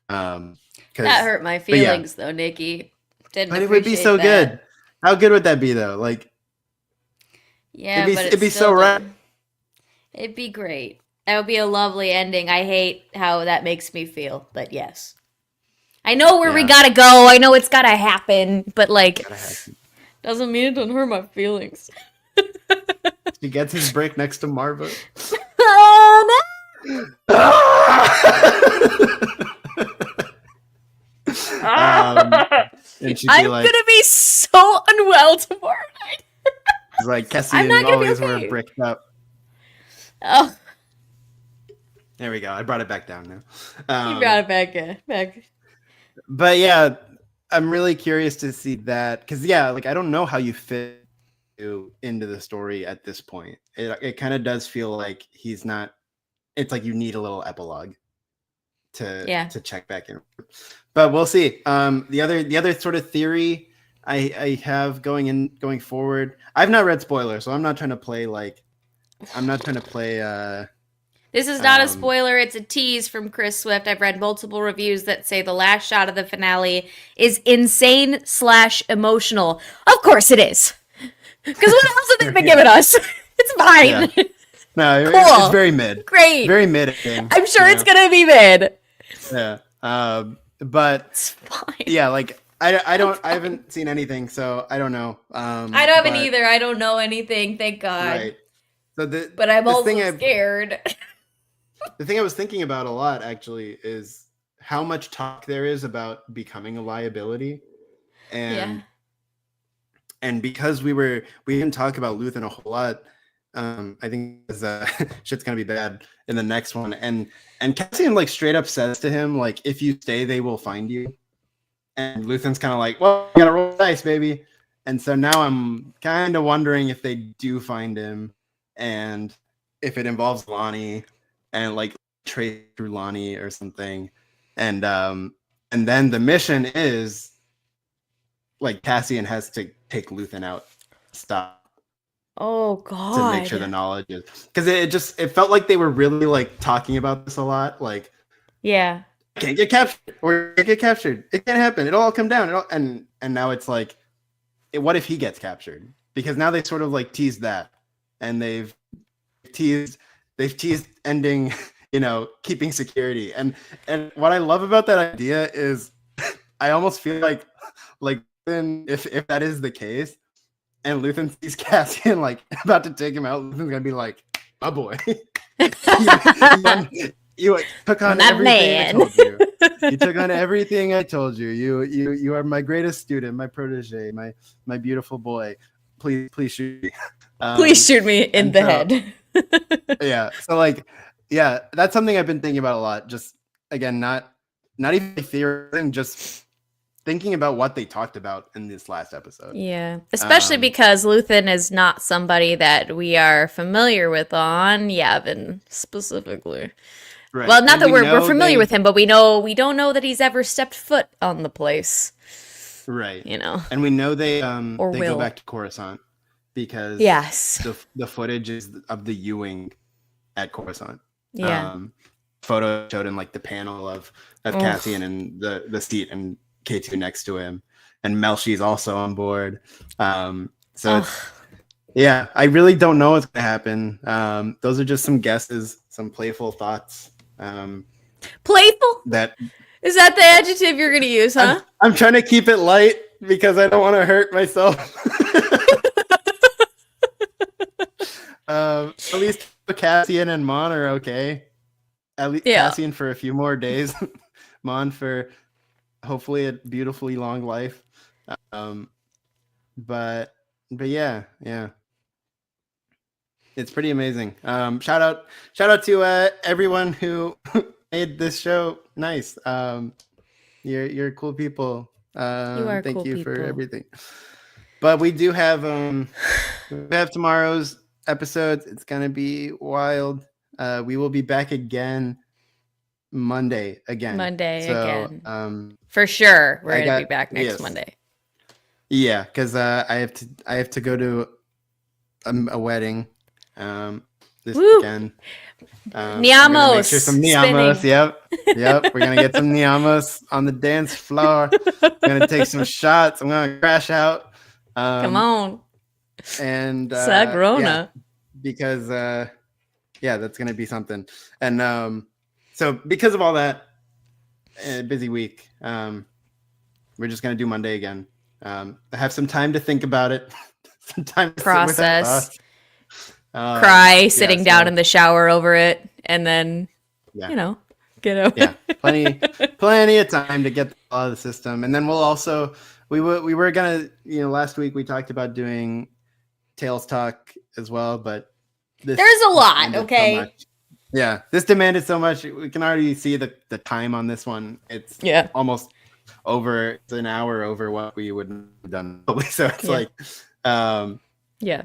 That hurt my feelings though, Nicky. But it would be so good. How good would that be though? Like, it'd be so right. It'd be great. That would be a lovely ending. I hate how that makes me feel, but yes. I know where we gotta go. I know it's gotta happen, but like, doesn't mean it doesn't hurt my feelings. He gets his break next to Marva. Oh no! And she'd be I'm gonna be so unwell tomorrow night. It's like Cassian not gonna be always okay. were bricked up. Oh, There we go. I brought it back down now. you brought it back. But yeah, I'm really curious to see that because like I don't know how you fit into the story at this point. It kind of does feel like he's not. It's like you need a little epilogue to check back in. But we'll see. The other sort of theory I have going forward. I've not read spoilers, so I'm not trying to play This is not a spoiler. It's a tease from Chris Swift. I've read multiple reviews that say the last shot of the finale is insane/emotional. Of course it is. Because what else have they been giving us? It's fine. Yeah. No, Cool. It's very mid. Great. Very mid thing. I'm sure it's going to be mid. Yeah. But It's fine. yeah, like I haven't seen anything, so I don't know. I haven't either. I don't know anything. Thank God. Right. So but I'm also scared. The thing I was thinking about a lot actually is how much talk there is about becoming a liability, and because we didn't talk about Luthen a whole lot. I think shit's gonna be bad in the next one, and Cassian like straight up says to him like, if you stay, they will find you, and Luthen's kind of like, well, you gotta roll the dice, baby. And so now I'm kind of wondering if they do find him, and if it involves Lonnie, and like trace through Lonnie or something, and then the mission is like Cassian has to take Luthen out, stop. Oh God! To make sure the knowledge is, because it felt like they were really like talking about this a lot. Like, yeah, can't get captured or get captured. It can't happen. It'll all come down. And now it's like, what if he gets captured? Because now they sort of like teased that, and they've teased ending, keeping security. And what I love about that idea is, I almost feel like then if that is the case. And Luthen sees Cassian like about to take him out. Luthen's gonna be like, "My boy, you took on everything I told you. You took on everything I told you. You are my greatest student, my protege, my beautiful boy. Please shoot me. Please shoot me in the head." Yeah. So like, yeah, that's something I've been thinking about a lot. Just again, not even theorizing, just thinking about what they talked about in this last episode. Yeah, especially because Luthen is not somebody that we are familiar with on Yavin specifically. Right. Well, not that we're familiar with him, but we don't know that he's ever stepped foot on the place. Right. And we know they go back to Coruscant because the footage is of the U-wing at Coruscant. Yeah. Photo showed in like the panel of Cassian and the seat and K2 next to him, and Melshi's also on board. I really don't know what's gonna happen. Those are just some guesses, some playful thoughts. Playful? Is that the adjective you're gonna use, huh? I'm trying to keep it light because I don't want to hurt myself. At least Cassian and Mon are okay. At least Cassian for a few more days. Mon for hopefully a beautifully long life. But yeah, it's pretty amazing. Shout out to everyone who made this show nice. You're cool people. Thank cool you people. for everything. But we do have tomorrow's episodes. It's gonna be wild. We will be back again Monday again. For sure, we're gonna be back next Monday. Yeah, because I have to go to a wedding this weekend. Niamos. Make sure some Niamos. Yep. We're gonna get some Niamos on the dance floor. We're gonna take some shots. I'm gonna crash out. Come on. And Sagrona. Because that's gonna be something. And so because of all that, busy week, we're just gonna do Monday again. I have some time to think about it, some time to process, cry, sitting down in the shower over it, and then get over. Yeah, plenty of time to get out of the system, and then we'll also we were gonna, last week we talked about doing Tales Talk as well, but There's a lot, demanded okay? so much. Yeah, this demanded so much. We can already see the time on this one. It's almost over. It's an hour over what we would have done. So it's like,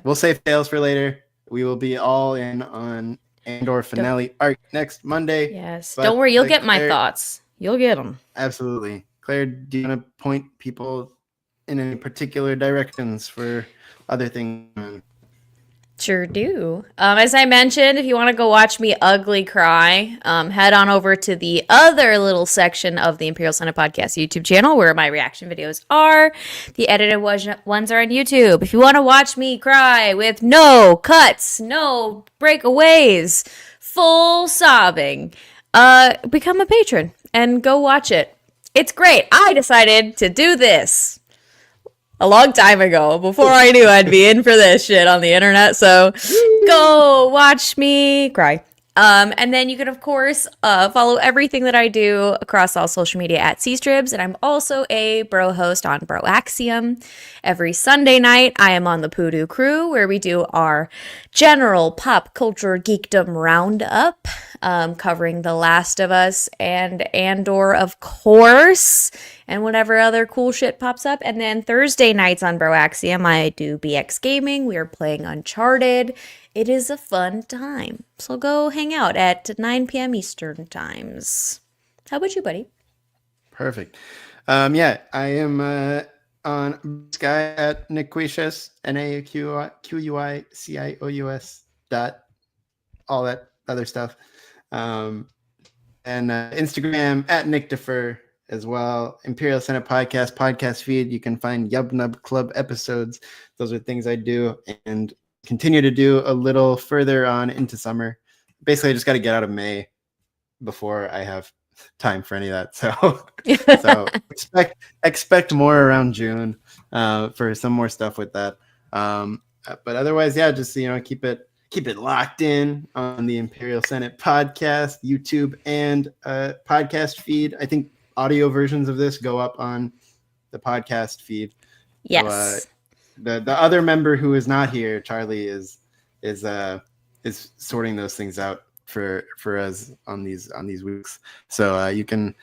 we'll save Tales for later. We will be all in on Andor finale arc next Monday. Yes, don't worry. You'll get my thoughts. You'll get them. Absolutely. Claire, do you want to point people in any particular directions for other things? Sure do. As I mentioned, if you want to go watch me ugly cry, head on over to the other little section of the Imperial Senate Podcast YouTube channel where my reaction videos are. The edited ones are on YouTube. If you want to watch me cry with no cuts, no breakaways, full sobbing, become a patron and go watch it. It's great. I decided to do this a long time ago, before I knew I'd be in for this shit on the internet. So go watch me cry. And then you can, of course, follow everything that I do across all social media at Cstribs. And I'm also a bro host on Broaxium. Every Sunday night, I am on the Poodoo Crew, where we do our general pop culture geekdom roundup, covering The Last of Us and Andor, of course, and whatever other cool shit pops up. And then Thursday nights on Broaxium, I do BX Gaming. We are playing Uncharted. It is a fun time. So go hang out at 9 p.m. Eastern times. How about you, buddy? Perfect. I am on Sky at Niquicious, NAQUICIOUS all that other stuff. And Instagram at NickDefer as well. Imperial Senate podcast feed. You can find Yub Nub Club episodes. Those are things I do and continue to do a little further on into summer. Basically, I just got to get out of May before I have time for any of that. So expect more around June for some more stuff with that. But otherwise, just keep it locked in on the Imperial Senate podcast, YouTube, and podcast feed. I think audio versions of this go up on the podcast feed. Yes. So, the other member who is not here, Charlie, is sorting those things out for us on these weeks. So you can,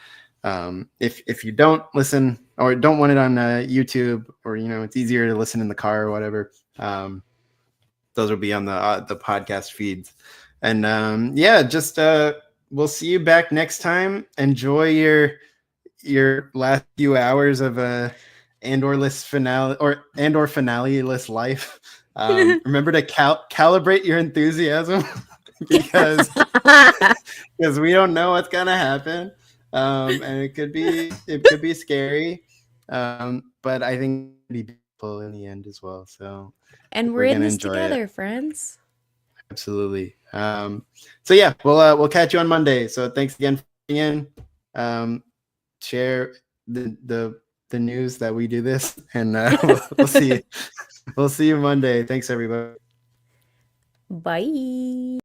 if you don't listen or don't want it on YouTube, or it's easier to listen in the car or whatever, those will be on the podcast feeds. And we'll see you back next time. Enjoy your last few hours of Andor-less finale or Andor finale-less life. Remember to calibrate your enthusiasm because we don't know what's gonna happen, and it could be scary, but I think it'll be beautiful in the end as well. So, and we're in this together, friends. Absolutely. We'll catch you on Monday. So thanks again for being in. Share the news that we do this, and we'll see you Monday. Thanks, everybody. Bye.